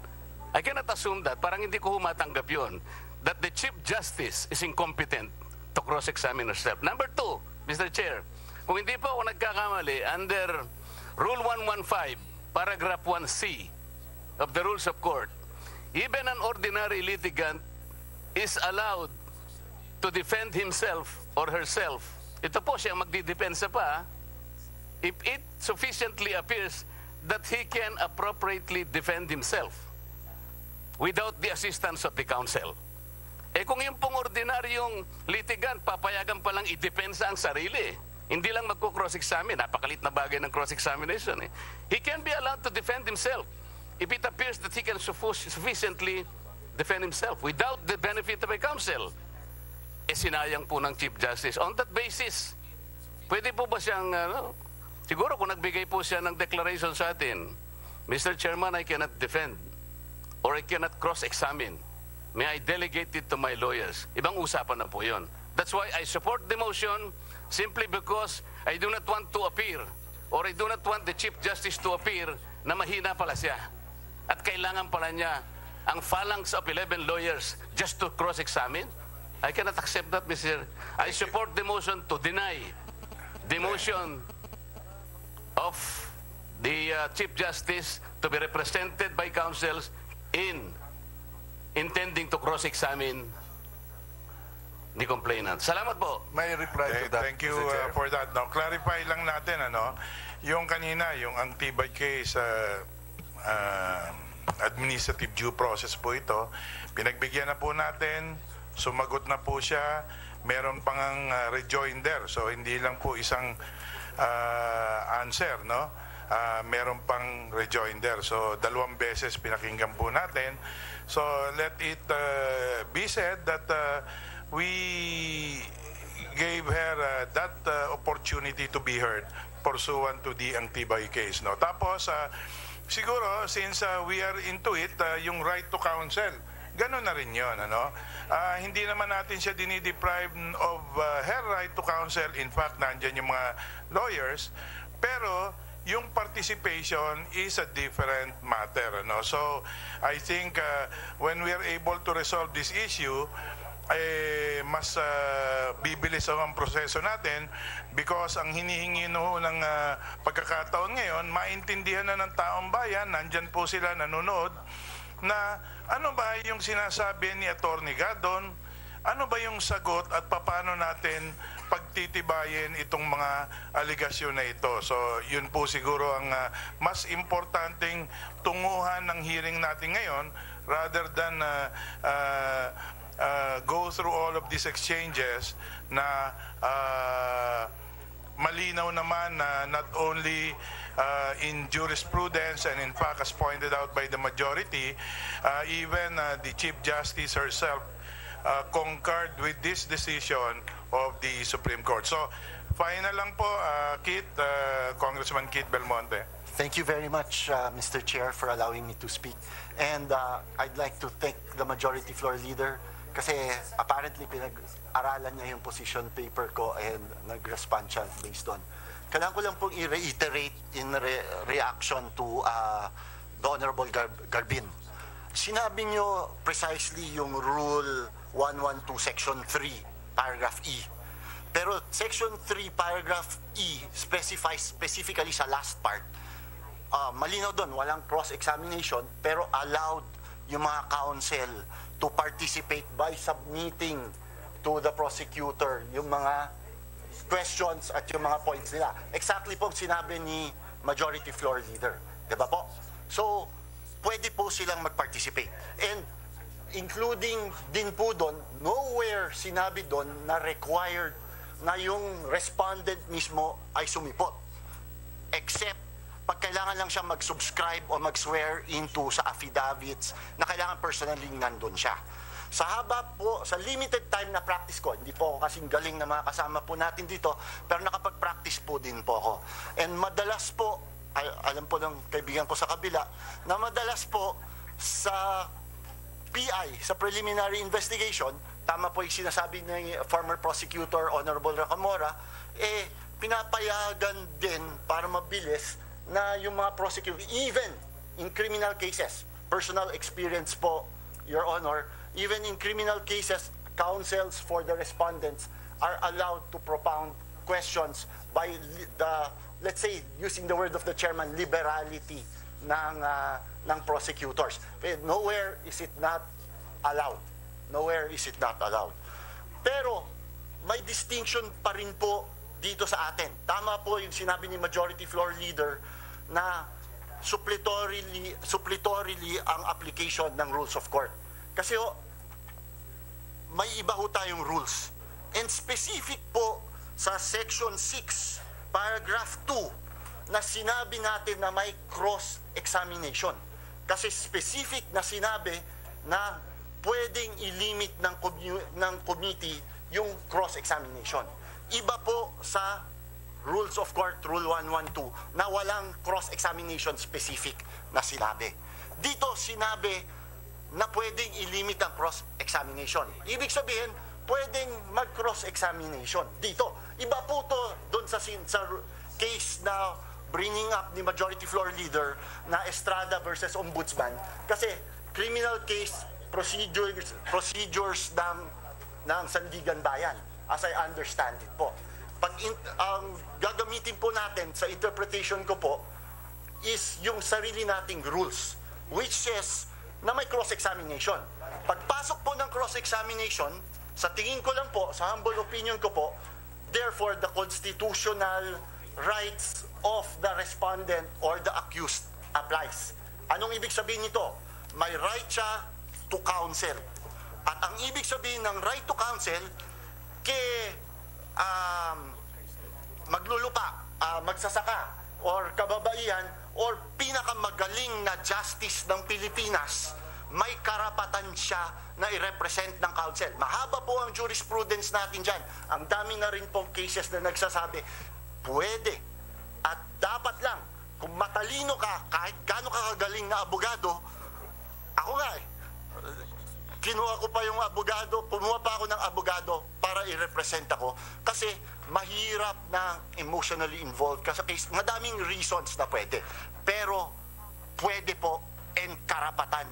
I cannot assume that, parang hindi ko humatanggap yun, that the Chief Justice is incompetent to cross-examine herself. Number two, Mr. Chair, kung hindi po ako nagkakamali, under Rule 115, Paragraph 1C of the Rules of Court, even an ordinary litigant is allowed to defend himself or herself. Ito po siya magdidepensa pa, if it sufficiently appears that he can appropriately defend himself without the assistance of the counsel. Eh kung yung pong ordinaryong litigant, papayagan palang i-depensa ang sarili. Hindi lang magko-cross-examine. Napakalit na bagay ng cross-examination. Eh. He can be allowed to defend himself if it appears that he can sufficiently defend himself without the benefit of a counsel. Eh sinayang po ng Chief Justice. On that basis, pwede po ba siyang, siguro kung nagbigay po siya ng declaration sa atin, Mr. Chairman, I cannot defend or I cannot cross-examine. May I delegate it to my lawyers? Ibang usapan na po yun. That's why I support the motion simply because I do not want to appear or I do not want the Chief Justice to appear na mahina pala siya. At kailangan pala niya ang phalanx of 11 lawyers just to cross-examine. I cannot accept that, Mr. I support the motion to deny the motion of the Chief Justice to be represented by counsels in intending to cross-examine the complainant. Salamat po. May reply to that. Thank you for that. Now, clarify lang natin, yung kanina, yung ang Tibay case, administrative due process po ito, pinagbigyan na po natin, sumagot na po siya, meron pang rejoinder. So, hindi lang po isang answer, no? Meron pang rejoinder. So, 2 beses pinakinggan po natin. So, let it be said that we gave her that opportunity to be heard pursuant to the Antibay case. No? Tapos, siguro, since we are into it, yung right to counsel, gano'n na rin yun. Hindi naman natin siya dinideprive of her right to counsel. In fact, nandyan yung mga lawyers. Pero, yung participation is a different matter. So, I think when we are able to resolve this issue, mas bibilis ang proseso natin because ang hinihingi ng pagkakataon ngayon, maintindihan na ng taong bayan, nandyan po sila nanonood, na ano ba yung sinasabi ni Atty. Gadon, ano ba yung sagot at paano natin pagtitibayin itong mga aligasyon na ito. So, yun po siguro ang mas importanteng tunguhan ng hearing natin ngayon rather than go through all of these exchanges na malinaw naman na not only in jurisprudence and in fact as pointed out by the majority, even the Chief Justice herself concurred with this decision of the Supreme Court. So, final lang po, Kit, Congressman Kit Belmonte. Thank you very much, Mr. Chair, for allowing me to speak. And I'd like to thank the Majority Floor Leader kasi apparently pinag-aralan niya yung position paper ko and nag-respond siya based on. Kailangan ko lang pong i-reiterate in reaction to the Honorable Garbin. Sinabi niyo precisely yung Rule 112 Section 3, Paragraph E. Pero Section 3, Paragraph E specifies specifically sa last part. Malinaw doon, walang cross-examination, pero allowed yung mga counsel to participate by submitting to the prosecutor yung mga questions at yung mga points nila. Exactly po sinabi ni Majority Floor Leader. Diba po? So, pwede po silang mag-participate. And including din po doon, nowhere sinabi doon na required na yung respondent mismo ay sumipot. Except pag kailangan lang siya mag-subscribe o mag-swear into sa affidavits na kailangan personally nandun siya. Sa haba po, sa limited time na practice ko, hindi po ako kasing galing na mga kasama po natin dito, pero nakapag-practice po din po ako. And madalas po, alam po ng kaibigan ko sa kabila, na madalas po sa PI, sa preliminary investigation, tama po yung sinasabi ng former prosecutor, Honorable Racamora, pinapayagan din para mabilis na yung mga prosecutor, even in criminal cases, personal experience po, Your Honor, even in criminal cases, counsels for the respondents are allowed to propound questions by the, let's say, using the word of the chairman, liberality ng prosecutors. Nowhere is it not allowed. Nowhere is it not allowed. Pero may distinction pa rin po dito sa atin. Tama po yung sinabi ni Majority Floor Leader na suppletorily ang application ng rules of court. Kasi may iba ho tayong rules. And specific po sa Section 6, Paragraph 2, na sinabi natin na may cross-examination. Kasi specific na sinabi na pwedeng ilimit ng committee yung cross-examination. Iba po sa Rules of Court, Rule 112, na walang cross-examination specific na sinabi. Dito sinabi na pwedeng ilimit ang cross-examination. Ibig sabihin, pwedeng mag-cross-examination dito. Iba po to doon sa case na bringing up ni Majority Floor Leader na Estrada versus Ombudsman. Kasi criminal case procedures ng Sandigan Bayan, as I understand it po. Pag gagamitin po natin sa interpretation ko po is yung sarili nating rules, which says na may cross-examination. Pagpasok po ng cross-examination, sa tingin ko lang po, sa humble opinion ko po, therefore the constitutional rights of the respondent or the accused applies. Anong ibig sabihin nito? May right siya to counsel. At ang ibig sabihin ng right to counsel, maglulupa, magsasaka, or kababaihan, or pinakamagaling na justice ng Pilipinas, may karapatan siya na i-represent ng counsel. Mahaba po ang jurisprudence natin dyan. Ang dami na rin pong cases na nagsasabi, pwede at dapat lang, kung matalino ka, kahit gaano ka kagaling na abogado, ako nga kinuha ko pa yung abogado, kumuha pa ako ng abogado para i-represent ako. Kasi mahirap na emotionally involved kasi madaming reasons na pwede. Pero pwede po and karapatan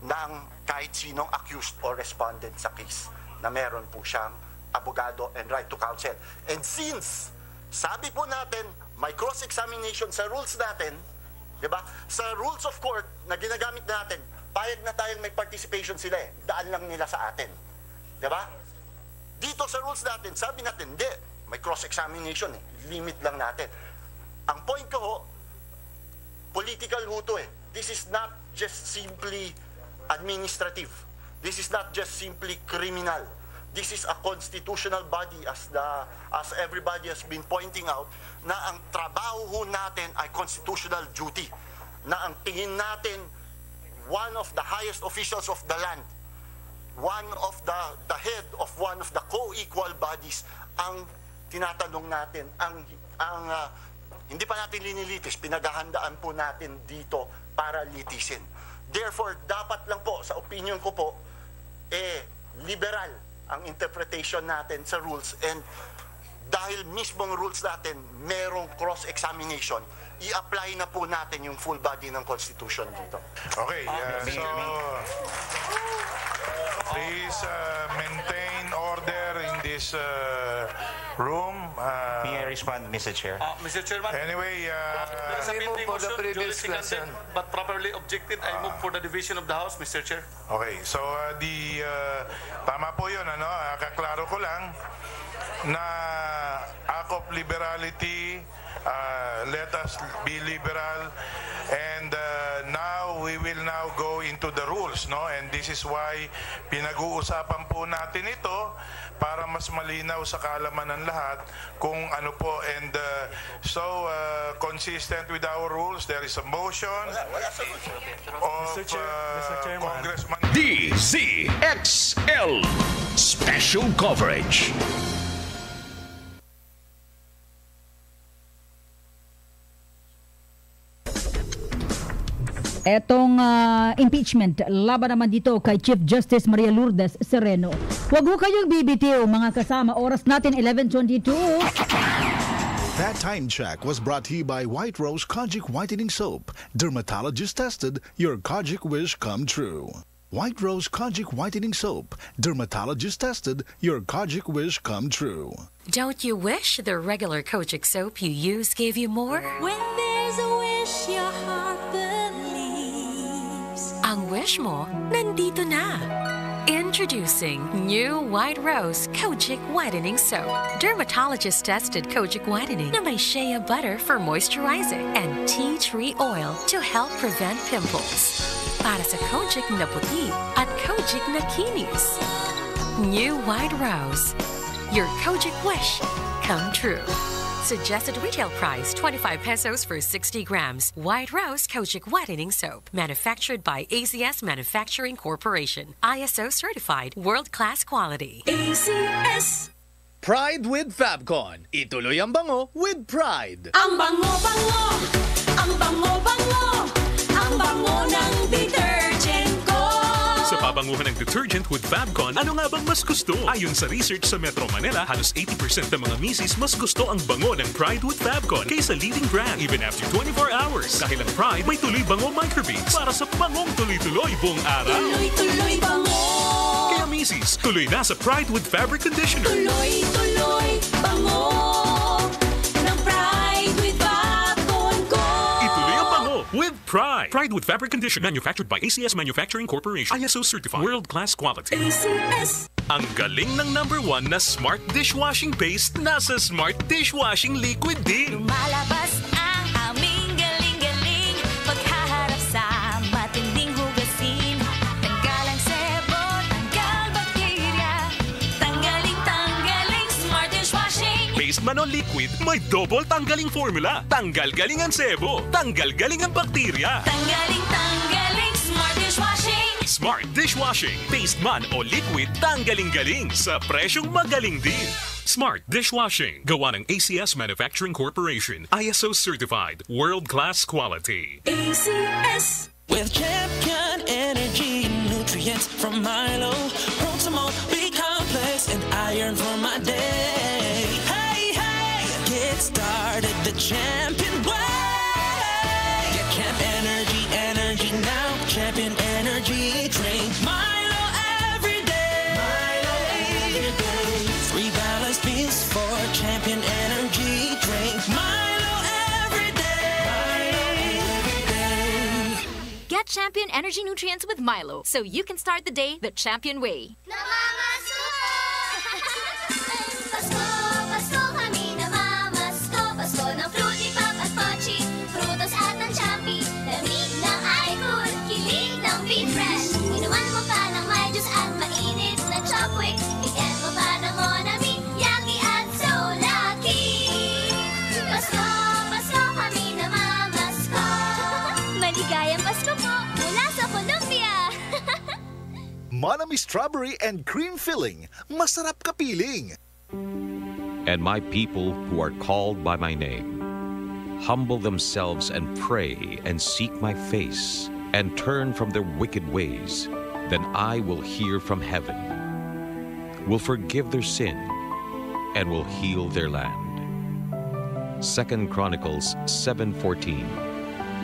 ng kahit sinong accused or respondent sa case na meron po siyang abogado and right to counsel. And since sabi po natin may cross-examination sa rules natin, di ba? Sa rules of court na ginagamit natin, payag na tayong may participation sila eh. Daan lang nila sa atin. Diba? Dito sa rules natin, sabi natin, hindi. May cross-examination eh. Limit lang natin. Ang point ko ho, political ho to eh. This is not just simply administrative. This is not just simply criminal. This is a constitutional body as everybody has been pointing out na ang trabaho ho natin ay constitutional duty. Na ang tingin natin one of the highest officials of the land, one of the head of one of the co-equal bodies, ang tinatanong natin, hindi pa natin linilitis, pinaghahandaan po natin dito para litisin. Therefore, dapat lang po, sa opinion ko po, liberal ang interpretation natin sa rules, and dahil mismong rules natin merong cross-examination, i-apply na po natin yung full body ng Constitution dito. Okay, so please maintain order in this room. May I respond, Mr. Chair? Mr. Chairman. Anyway, I move for the previous question, but properly objected. I move for the division of the House, Mr. Chair. Okay, so tama po yun, kaklaro ko lang na act of liberality, let us be liberal, and now we will now go into the rules, no? And this is why pinag-uusapan po natin ito para mas malinaw sa kaalaman ng lahat kung ano po, and so consistent with our rules, there is a motion of Congressman DZXL Special Coverage. Etong impeachment, laban naman dito kay Chief Justice Maria Lourdes Sereno. Huwag ho kayong bibitiw, mga kasama. Oras natin 11:22. That time check was brought to you by White Rose Kojic Whitening Soap. Dermatologist tested, your Kojic wish come true. White Rose Kojic Whitening Soap. Dermatologist tested, your Kojic wish come true. Don't you wish the regular Kojic soap you use gave you more? When there's a wish your heart believes. Ang wish mo, nandito na. Introducing new White Rose Kojic Whitening Soap. Dermatologist-tested Kojic Whitening na may shea butter for moisturizing and tea tree oil to help prevent pimples. Para sa Kojic na puti at Kojic na kinis. New White Rose. Your Kojic wish come true. Suggested retail price, 25 pesos for 60 grams. White Rose Kojic Whitening Soap. Manufactured by ACS Manufacturing Corporation. ISO certified, world-class quality. ACS. Pride with Fabcon. Ituloy ang bango with pride. Ang bango-bango, ang bango-bango, ang bango ng detergent ko. Sa nagbabanguhan ng detergent with Fabcon, ano nga bang mas gusto? Ayon sa research sa Metro Manila, halos 80% ng mga misis mas gusto ang bango ng Pride with Fabcon kaysa leading brand even after 24 hours. Dahil ang Pride may tuloy bango microbeads para sa bangong tuloy-tuloy buong araw. Tuloy-tuloy bango. Kaya misis, tuloy na sa Pride with Fabric Conditioner. Tuloy-tuloy bango ng Pride with Fabcon ko. Ituloy ang bango with Pride. Pride with Fabric Conditioner, manufactured by ACS Manufacturing Corporation. ISO certified. World-class quality. ACS. Ang galing ng #1 na smart dishwashing paste nasa smart dishwashing liquid din. Lumalabas ang aming galing-galing paghaharap sa matinding hugasin. Tanggal ang sebo, tanggal bakterya, tanggaling smart dishwashing. Paste man o liquid, may double tanggaling formula. Tanggal galing ang sebo, tanggal galing ang bakterya. Tanggaling smart dishwashing. Smart dishwashing, paste man o liquid, tanggaling-galing sa presyong magaling din. Smart dishwashing, gawa ng ACS Manufacturing Corporation, ISO certified, world-class quality. ACS. With champion energy, nutrients from Milo, Protamol, B-complex, and iron for my day. Hey, hey, get started the champion way. Get Champ energy now. Champion energy drink. Milo every day. Milo every day. 3 balanced meals for Champion energy drink. Milo every day. Milo every day. Get Champion energy nutrients with Milo so you can start the day the Champion way. Pasko kami namamasko. Pasko ng fruity pop at pochi. Frutos at ng champi. Lamig ng icon. Kilig ng beef fresh. Inuman mo pa ng may juice at mainit na chopwick. Ikan mo pa ng monami. Yaki at so lucky. Pasko kami namamasko. Maligayang Pasko po mula sa Colombia. Monami strawberry and cream filling. Masarap kapiling. And my people who are called by my name humble themselves and pray and seek my face and turn from their wicked ways, then I will hear from heaven, will forgive their sin, and will heal their land. 2 Chronicles 7:14.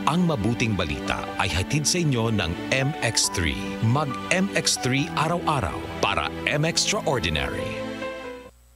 Ang mabuting balita ay hatid sa inyo ng MX3. Mag-MX3 araw-araw para M-Extraordinary.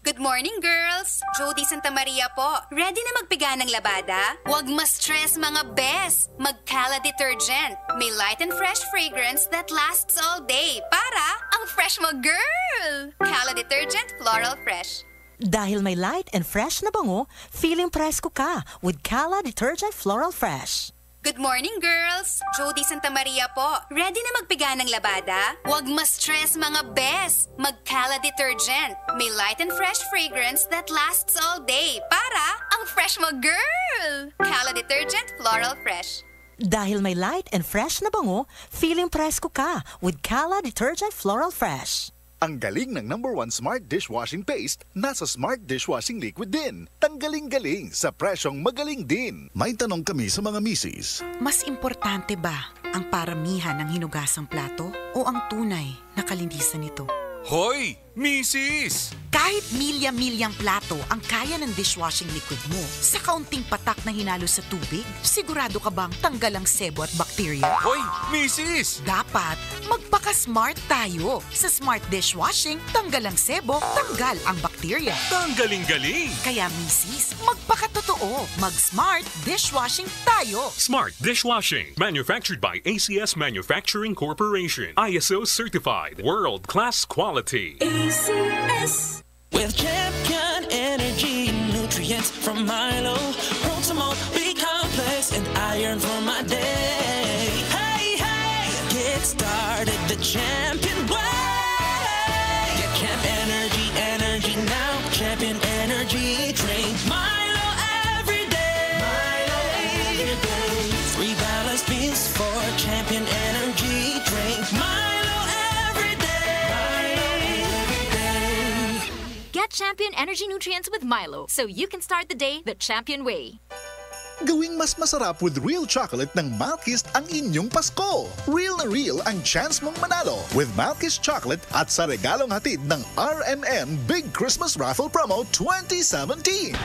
Good morning, girls! Jody Santa Maria po. Ready na magpiga ng labada? Huwag ma-stress mga bes! Mag-Cala Detergent. May light and fresh fragrance that lasts all day. Para ang fresh mo, girl! Cala Detergent Floral Fresh. Dahil may light and fresh na bango, feeling presko ka with Cala Detergent Floral Fresh. Good morning, girls! Jody Santa Maria po. Ready na magpiga ng labada? Huwag ma-stress mga bes! Mag-Cala Detergent. May light and fresh fragrance that lasts all day. Para ang fresh mo, girl! Cala Detergent Floral Fresh. Dahil may light and fresh na bango, feeling presko ka with Cala Detergent Floral Fresh. Ang galing ng #1 smart dishwashing paste nasa smart dishwashing liquid din. Tanggaling-galing sa presyong magaling din. May tanong kami sa mga misis. Mas importante ba ang paramihan ng hinugasang plato o ang tunay na kalinisan nito? Hoy, misis! Kahit milya-milyang plato ang kaya ng dishwashing liquid mo, sa kaunting patak na hinalo sa tubig, sigurado ka bang tanggal ang sebo at bakterya? Hoy, misis! Dapat magpaka-smart tayo. Sa smart dishwashing, tanggal ang sebo, tanggal ang bakterya. Tanggaling-galing! Kaya misis, magpakatotoo. Mag-smart dishwashing tayo. Smart dishwashing, manufactured by ACS Manufacturing Corporation. ISO certified, world-class quality. ACS. With champion energy, nutrients from Milo, Protamol, B-complex, and iron for my day. Hey, hey, get started the champion way. Get Champ energy now. Champion energy drink. Milo every day. Milo every day. 3 balanced meals for Champion energy drink. Milo every day. Milo every day. Get Champion energy nutrients with Milo so you can start the day the Champion way. Gawing mas masarap with real chocolate ng Malkist ang inyong Pasko. Real na real ang chance mong manalo with Malkist chocolate at sa regalong hatid ng RMN Big Christmas Raffle Promo 2017.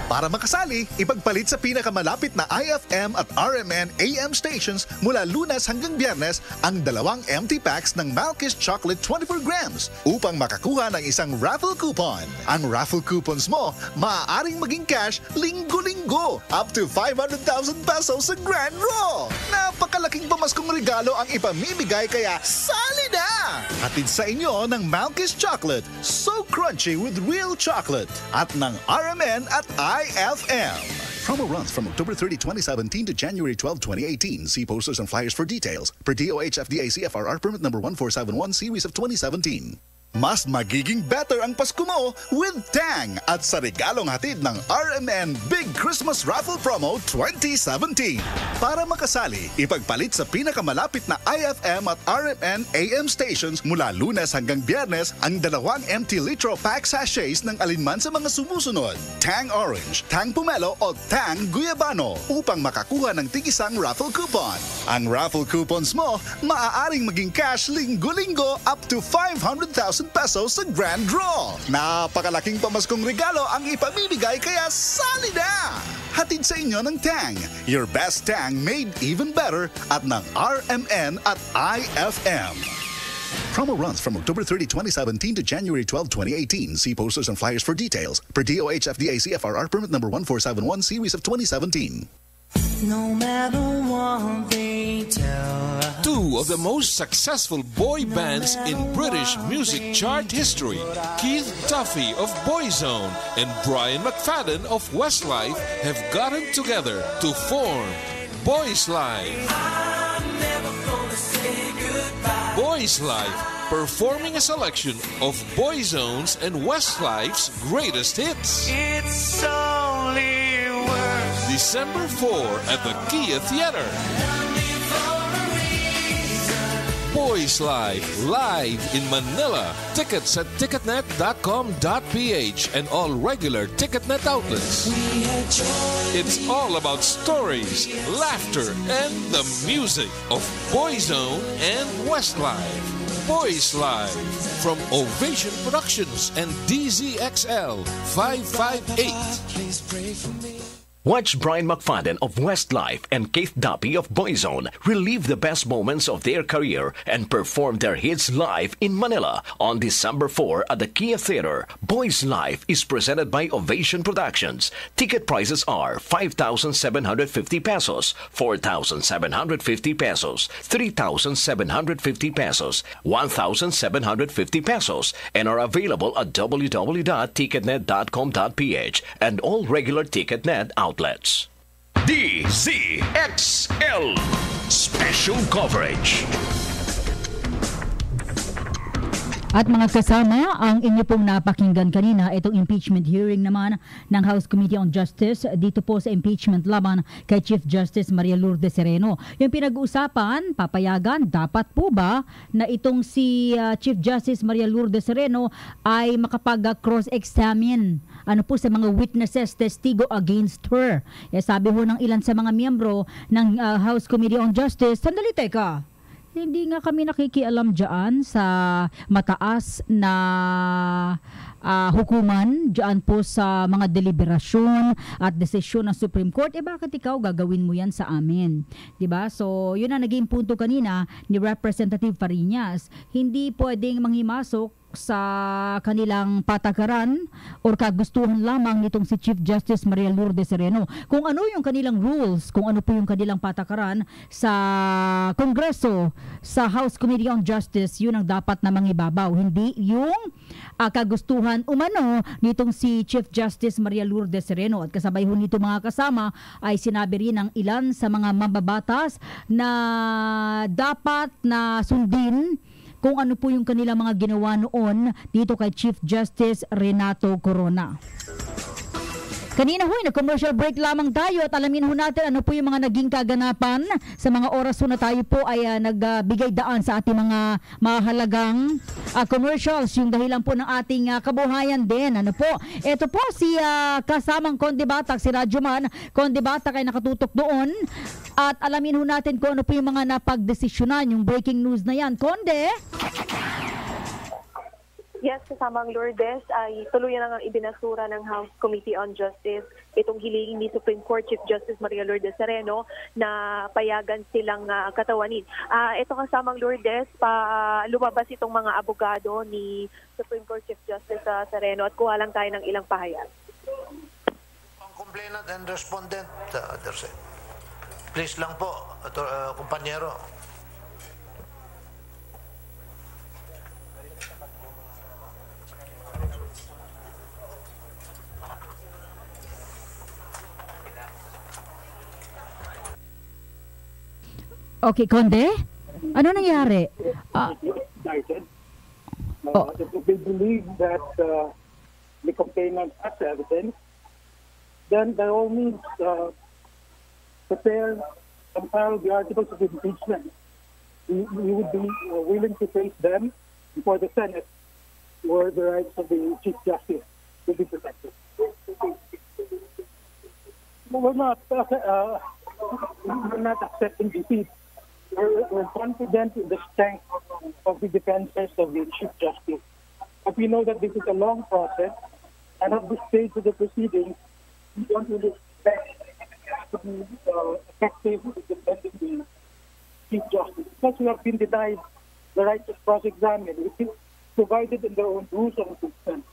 Para makasali, ipagpalit sa pinakamalapit na IFM at RMN AM stations mula Lunes hanggang Biyernes ang 2 empty packs ng Malkist Chocolate 24 grams upang makakuha ng isang raffle coupon. Ang raffle coupons mo, maaaring maging cash linggo-linggo up to 500,000 pesos sa Grand Draw. Napakalaking pamaskong regalo ang ipamimigay kaya sali na! Hatid sa inyo ng Malkist Chocolate, so crunchy with real chocolate at ng RMN at IFM. Promo runs from October 30, 2017 to January 12, 2018. See posters and flyers for details. Per DOH FDA CFRR permit number 1471 series of 2017. Mas magiging better ang Pasko mo with Tang at sa regalong hatid ng RMN Big Christmas Raffle Promo 2017. Para makasali, ipagpalit sa pinakamalapit na IFM at RMN AM stations mula Lunes hanggang Biyernes ang 2 empty litro pack sachets ng alinman sa mga sumusunod. Tang Orange, Tang Pomelo o Tang Guyabano upang makakuha ng tig-isang raffle coupon. Ang raffle coupons mo, maaaring maging cash linggo-linggo up to 500,000 pesos sa Grand Draw. Napakalaking pamaskong regalo ang ipamimigay kaya sali na! Hatid sa inyo ng Tang. Your best Tang made even better at ng RMN at IFM. Promo runs from October 30, 2017 to January 12, 2018. See posters and flyers for details. Per DOH FDA CFRR permit number 1471 series of 2017. No matter what they tell us. Two of the most successful boy bands in British music chart history, Keith Duffy of Boyzone and Brian McFadden of Westlife, have gotten together to form Boys Life. Boys Life, performing a selection of Boyzone's and Westlife's greatest hits. It's only worth December 4 at the Kia Theater. Boys Live, live in Manila. Tickets at ticketnet.com.ph and all regular Ticketnet outlets. It's all about stories, laughter, and the music of Boyzone and Westlife. Boys Live from Ovation Productions and DZXL 558. Watch Brian McFadden of Westlife and Keith Duffy of Boyzone relive the best moments of their career and perform their hits live in Manila on December 4 at the Kia Theater. Boys Life is presented by Ovation Productions. Ticket prices are 5,750 pesos, 4,750 pesos, 3,750 pesos, 1,750 pesos, and are available at www.ticketnet.com.ph and all regular Ticketnet outlets. DZXL Special Coverage. At mga kasama, ang inyo pong napakinggan kanina, itong impeachment hearing naman ng House Committee on Justice dito po sa impeachment laban kay Chief Justice Maria Lourdes Sereno. Yung pinag-uusapan, papayagan, dapat po ba na itong si Chief Justice Maria Lourdes Sereno ay makapag-cross-examine po sa mga witnesses, testigo against her. Sabi ho ng ilan sa mga miyembro ng House Committee on Justice, sandali teka, hindi nga kami nakikialam dyan sa mataas na hukuman dyan po sa mga deliberasyon at desisyon ng Supreme Court. Bakit ikaw gagawin mo yan sa amin? Diba? So, yun ang naging punto kanina ni Representative Fariñas. Hindi pwedeng manghimasok sa kanilang patakaran o kagustuhan lamang nitong si Chief Justice Maria Lourdes Sereno. Kung ano yung kanilang rules, kung ano po yung kanilang patakaran sa Kongreso, sa House Committee on Justice, yun ang dapat na mangibabaw. Hindi yung kagustuhan umano nitong si Chief Justice Maria Lourdes Sereno. At kasabay ho nito mga kasama ay sinabi rin ng ilan sa mga mambabatas na dapat na sundin kung ano po yung kanilang mga ginawa noon dito kay Chief Justice Renato Corona. Kanina ho, nag-commercial break lamang tayo at alamin ho natin ano po yung mga naging kaganapan sa mga oras ho na tayo po ay nagbigay daan sa ating mga mahalagang commercials, yung dahilan po ng ating kabuhayan din. Ano po? Ito po si kasamang Conde Batak, si Radyoman Conde Batak ay nakatutok doon at alamin ho natin kung ano po yung mga napagdesisyonan, yung breaking news na yan. Conde? Yes, kasamang Lourdes, ay tuluyan na ibinasura ng House Committee on Justice itong hiling ni Supreme Court Chief Justice Maria Lourdes Sereno na payagan silang katawanin. Ito kasamang Lourdes, lumabas itong mga abogado ni Supreme Court Chief Justice Sereno at kuha lang tayo ng ilang pahayag. Ang complainant and respondent, please lang po, kumpanyero. Okay, Conde? Ano nangyari? If they believe that the complainant has evidence, then by all means prepare and file the articles of impeachment. We would be willing to face them before the Senate, where the rights of the Chief Justice will be protected. We're not accepting defeat. We're confident in the strength of the defenses of the Chief Justice. But we know that this is a long process, and at this stage of the proceedings, we don't really expect to be effective in defending the Chief Justice. Because we have been denied the right to cross-examine, which is provided in their own rules of impeachment.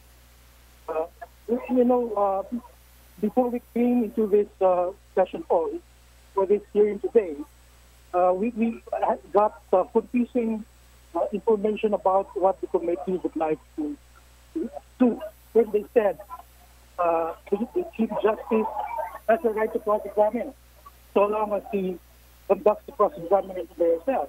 Before we came into this session hall for this hearing today, we got confusing information about what the committee would like to do. When they said the Chief Justice has a right to cross-examine, so long as he conducts the cross-examination by himself.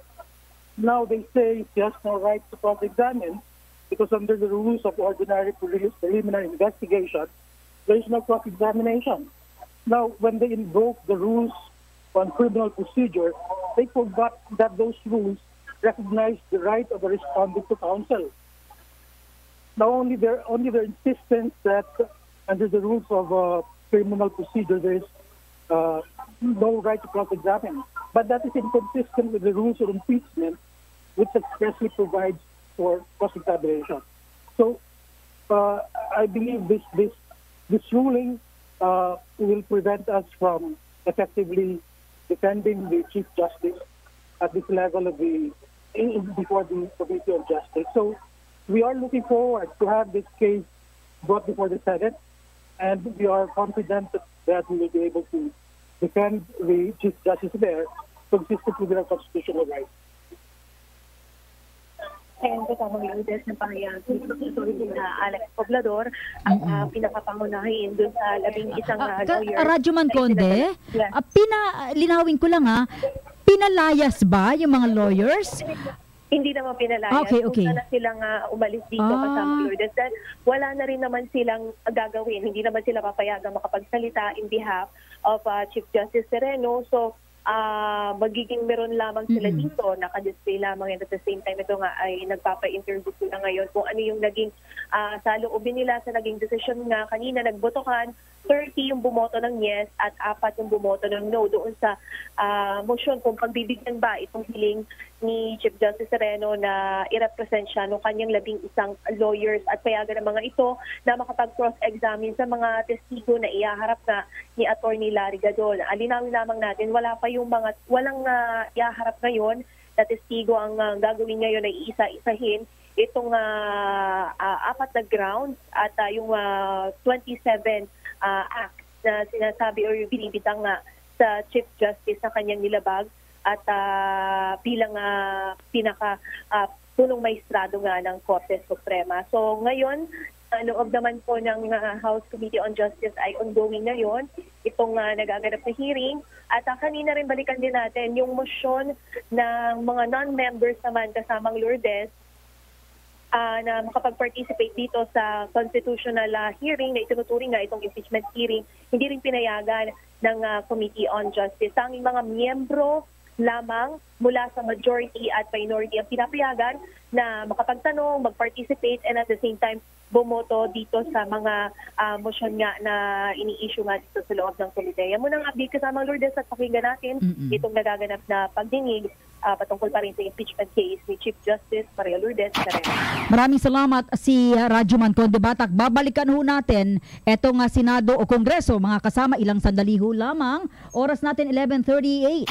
Now they say he has no right to cross-examine because under the rules of ordinary preliminary investigation, there is no cross-examination. Now, when they invoke the rules on criminal procedure, they forgot that those rules recognize the right of the respondent to counsel. Now, only their insistence that under the rules of criminal procedure there is no right to cross-examine. But that is inconsistent with the rules of impeachment, which expressly provides for cross-examination. So, I believe this ruling will prevent us from effectively defending the Chief Justice at this level of before the Committee on Justice. So we are looking forward to have this case brought before the Senate, and we are confident that we will be able to defend the Chief Justice there consistent with their constitutional rights. And kasamang Lourdes ng pahayag ni Alex Poblador ang pinakapangunahin dun sa 11 lawyer. Radyoman Conde, linawin ko lang pinalayas ba yung mga lawyers? Hindi naman pinalayas. Okay. Kung sana silang umalis dito kasamang Lourdes. Dahil wala na rin naman silang gagawin. Hindi naman sila papayagang makapagsalita in behalf of Chief Justice Sereno. So, magiging meron lamang sila dito, naka-display lamang, and at the same time ito nga ay nagpapa-interview sila ngayon kung ano yung naging saloobin nila sa naging decision nga kanina. Nagbotokan 30 yung bumoto ng yes at 4 yung bumoto ng no doon sa motion kung pagbibigyan ba itong hiling ni Chief Justice Sereno na i-represent siya ng kanyang 11 lawyers at payagan ng mga ito na makapag-cross-examine sa mga testigo na ihaharap na ni Attorney Larry Gadon. Alinawin lamang natin, walang ihaharap ngayon na testigo. Ang gagawin ngayon ay isa-isahin itong 4 na grounds at yung 27 acts na sinasabi or binibitang nga sa Chief Justice sa kanyang nilabag at bilang punong maestrado nga ng Korte Suprema. So ngayon, loob naman po ng House Committee on Justice ay ongoing ngayon itong nagaganap na hearing. At kanina rin balikan din natin yung motion ng mga non-members naman kasamang Lourdes na makapag-participate dito sa constitutional hearing na itinuturing nga itong impeachment hearing, hindi rin pinayagan ng Committee on Justice. Ang mga miyembro lamang mula sa majority at minority ang pinapayagan na makapagtanong, mag-participate, and at the same time bumoto dito sa mga motion nga na ini-issue nga dito sa loob ng komite. Yan muna ang update kasama Lourdes at pakinggan natin itong nagaganap na pagdinig patungkol pa rin sa impeachment case ni Chief Justice Maria Lourdes Sereno. Maraming salamat si Radyo Conde Batak. Babalikan ho natin etong Senado o Kongreso, mga kasama, ilang sandali ho lamang. Oras natin 11:38.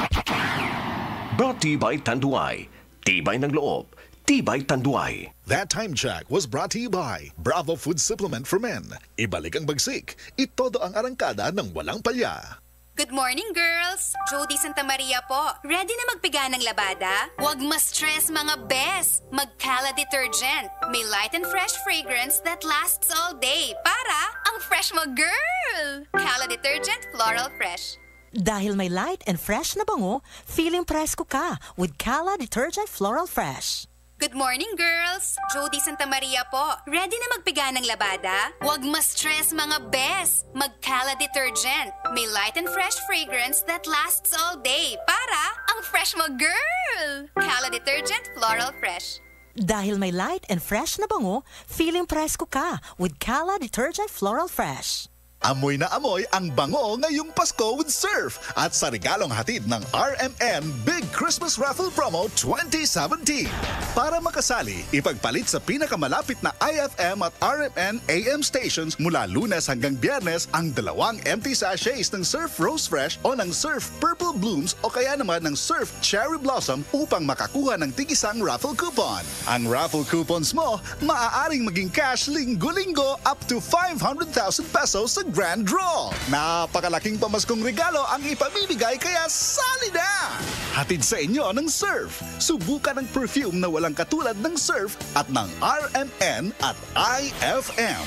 Brought to you by Tanduay. Tibay ng loob. Tibay Tanduay. That time check was brought to you by Bravo Food Supplement for Men. Ibalik ang bagsik. Itodo ang arangkada ng walang palya. Good morning, girls! Jody Santa Maria po. Ready na magpiga ng labada? Huwag ma-stress, mga bes! Mag-Cala Detergent. May light and fresh fragrance that lasts all day. Para ang fresh mo, girl! Cala Detergent Floral Fresh. Dahil may light and fresh na bango, feeling presko ka with Cala Detergent Floral Fresh. Good morning, girls! Jody Santa Maria po. Ready na magpiga ng labada? Huwag ma-stress, mga bes! Mag-Cala Detergent. May light and fresh fragrance that lasts all day. Para ang fresh mo, girl! Cala Detergent Floral Fresh. Dahil may light and fresh na bango, feeling presko ka with Cala Detergent Floral Fresh. Amoy na amoy ang bango ngayong Pasko with Surf at sa regalong hatid ng RMN Big Christmas Raffle Promo 2017. Para makasali, ipagpalit sa pinakamalapit na IFM at RMN AM stations mula Lunes hanggang Biyernes ang 2 empty sachets ng Surf Rose Fresh o ng Surf Purple Blooms o kaya naman ng Surf Cherry Blossom upang makakuha ng tig-isang raffle coupon. Ang raffle coupons mo, maaaring maging cash linggo-linggo up to 500,000 pesos sa Grand Draw. Napakalaking pamaskong regalo ang ipamimigay kaya sali na! Hatid sa inyo ng Surf. Subukan ang perfume na walang katulad ng Surf at ng RMN at IFM.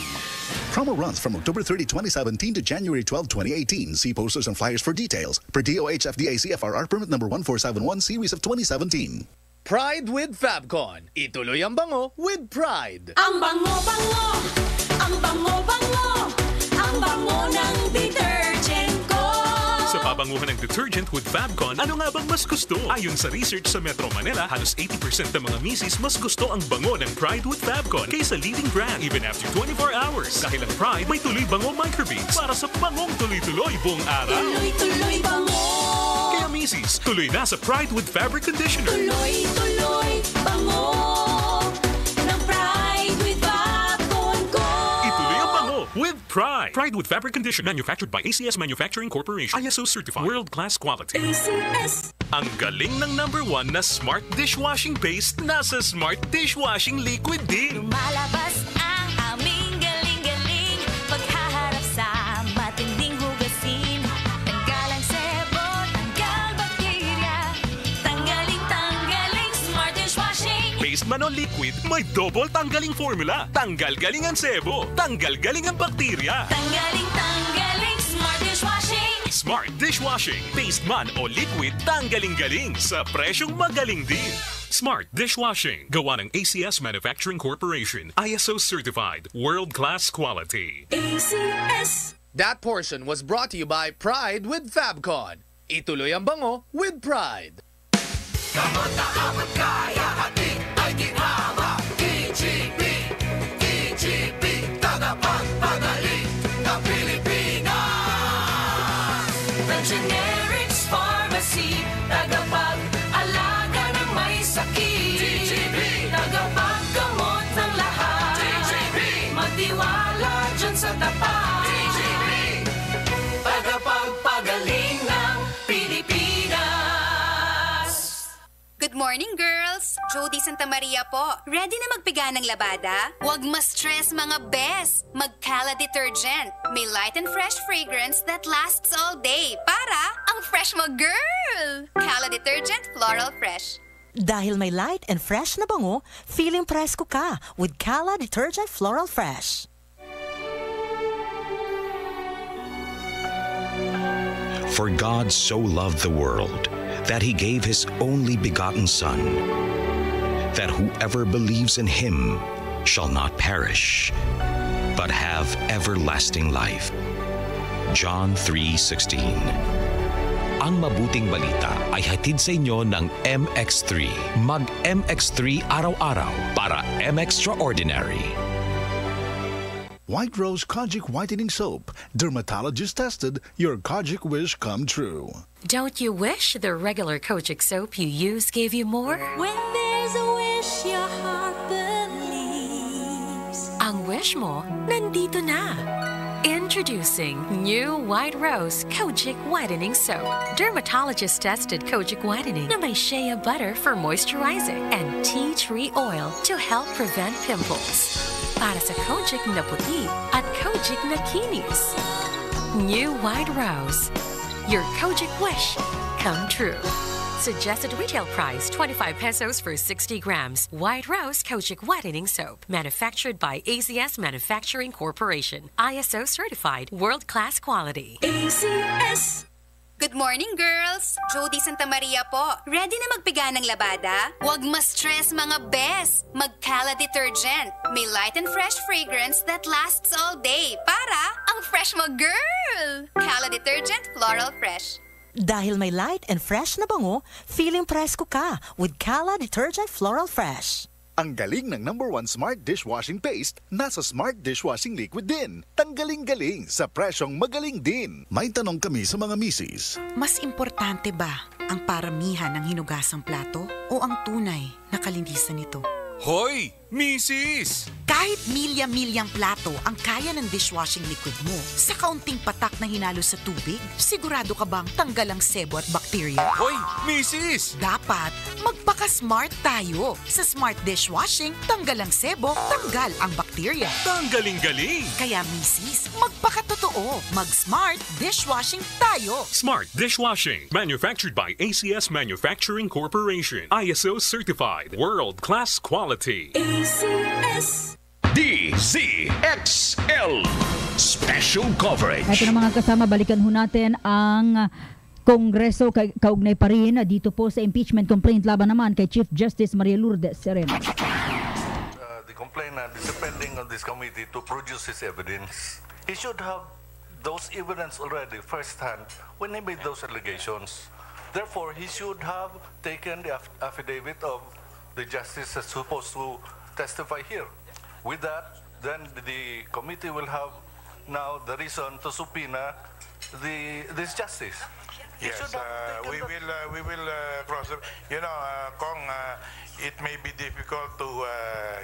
Promo runs from October 30, 2017 to January 12, 2018. See posters and flyers for details. Per DOH FDA CFRR permit number 1471 series of 2017. Pride with Fabcon. Ituloy ang bango with Pride. Ang bango-bango, ang bango-bango, ang bango ng detergent ko. Sa pabanguhan ng detergent with Fabcon, ano nga bang mas gusto? Ayon sa research sa Metro Manila, halos 80% ng mga misis mas gusto ang bango ng Pride with Fabcon kaysa leading brand even after 24 hours. Dahil ang Pride may tuloy bango microbeads para sa bangong tuloy-tuloy buong araw. Tuloy-tuloy bango. Kaya misis, tuloy na sa Pride with Fabric Conditioner. Tuloy-tuloy bango ng Pride with Fabcon ko. Ituloy ang bango with Pride. Pride with Fabric Conditioner, manufactured by ACS Manufacturing Corporation. ISO certified. World-class quality. ACS. Ang galing ng #1 na smart dishwashing paste nasa smart dishwashing liquid din. Lumalabas ang aming galing-galing paghaharap sa matinding hugasin. Tanggal ang sebo, tanggal bakterya, tanggaling smart dishwashing. Paste man o liquid, may double tanggaling formula. Tanggal galing ang sebo, tanggal galing ang bakterya. Tanggaling smart dishwashing. Smart dishwashing. Paste man o liquid, tanggaling-galing sa presyong magaling din. Smart dishwashing. Gawa ng ACS Manufacturing Corporation. ISO certified. World-class quality. ACS. That portion was brought to you by Pride with Fabcon. Ituloy ang bango with Pride. Kamot na kamot kaya hatid ay ginhawa. DGP, DGP, tagapagpagaling ng Pilipinas. The Generics Pharmacy, tagapag-alaga ng may sakit. DGP, tagapaggamot ng lahat. DGP, magtiwala dyan sa tapat. DGP, tagapagpagaling ng Pilipinas. Good morning, girls! Jody Santa Maria po. Ready na magpiga ng labada? Huwag ma-stress, mga bes! Mag-Cala Detergent. May light and fresh fragrance that lasts all day. Para ang fresh mo, girl! Cala Detergent Floral Fresh. Dahil may light and fresh na bango, feeling presko ka with Cala Detergent Floral Fresh. For God so loved the world that he gave his only begotten Son, that whoever believes in him shall not perish, but have everlasting life. John 3:16. Ang mabuting balita ay hatid sa inyo ng MX3. Mag-MX3 araw-araw para M-Extraordinary. White Rose Kojic Whitening Soap. Dermatologist tested, your Kojic wish come true. Don't you wish the regular Kojic soap you use gave you more? When there's a wish your heart believes. Ang wish mo, nandito na. Introducing new White Rose Kojic Whitening Soap. Dermatologist-tested Kojic Whitening na may shea butter for moisturizing and tea tree oil to help prevent pimples. Para sa Kojic na puti at Kojic na kinis. New White Rose. Your Kojic wish come true. Suggested retail price 25 pesos for 60 grams. White Rose Kojic Whitening Soap. Manufactured by ACS Manufacturing Corporation. ISO certified world-class quality. ACS. Good morning, girls! Jody Santa Maria po. Ready na magpiga ng labada? Huwag ma-stress, mga bes! Mag-Cala Detergent. May light and fresh fragrance that lasts all day. Para ang fresh mo, girl! Cala Detergent Floral Fresh. Dahil may light and fresh na bango, feeling presko ka with Cala Detergent Floral Fresh. Ang galing ng #1 Smart Dishwashing Paste, nasa Smart Dishwashing Liquid din. Tanggaling-galing sa presyong magaling din. May tanong kami sa mga misis. Mas importante ba ang paramihan ng hinugasang plato o ang tunay na kalinisan nito? Hoy, misis! Kahit milya-milyang plato ang kaya ng dishwashing liquid mo, sa kaunting patak na hinalo sa tubig, sigurado ka bang tanggal ang sebo at bakterya? Hoy, misis! Dapat magpaka-smart tayo. Sa Smart Dishwashing, tanggal ang sebo, tanggal ang bakterya. Tanggaling-galing! Kaya misis, magpakatotoo. Mag-Smart Dishwashing tayo. Smart Dishwashing. Manufactured by ACS Manufacturing Corporation. ISO certified. World-class quality. ACS. DZXL Special Coverage. Ito na mga kasama, balikan ho natin ang Kongreso kaugnay pa rin dito po sa impeachment complaint laban naman kay Chief Justice Maria Lourdes Sereno. The complainant is depending on this committee to produce his evidence. He should have those evidence already firsthand when he made those allegations. Therefore, he should have taken the affidavit of the justice that's supposed to testify here. With that, then the committee will have now the reason to subpoena this justice. Yes, we will cross. You know, Kong, it may be difficult to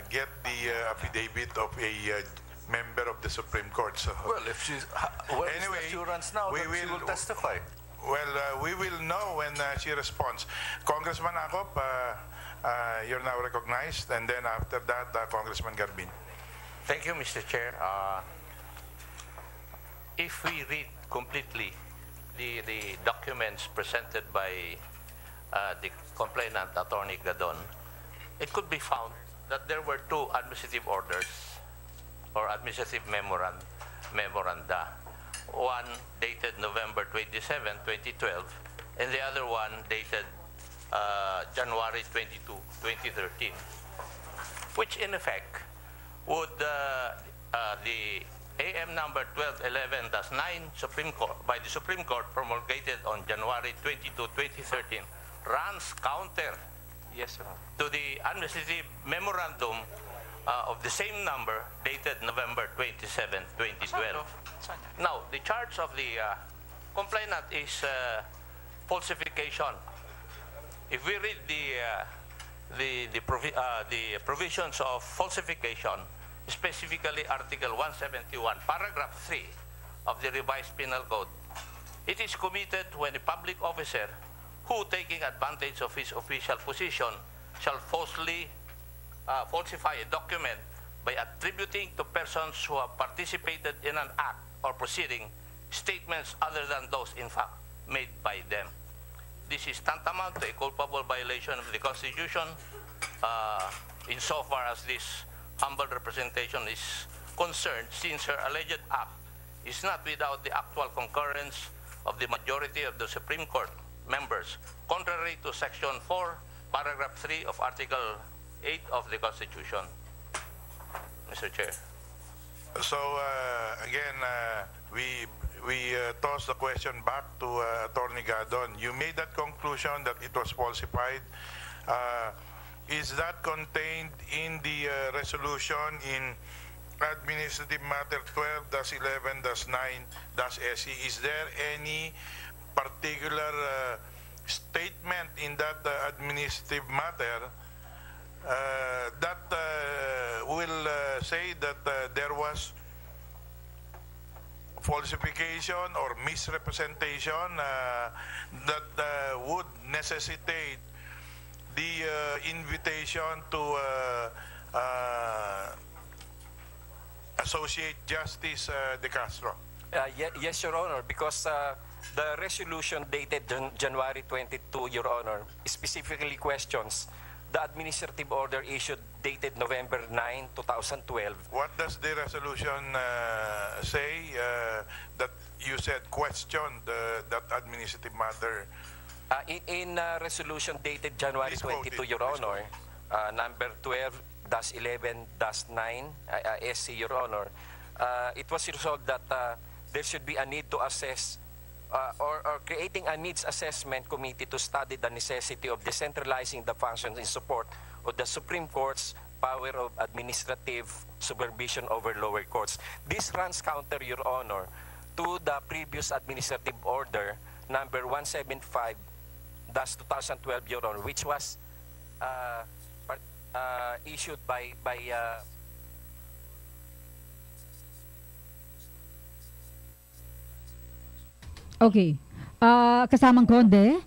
get the affidavit of a member of the Supreme Court. So, well, if she's anyway, assurance now that she will testify. Well, we will know when she responds. Congressman Akop, you're now recognized, and then after that, Congressman Garbin. Thank you, Mr. Chair. If we read completely the documents presented by the complainant, Attorney Gadon, it could be found that there were two administrative orders or administrative memoranda. One dated November 27, 2012, and the other one dated January 22, 2013, which in effect would the AM number 1211-9 by the Supreme Court promulgated on January 22, 2013 runs counter to the administrative memorandum of the same number dated November 27, 2012. Now, the charge of the complainant is falsification. If we read the provisions of falsification, specifically Article 171, Paragraph 3 of the Revised Penal Code, it is committed when a public officer who, taking advantage of his official position, shall falsely falsify a document by attributing to persons who have participated in an act or proceeding statements other than those in fact made by them. This is tantamount to a culpable violation of the Constitution insofar as this humble representation is concerned, since her alleged act is not without the actual concurrence of the majority of the Supreme Court members, contrary to Section 4, Paragraph 3 of Article 8 of the Constitution. Mr. Chair. So again, we toss the question back to Attorney Gadon. You made that conclusion that it was falsified. Is that contained in the resolution in Administrative Matter 12-11-9-SE? Is there any particular statement in that administrative matter that will say that there was falsification or misrepresentation that would necessitate the invitation to Associate Justice De Castro? Yes, Your Honor, because the resolution dated January 22, Your Honor, specifically questions the administrative order issued dated November 9, 2012. What does the resolution say that you said questioned that administrative matter? In resolution dated January 22, Your Honor, number 12-11-9 SC, Your Honor, it was resolved that there should be a need to assess or creating a needs assessment committee to study the necessity of decentralizing the functions in support of the Supreme Court's power of administrative supervision over lower courts. This runs counter, Your Honor, to the previous administrative order number 175-2012, Your Honor, which was issued by Okay. Kasamang Konde?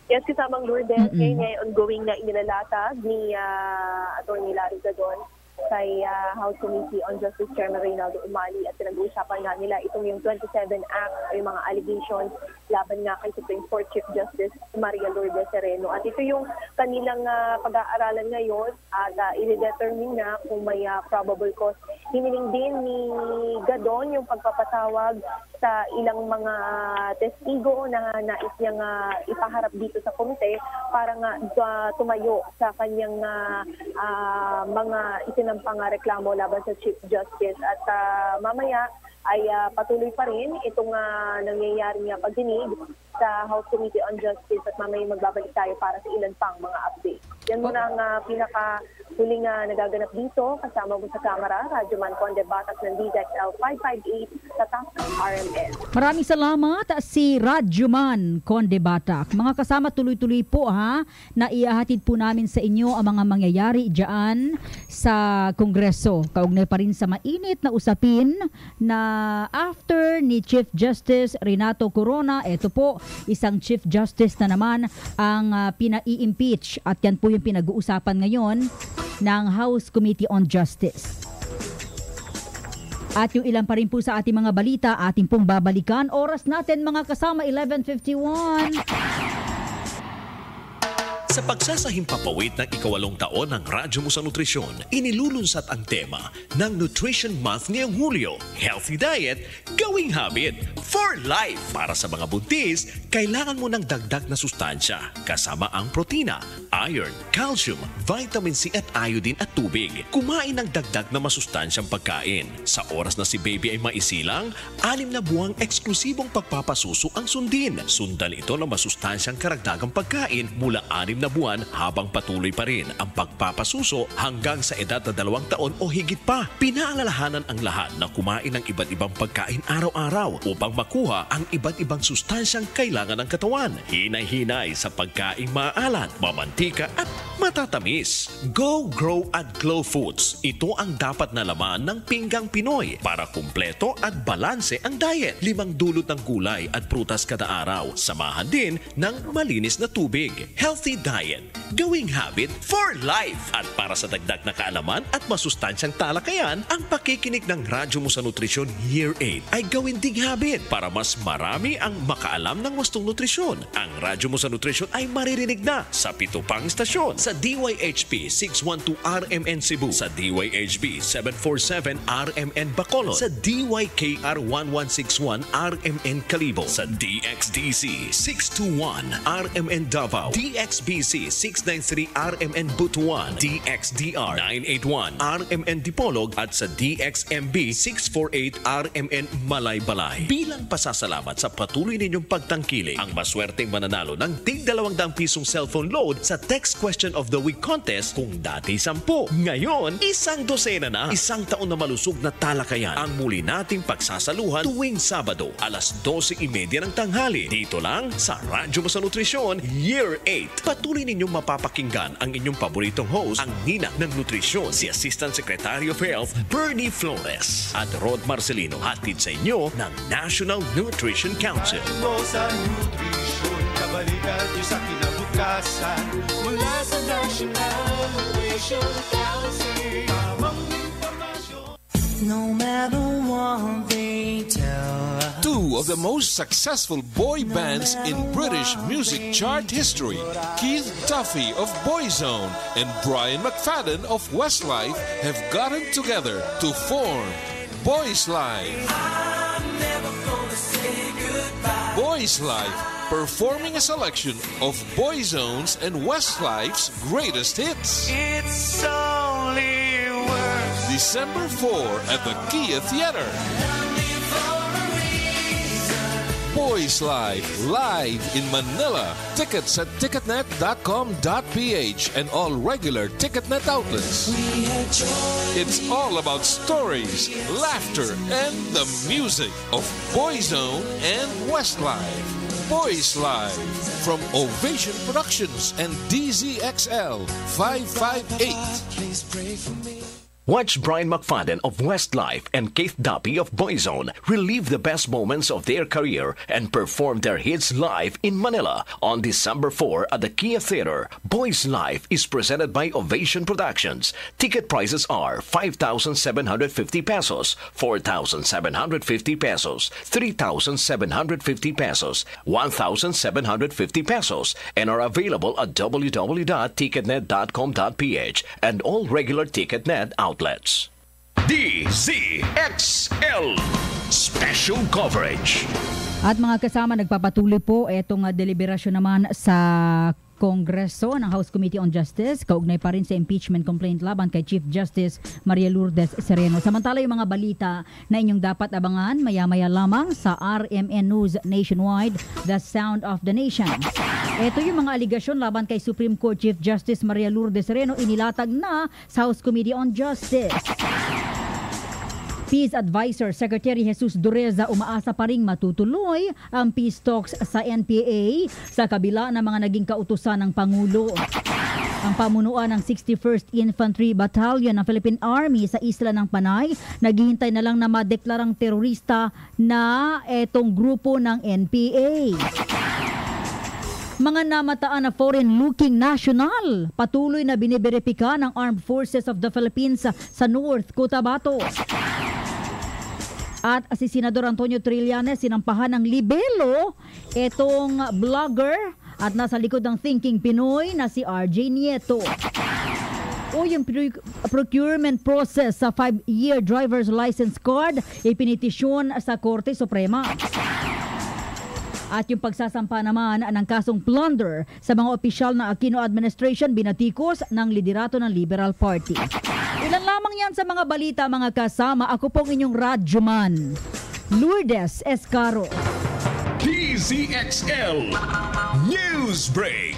Yes, kasamang Lourdes. Ngayon ay ongoing na inilalatag ni Atty. Larry Gadon kay House Committee on Justice Chairman Reynaldo Umali at pinag-uusapan nga nila itong yung 27 Act o yung mga allegations laban nga kay Supreme Court Chief Justice Maria Lourdes Sereno. At ito yung kanilang pag-aaralan ngayon at i-determine na kung may probable cause. Hiniling din ni Gadon yung pagpapatawag sa ilang mga testigo na nais niyang ipaharap dito sa komite para nga tumayo sa kanyang mga itinampang reklamo laban sa Chief Justice. At mamaya ay patuloy pa rin itong nangyayari nga pagdinig sa House Committee on Justice at mamaya magbabalik tayo para sa ilan pang mga updates. Yan muna ang pinaka-huling nagaganap dito. Kasama mo sa kamera, Radyoman Conde Batak ng DZXL 558 sa Task RMN. Maraming salamat si Radyoman Conde Batak. Mga kasama, tuloy-tuloy po na iahatid po namin sa inyo ang mga mangyayari dyan sa Kongreso. Kaugnay pa rin sa mainit na usapin na after ni Chief Justice Renato Corona, ito po, isang Chief Justice na naman ang pina-i-impeach at yan po yung pinag-uusapan ngayon ng House Committee on Justice. At yung ilan pa rin po sa ating mga balita, ating pong babalikan. Oras natin mga kasama, 11:51. Sa pagsasahimpapawid ng ikawalong taon ng Radyo mo sa Nutrisyon, inilulunsat ang tema ng Nutrition Month ngayong Hulyo, Healthy Diet, Gawing Habit, for Life. Para sa mga buntis, kailangan mo ng dagdag na sustansya, kasama ang protina, iron, calcium, vitamin C at iodine at tubig. Kumain ng dagdag na masustansyang pagkain. Sa oras na si baby ay maisilang, 6 na buwang eksklusibong pagpapasuso ang sundin. Sundan ito ng masustansyang karagdagang pagkain mula 6 na buwan habang patuloy pa rin ang pagpapasuso hanggang sa edad na 2 taon o higit pa. Pinaalalahanan ang lahat na kumain ng iba't ibang pagkain araw-araw upang makuha ang iba't ibang sustansyang kailangan ng katawan. Hinay-hinay sa pagkain maalat, mamantika at matatamis. Go, Grow at Glow Foods. Ito ang dapat na laman ng pinggang Pinoy para kumpleto at balanse ang diet. 5 dulot ng gulay at prutas kada araw. Samahan din ng malinis na tubig. Healthy diet, gawing habit for life. At para sa dagdag na kaalaman at masustansyang talakayan, ang pakikinig ng Radyo mo sa Nutrisyon Year 8 ay gawin dig habit para mas marami ang makaalam ng wastong nutrisyon. Ang Radyo mo sa Nutrisyon ay maririnig na sa 7 pang istasyon, sa DYHP 612 RMN Cebu, sa DYHP 747 RMN Bacolod, sa DYKR 1161 RMN Kalibo, sa DXDC 621 RMN Davao, DXB DC693 RMN Butuan, DXDR 981 RMN Dipolog at sa DXMB 648 RMN Malaybalay. Bilang pasasalamat sa patuloy ninyong pagtangkilik, ang maswerteng mananalo ng tig 200 pisong cellphone load sa Text Question of the Week contest kung dati 10. Ngayon, 1 dosena na, 1 taon na malusog na talakayan ang muli nating pagsasaluhan tuwing Sabado, alas 12:30 ng tanghali. Dito lang sa Radyo Mo sa Nutrisyon, Year 8. Patuloy ninyong mapapakinggan ang inyong paboritong host, ang Nina ng Nutrisyon, si Assistant Secretary of Health, Bernie Flores, at Rod Marcelino, hatid sa inyo ng National Nutrition Council. Sa nutrisyon, kabalikan niyo sa kinabukasan mula sa National Nutrition Council. Tamang impormasyon. No matter what they tell us. Two of the most successful boy bands in British music chart history, Keith Duffy of Boyzone and Brian McFadden of Westlife, have gotten together to form Boys Life. Boys Life, performing a selection of Boyzone's and Westlife's greatest hits. It's only words. December 4 at the Kia Theater. Boys Live, live in Manila. Tickets at ticketnet.com.ph and all regular Ticketnet outlets. It's all about stories, laughter, and the music of Boyzone and Westlife. Boys Live from Ovation Productions and DZXL 558. Please pray for me. Watch Brian McFadden of Westlife and Keith Duffy of Boyzone relive the best moments of their career and perform their hits live in Manila on December 4 at the Kia Theater. Boys Life is presented by Ovation Productions. Ticket prices are 5,750 pesos, 4,750 pesos, 3,750 pesos, 1,750 pesos, and are available at www.ticketnet.com.ph and all regular Ticketnet outlets. DZXL Special Coverage. At mga kasama, nagpapatuloy po itong deliberasyon naman sa Kongreso ng House Committee on Justice, kaugnay pa rin sa impeachment complaint laban kay Chief Justice Maria Lourdes Sereno. Samantala, yung mga balita na inyong dapat abangan maya-maya lamang sa RMN News Nationwide, The Sound of the Nation. Ito yung mga aligasyon laban kay Supreme Court Chief Justice Maria Lourdes Sereno, inilatag na sa House Committee on Justice. Peace Advisor Secretary Jesus Dureza umaasa pa ring matutuloy ang peace talks sa NPA sa kabila ng mga naging kautusan ng Pangulo. Ang pamunuan ng 61st Infantry Battalion ng Philippine Army sa Isla ng Panay, naghihintay na lang na madeklarang terorista na etong grupo ng NPA. Mga namataan na foreign-looking national, patuloy na biniberipika ng Armed Forces of the Philippines sa North Cotabato. At si Senador Antonio Trillanes sinampahan ng libelo itong vlogger at nasa likod ng Thinking Pinoy na si RJ Nieto. O yung procurement process sa 5-year driver's license card ipinitisyon sa Korte Suprema. At yung pagsasampa naman ng kasong plunder sa mga opisyal ng Aquino administration binatikos ng liderato ng Liberal Party. Ilan lamang yan sa mga balita, mga kasama. Ako pong inyong radyoman, Lourdes Escaro. DZXL News Break.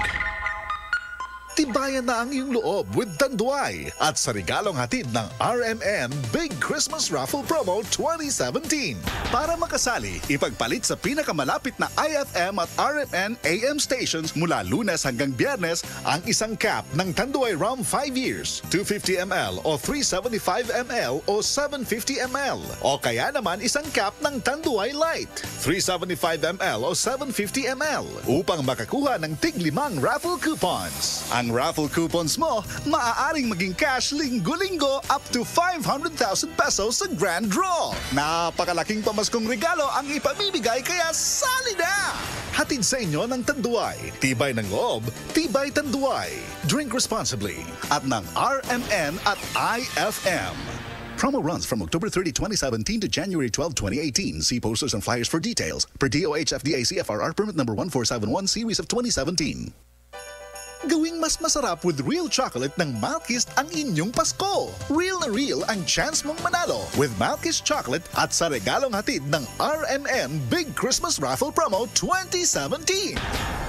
Tibayan na ang iyong loob with Tanduay at sa regalong hatid ng RMN Big Christmas Raffle Promo 2017. Para makasali, ipagpalit sa pinakamalapit na IFM at RMN AM stations mula Lunes hanggang Biyernes ang isang cap ng Tanduay Rum 5 years, 250 ml o 375 ml o 750 ml. O kaya naman isang cap ng Tanduay Light, 375 ml o 750 ml upang makakuha ng tig-5 raffle coupons. Ang raffle coupons mo, maaaring maging cash linggo-linggo up to 500,000 pesos sa grand draw. Napakalaking pamaskong regalo ang ipamimigay kaya sali na! Hatid sa inyo ng Tanduay. Tibay ng loob, tibay Tanduay. Drink responsibly at ng RMN at IFM. Promo runs from October 30, 2017 to January 12, 2018. See posters and flyers for details. Per DOH FDA CFRR permit number 1471 series of 2017. Gawing mas masarap with real chocolate ng Malkist ang inyong Pasko. Real na real ang chance mong manalo with Malkist Chocolate at sa regalong hatid ng RMN Big Christmas Raffle Promo 2017.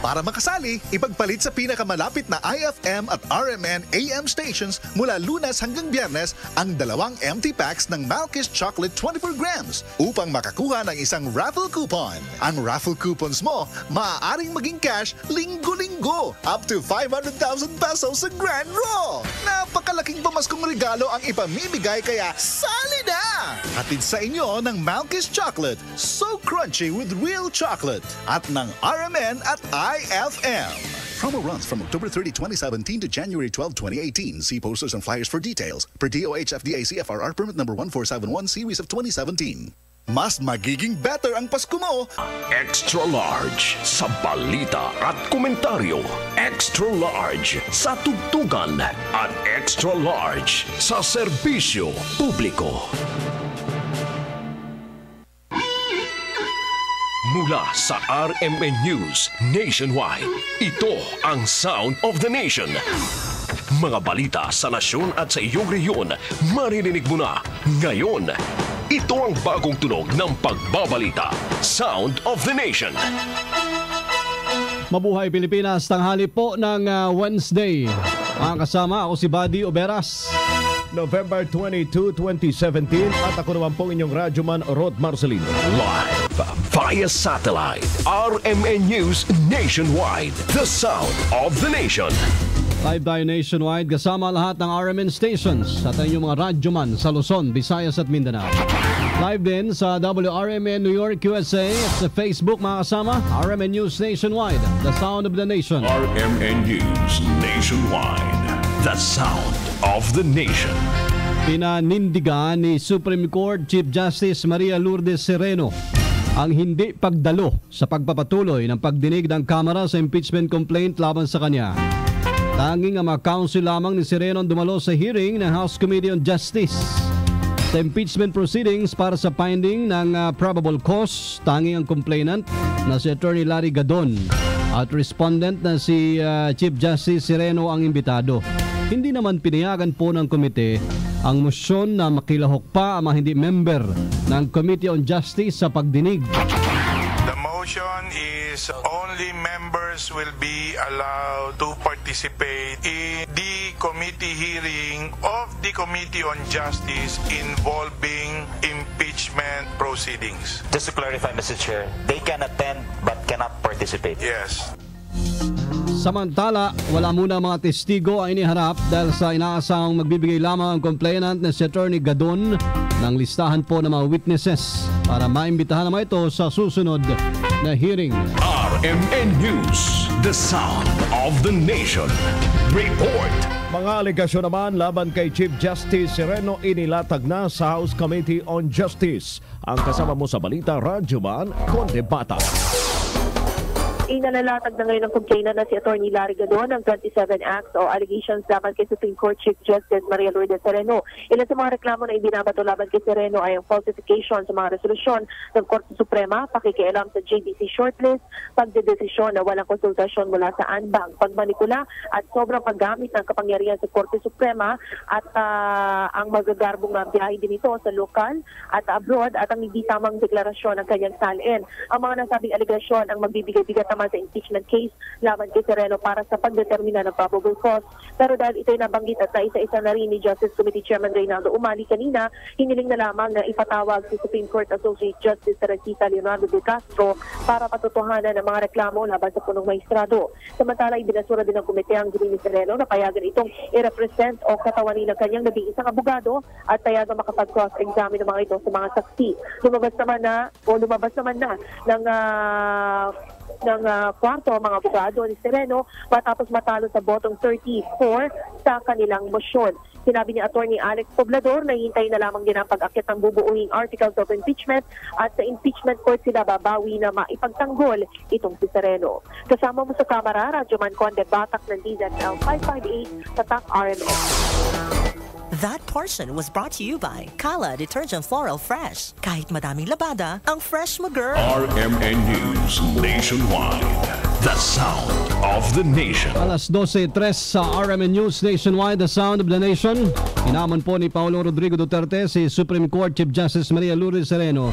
Para makasali, ipagpalit sa pinakamalapit na IFM at RMN AM stations mula Lunes hanggang Biyernes ang 2 empty packs ng Malkist Chocolate 24 grams upang makakuha ng isang raffle coupon. Ang raffle coupons mo, maaaring maging cash linggo-linggo up to 500,000 pesos sa Grand Draw. Napakalaking pamaskong regalo ang ipamimigay kaya sali na! Hatid sa inyo ng Malkist Chocolate, so crunchy with real chocolate at ng RMN at IFM. Promo runs from October 30, 2017 to January 12, 2018. See posters and flyers for details. Per DOH FDA CFRR permit number 1471 series of 2017. Mas magiging better ang Pasko mo. Extra large sa balita at komentaryo. Extra large sa tugtugan at extra large sa serbisyo publiko. Mula sa RMN News Nationwide, ito ang Sound of the Nation. Mga balita sa nasyon at sa iyong rehiyon, maririnig mo na ngayon. Ito ang bagong tunog ng pagbabalita. Sound of the Nation. Mabuhay Pilipinas, tanghali po ng Wednesday. Ang kasama ako si Buddy Oberas. November 22, 2017 at ako naman po inyong radyoman Rod Marcelino. Live via satellite. RMN News Nationwide. The Sound of the Nation. Live tayo nationwide kasama lahat ng RMN stations at ang inyong mga radyoman sa Luzon, Visayas at Mindanao. Live din sa WRMN New York, USA at sa Facebook mga kasama, RMN News Nationwide, The Sound of the Nation. RMN News Nationwide, The Sound of the Nation. Pinanindigan ni Supreme Court Chief Justice Maria Lourdes Sereno ang hindi pagdalo sa pagpapatuloy ng pagdinig ng Kamara sa impeachment complaint laban sa kanya. Tanging ang mga counsel lamang ni Sereno dumalo sa hearing ng House Committee on Justice. Sa impeachment proceedings para sa finding ng probable cause, tanging ang complainant na si Attorney Larry Gadon at respondent na si Chief Justice Sereno ang imbitado. Hindi naman pinayagan po ng komite ang motion na makilahok pa ang mga hindi member ng Committee on Justice sa pagdinig. The motion is only members will be allowed to participate in the committee hearing of the Committee on Justice involving impeachment proceedings. Just to clarify, Mr. Chair, they can attend but cannot participate. Yes. Samantala, wala muna mga testigo ang iniharap dahil sa inaasahang magbibigay lamang ang complainant na si Attorney Gadon ng listahan po ng mga witnesses para maimbitahan naman ito sa susunod na hearing. RMN News, The Sound of the Nation. Report. Mga alegasyon naman laban kay Chief Justice Sereno inilatag na sa House Committee on Justice. Ang kasama mo sa balita, Radyoman Conde Bata. Inalalatag na ngayon ng complainant na si Attorney Larry Gadon ng 27 acts o allegations laban kay Supreme Court Chief Justice Maria Lourdes Sereno. Ilan sa mga reklamo na ibinabato laban kay Sereno ay ang falsification sa mga resolusyon ng Korte Suprema, pakikialam sa JDC shortlist, pagdedesisyon na walang konsultasyon mula sa ANBAG, pagmanipula at sobrang paggamit ng kapangyarihan sa Korte Suprema at ang magagarbong biyahe din ito sa lokal at abroad at ang hindi tamang deklarasyon ng kanyang salin. Ang mga nasabing alegasyon ang magbibigay-bigat naman sa impeachment case laban kay Sereno para sa pagdetermina ng probable cause. Pero dahil ito'y nabanggit at naisa-isa na rin ni Justice Committee Chairman Reynaldo Umali kanina, hiniling na lamang na ipatawag si Supreme Court Associate Justice Teresita Leonardo de Castro para patutuhanan ng mga reklamo laban sa punong maestrado. Samantala, ibinasura din ng komite ang gawin ni Sereno na payagan itong i-represent o katawanin ng kanyang nag-iisang abogado at payagan makapag-cross-examine ng mga ito sa mga saksi. Lumabas naman na ng kwarto ang mga abogado ni Sereno matapos matalo sa botong 34 sa kanilang motion. Sinabi ni Attorney Alex Poblador na hintay na lamang din ang pag-akit ng bubuuing articles of impeachment at sa impeachment court sila babawi na maipagtanggol itong si Sereno. Kasama mo sa kamera, Radyoman Conde Batak ng DZXL 558 sa TAC RMN. That portion was brought to you by Kala Detergent Floral Fresh. Kahit madaming labada, ang fresh mo, girl. RMN News Nationwide. the sound of the nation. Alas 12:03 sa RMN News Nationwide, the sound of the nation. Inamon po ni Pangulong Rodrigo Duterte si Supreme Court Chief Justice Maria Lourdes Sereno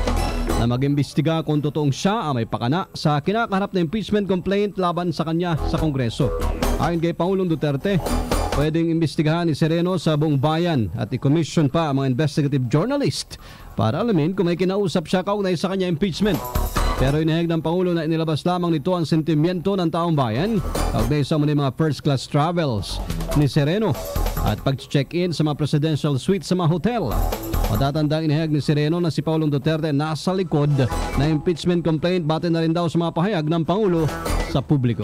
na mag-imbestiga kung totoong siya ang may pakana sa kinakaharap na impeachment complaint laban sa kanya sa Kongreso. Ayon kay Pangulong Duterte, pwedeng imbestigahan ni Sereno sa buong bayan at i-commission pa ang mga investigative journalist para alamin kung may kinausap siya kaugnay sa kanya impeachment. Pero inihayag ng Pangulo na inilabas lamang nito ang sentimiento ng taong bayan kaugnay sa mga first-class travels ni Sereno at pag-check-in sa mga presidential suite sa mga hotel. Matatandang inihayag ni Sereno na si Pangulong Duterte nasa likod na impeachment complaint batay na rin daw sa mga pahayag ng Pangulo sa publiko.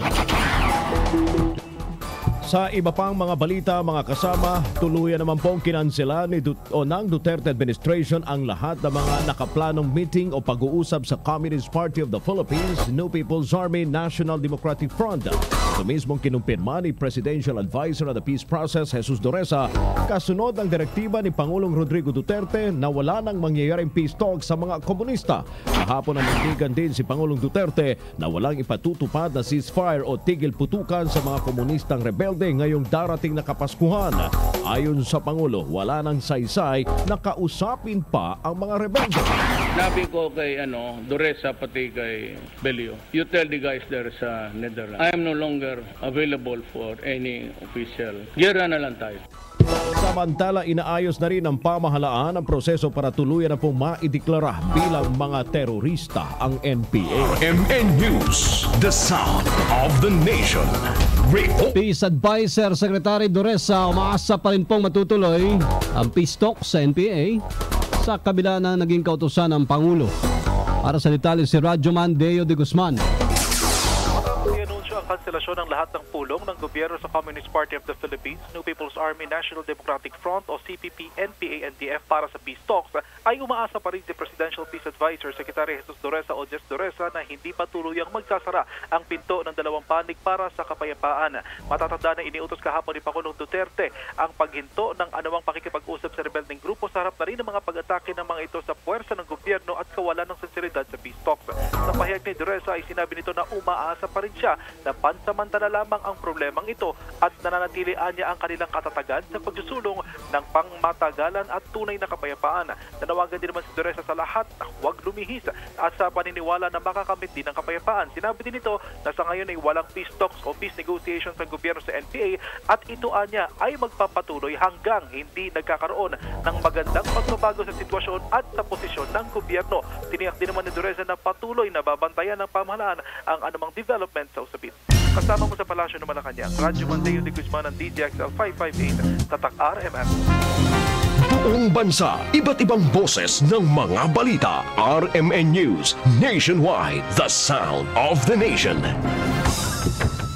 Sa iba pang mga balita, mga kasama, tuluyan naman pong kinansela ng Duterte administration ang lahat ng mga nakaplanong meeting o pag-uusap sa Communist Party of the Philippines, New People's Army, National Democratic Front. Ito mismong kinumpirma ni Presidential Advisor on the Peace Process, Jesus Doresa, kasunod ng direktiba ni Pangulong Rodrigo Duterte na wala nang mangyayaring peace talks sa mga komunista. Kahapon ang nandigan din si Pangulong Duterte na walang ipatutupad na ceasefire o tigil putukan sa mga komunistang rebelde ngayong darating na Kapaskuhan. Ayon sa Pangulo, wala nang saysay na kausapin pa ang mga rebelde. Nabi ko kay Doresa pati kay Belio, you tell the guys there sa Netherlands, I am no longer available for any official. Gira na lang tayo. Samantala, inaayos na rin ng pamahalaan ang proseso para tuluyan na pong maideklara bilang mga terorista ang NPA. RMN News, the sound of the nation. Peace Advisor Secretary Doresa, umaasa pa rin pong matutuloy ang peace talk sa NPA sa kabila na naging kautusan ng Pangulo. Para sa detalye si Radyoman Deo de Guzman. Ang kanselasyon ng lahat ng pulong ng gobyerno sa Communist Party of the Philippines, New People's Army, National Democratic Front o CPP, NPA, NDF para sa peace talks ay umaasa pa rin si Presidential Peace Advisor Secretary Jesus Doresa o Jess Doresa na hindi pa tuluyang magsasara ang pinto ng dalawang panig para sa kapayapaan. Matatanda na iniutos kahapon ni Pangulong Duterte ang paghinto ng anumang pakikipag-usap sa rebelding grupo sa harap na rin ng mga pag-atake ng mga ito sa puwersa ng gobyerno at kawalan ng sensibilidad sa peace talks. Sa pahayag ni Doresa ay sinabi nito na umaasa pa rin siya na pansamantala lamang ang problemang ito at nananatilian niya ang kanilang katatagan sa pagsusulong ng pangmatagalan at tunay na kapayapaan. Nanawagan din naman si Doresa sa lahat na huwag lumihis at sa paniniwala na makakamit din ang kapayapaan. Sinabi din ito na sa ngayon ay walang peace talks o peace negotiations ng gobyerno sa NPA at ito niya ay magpapatuloy hanggang hindi nagkakaroon ng magandang pagbabago sa sitwasyon at sa posisyon ng gobyerno. Tiniyak din naman ni Doresa na patuloy na babantayan ng pamahalaan ang anumang development sa usapin. Kasama mo sa Palasyo ng Malacanang, Radyo Mandeo de Guzman ng DZXL 558, Tatak RMN. Buong bansa, iba't ibang boses ng mga balita. RMN News Nationwide, the sound of the nation.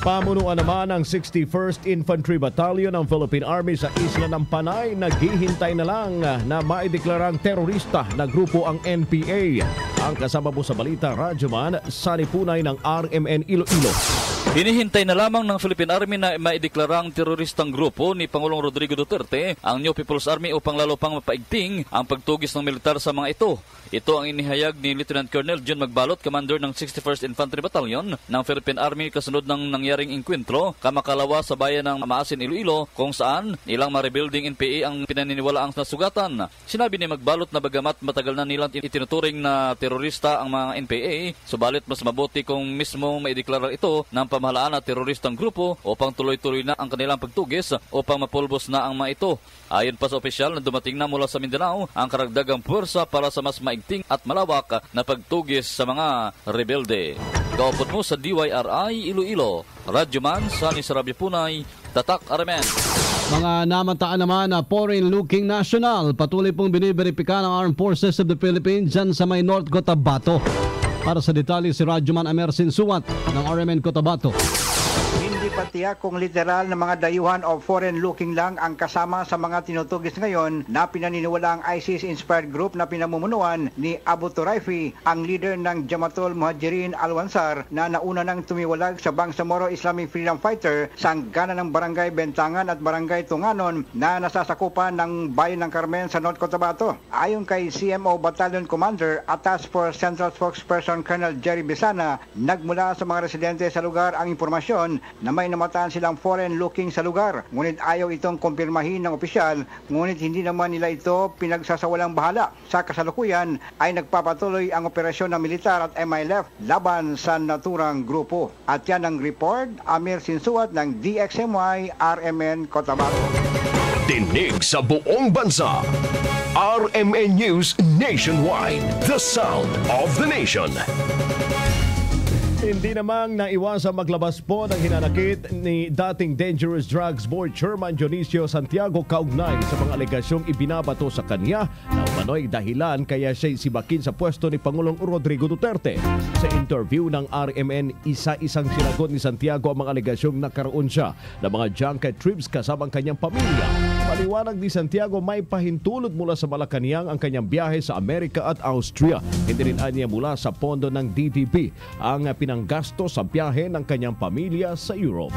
Pamunuan naman ang 61st Infantry Battalion ng Philippine Army sa Isla ng Panay, naghihintay na lang na maideklarang terorista na grupo ang NPA. Ang kasama mo sa balita, Radyoman, Sanipunay ng RMN Iloilo. Hinihintay na lamang ng Philippine Army na maideklarang teroristang grupo ni Pangulong Rodrigo Duterte ang New People's Army upang lalo pang mapaigting ang pagtugis ng militar sa mga ito. Ito ang inihayag ni Lieutenant Colonel John Magbalot, Commander ng 61st Infantry Battalion ng Philippine Army kasunod ng nangyaring inkwentro kamakalawa sa bayan ng Maasin, Iloilo kung saan ilang ma-rebuilding NPA ang pinaniniwalaang nasugatan. Sinabi ni Magbalot na bagamat matagal na nilang itinuturing na terorista ang mga NPA, subalit mas mabuti kung mismo maideklara ito ng pamahalaan na teroristang grupo upang tuloy-tuloy na ang kanilang pagtugis upang mapulbos na ang mga ito. Ayon pa sa opisyal na dumating na mula sa Mindanao ang karagdagang puwersa para sa mas maigting at malawak na pagtugis sa mga rebelde. Kaupot mo sa DYRI Iloilo, Radyoman, Sani Sarabia Punay, Tatak RMN. Mga namataan naman na foreign-looking national, patuloy pong biniberipika ng Armed Forces of the Philippines dyan sa may North Cotabato. Para sa detalye si Radyoman Amer Sinsuwat ng RMN Cotabato. Hindi pa sa tiyak kung literal na mga dayuhan o foreign-looking lang ang kasama sa mga tinutugis ngayon na pinaniniwala ang ISIS-inspired group na pinamumunuan ni Abu Turaifi, ang leader ng Jamatul Muhajirin Al-Wansar na nauna nang tumiwalag sa Bangsamoro Islamic Freedom Fighter sa hangganan ng Barangay Bentangan at Barangay Tunganon na nasasakupan ng Bayan ng Carmen sa North Cotabato. Ayon kay CMO Battalion Commander at Task Force Central Spokesperson Colonel Jerry Bisana, nagmula sa mga residente sa lugar ang impormasyon na may namataan silang foreign-looking sa lugar. Ngunit ayaw itong kumpirmahin ng opisyal, ngunit hindi naman nila ito pinagsasawalang bahala. Sa kasalukuyan ay nagpapatuloy ang operasyon ng militar at MILF laban sa naturang grupo. At yan ang report, Amir Sinsuat ng DZXL RMN Cotabato. Tinig sa buong bansa. RMN News Nationwide. The sound of the nation. Hindi namang naiwasang maglabas po ng hinanakit ni dating Dangerous Drugs Board Chairman Dionisio Santiago kaugnay sa mga alegasyong ibinabato sa kanya na umano'y dahilan kaya siya'y sibakin sa pwesto ni Pangulong Rodrigo Duterte. Sa interview ng RMN, isa-isang sinagot ni Santiago ang mga alegasyong nakaroon siya ng mga junket trips kasamang kanyang pamilya. Paliwanag ni Santiago, may pahintulot mula sa Malacanang ang kanyang biyahe sa Amerika at Austria. Hindi rin anya mula sa pondo ng DTP ang pinanggasto sa biyahe ng kanyang pamilya sa Europe.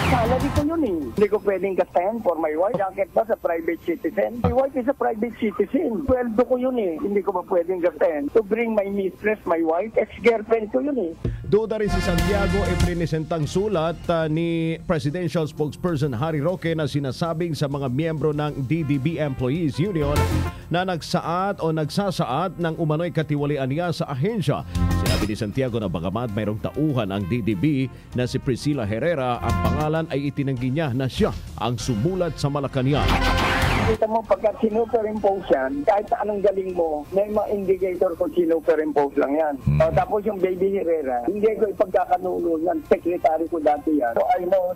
Salary ko yun eh. Hindi ko pwedeng gastahin for my wife. Jacket ba sa private citizen? My wife is a private citizen. Sweldo ko yun eh. Hindi ko ba pwedeng gastahin to bring my mistress, my wife, ex-girlfriend ko yun eh. Duda rin si Santiago iprinisentang sulat ni Presidential Spokesperson Harry Roque na sinasabing sa mga miyembro ng DDB Employees Union na nagsaad o nagsasaad ng umano'y katiwalian niya sa ahensya. Sinabi ni Santiago na bagamat mayroong tauhan ang DDB na si Priscilla Herrera, ang pangalan ay itinanggi niya na siya ang sumulat sa Malacanang. Kita mo, pagka sinuperimpose yan, kahit anong galing mo, may mga indicator kung sinuperimpose lang yan. Tapos yung Baby Herrera, hindi ko ipagkakanulo yan. Secretary ko dati yan. So I know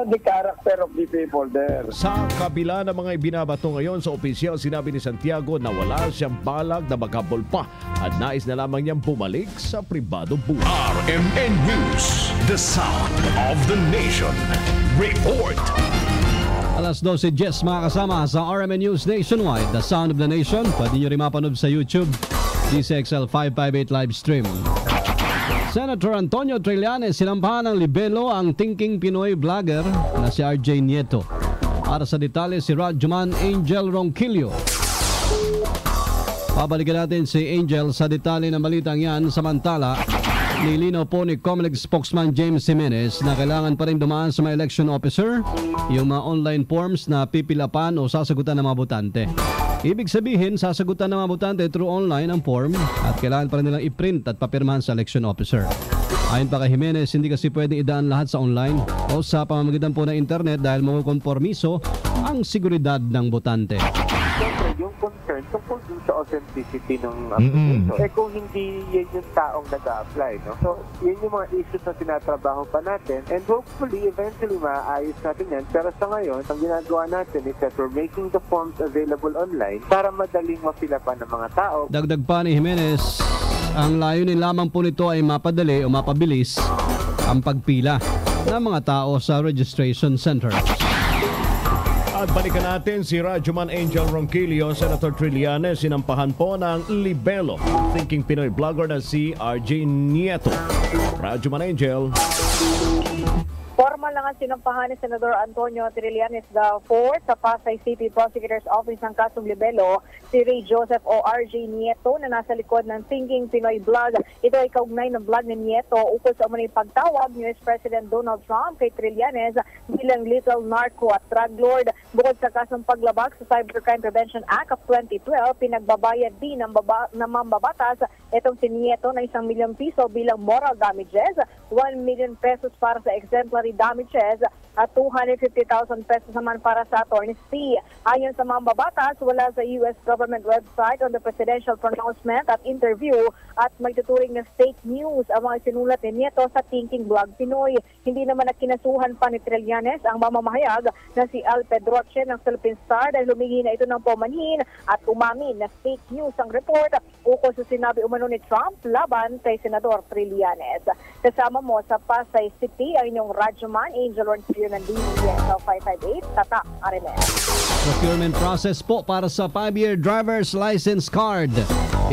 the character of the people there. Sa kabila ng mga ibinabato ngayon sa opisyal, sinabi ni Santiago na wala siyang balag na maghabol pa at nais na lamang niyang bumalik sa pribado buhay. RMN News, the sound of the nation. Report. Alas 12:10 mga kasama sa RMN News Nationwide, the sound of the nation. Pwede nyo rin mapanood sa YouTube, DZXL 558 Livestream. Senator Antonio Trillanes sinampahan ng libelo ang thinking Pinoy vlogger na si RJ Nieto. Para sa detalye si Radjuman Angel Ronquillo. Pabalikan natin si Angel sa detalye ng balitang yan. Samantala, nilinaw po ni COMELEC spokesman James Jimenez na kailangan pa rin dumaan sa mga election officer yung mga online forms na pipilapan o sasagutan ng mga botante. Ibig sabihin, sasagutan ng mga botante through online ang form at kailangan pa rin nilang i-print at papirmahan sa election officer. Ayon pa kay Jimenez, hindi kasi pwedeng idaan lahat sa online o sa pamamagitan po ng internet dahil makukonformiso ang seguridad ng botante. Siyempre, yung concern tungkol dun sa authenticity ng application. Kung hindi yan yung taong nag-a-apply, no? So, yun yung mga issues na tinatrabaho pa natin and hopefully, eventually, maayos natin yan. Pero sa ngayon, ang ginagawa natin is that we're making the forms available online para madaling mapila pa ng mga tao. Dagdag pa ni Jimenez, ang layunin lamang po nito ay mapadali o mapabilis ang pagpila ng mga tao sa registration center. At balikan natin si Radjuman Angel Ronquillo. Senator Trillanes sinampahan po ng libelo thinking Pinoy vlogger na si RJ Nieto. Radjuman Angel. Formal lang ang sinampahan ni Senador Antonio Trillanes IV sa Pasay City Prosecutor's Office ng kasong libelo si Ray Joseph o RJ Nieto na nasa likod ng Thinking Pinoy Vlog. Ito ay kaugnay ng vlog ni Nieto ukol sa umunay pagtawag ni US President Donald Trump kay Trillanes bilang little narco at drug lord. Bukod sa kasong paglabag sa Cybercrime Prevention Act of 2012, pinagbabayad din ng mambabatas itong si Nieto na 1 milyong piso bilang moral damages, 1 million pesos para sa exemplary damages at 250,000 pesos naman para sa attorney's fee. Ayon sa mambabatas, wala sa US government government website on the presidential pronouncement at interview at magtuturing na fake news ang mga sinulat ni Nieto sa Thinking Blog Pinoy. Hindi naman nakinasuhan pa ni Trillanes ang mamamahayag na si Al Pedroche ng Philippine Star dahil humingi na ito ng paumanhin at umamin na fake news ang report ukol sa sinabi umano ni Trump laban kay Senador Trillanes. Kasama mo sa Pasay City ang inyong radyoman Angel Orncio ng DZXL 558 Tatak RMN. Procurement process po para sa 5-year driver's license card.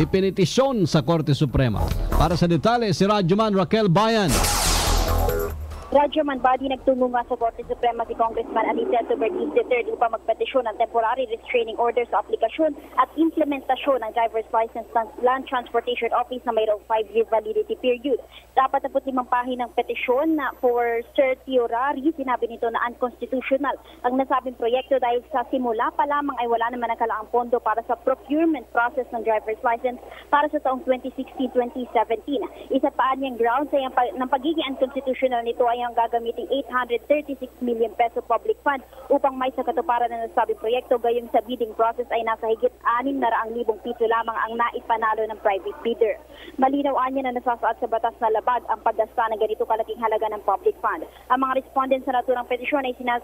Ipinitisyon sa Korte Suprema. Para sa detalye, si Radyoman Raquel Bayan. Radyoman Body nagtungo nga sa Korte Suprema si Congressman Aniceto Bertiz III upang magpetisyon ng temporary restraining order sa aplikasyon at implementasyon ng driver's license ng Land Transportation Office na mayroong 5-year validity period. 45 pahinang petisyon na for certiorari, sinabi nito na unconstitutional ang nasabing proyekto dahil sa simula pa lamang ay wala naman nakalaang pondo para sa procurement process ng driver's license para sa taong 2016-2017. Isa pa niyang grounds ay ng pagiging unconstitutional nito ay ang gagamiting 836 million peso public funds upang may sa katuparan na nasabing proyekto, gayong sa bidding process ay nasa higit 600,000 piso lamang ang naipanalo ng private bidder. Malinaw niya na nasasaad sa batas na labag ang paggasta ng ganito kalaking halaga ng public fund. Ang mga respondents sa naturang petisyon ay sina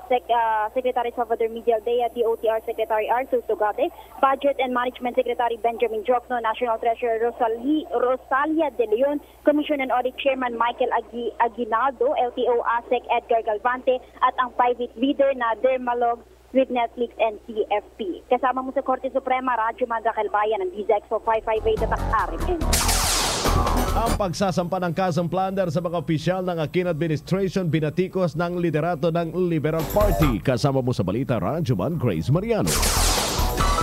Secretary Salvador Medialdea, DOTR Secretary Arthur Tugate, Budget and Management Secretary Benjamin Jocno, National Treasurer Rosalia De Leon, Commission and Audit Chairman Michael Aguinaldo, LTO ASEC Edgar Galvante at ang private bidder na Dermalog with Netflix and CFP. Kasama mo sa Korte Suprema, Radyoman Raquel Bayan ng DZXL 558 at RMN. Ang pagsasampa ng kasong plunder sa mga opisyal ng Aquino Administration binatikos ng liderato ng Liberal Party. Kasama mo sa balita, Radyoman Grace Mariano.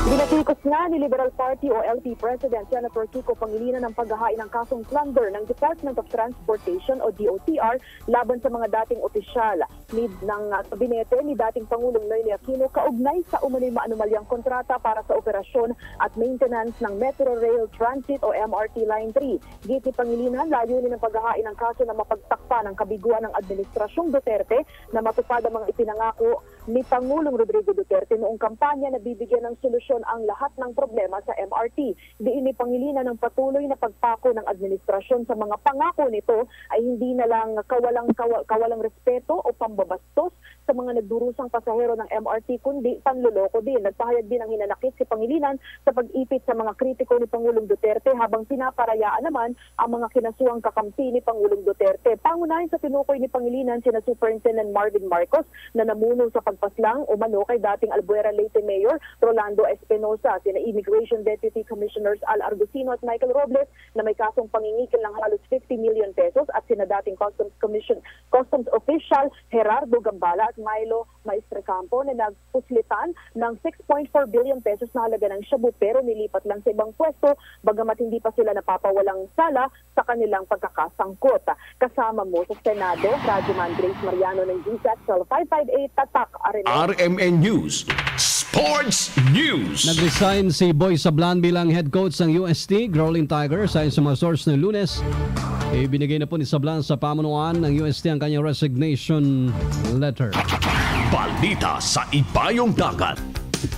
Binatikos nga ni Liberal Party o LP President Senator Kiko Pangilinan ng paghahain ng kasong plunder ng Department of Transportation o DOTR laban sa mga dating opisyal ng kabinete ni dating Pangulong Noynoy Aquino kaugnay sa umano'y maanumalyang kontrata para sa operasyon at maintenance ng Metro Rail Transit o MRT Line 3. Giti Pangilinan, layunin ng paghahain ng kaso na mapagtakpa ng kabiguan ng Administrasyong Duterte na matupad ang mga ipinangako ni Pangulong Rodrigo Duterte noong kampanya na bibigyan ng solusyon ang lahat ng problema sa MRT. Diin ni Pangilinan ng patuloy na pagpako ng administrasyon sa mga pangako nito ay hindi na lang kawalang respeto o pambabastos sa mga nagdurusang pasahero ng MRT kundi panloloko din. Nagpahayag din ang hinanakit si Pangilinan sa pag-ipit sa mga kritiko ni Pangulong Duterte habang pinaparayaan naman ang mga kinasuang kakampi ni Pangulong Duterte. Pangunahin sa tinukoy ni Pangilinan sina Superintendent Marvin Marcos na namuno sa pagpaslang umano kay dating Albuera Leyte Mayor Rolando Espinosa, sina Immigration Deputy Commissioners Al Argusino at Michael Robles na may kasong pangingikil ng halos 50 million pesos at sina dating Customs Official Gerardo Gambala at Milo Maestrecampo na nagpuslitan ng 6.4 billion pesos na halaga ng shabu pero nilipat lang sa ibang pwesto bagamat hindi pa sila napapawalang sala sa kanilang pagkakasangkot. Kasama mo sa Senado, Radyoman Grace Mariano ng DZXL 558 Tatak RMN News Sports News. Nag-resign si Boy Sablan bilang head coach ng UST Growling Tigers. Ayon sa mga source ng Lunes, ibinigay na po ni Sablan sa pamunuan ng UST ang kanyang resignation letter. Balita sa Ibayong Dagat.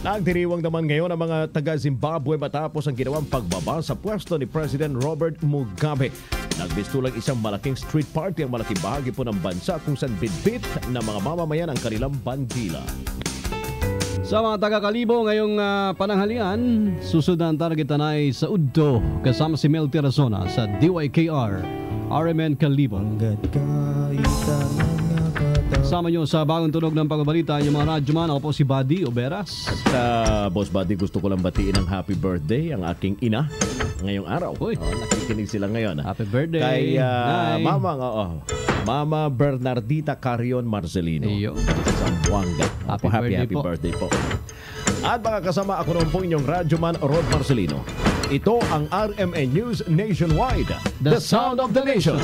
Nagdiriwang naman ngayon ang mga taga-Zimbabwe matapos ang ginawang pagbaba sa pwesto ni President Robert Mugabe. Nagbistulang isang malaking street party ang malaking bahagi po ng bansa kung saan bitbit ng mga mamamayan ang kanilang bandila. Sa mga taga-Kalibo ngayong pananghalian, susunod ang targetan ay sa Udto kasama si Mel Tirazona sa DYKR RMN Kalibo. Kasama nyo sa bagong tunog ng pagbabalita yung mga radyoman. Ako po si Buddy Oberas. At Boss Buddy, gusto ko lang batiin ng happy birthday ang aking ina ngayong araw. Nakikinig sila ngayon. Happy birthday. Kay Mama Bernardita Carion Marcelino. Sa Buanga. Happy birthday po. At mga kasama, ako noon po inyong radyoman Rod Marcelino. Ito ang RMN News Nationwide. The Sound of the Nation.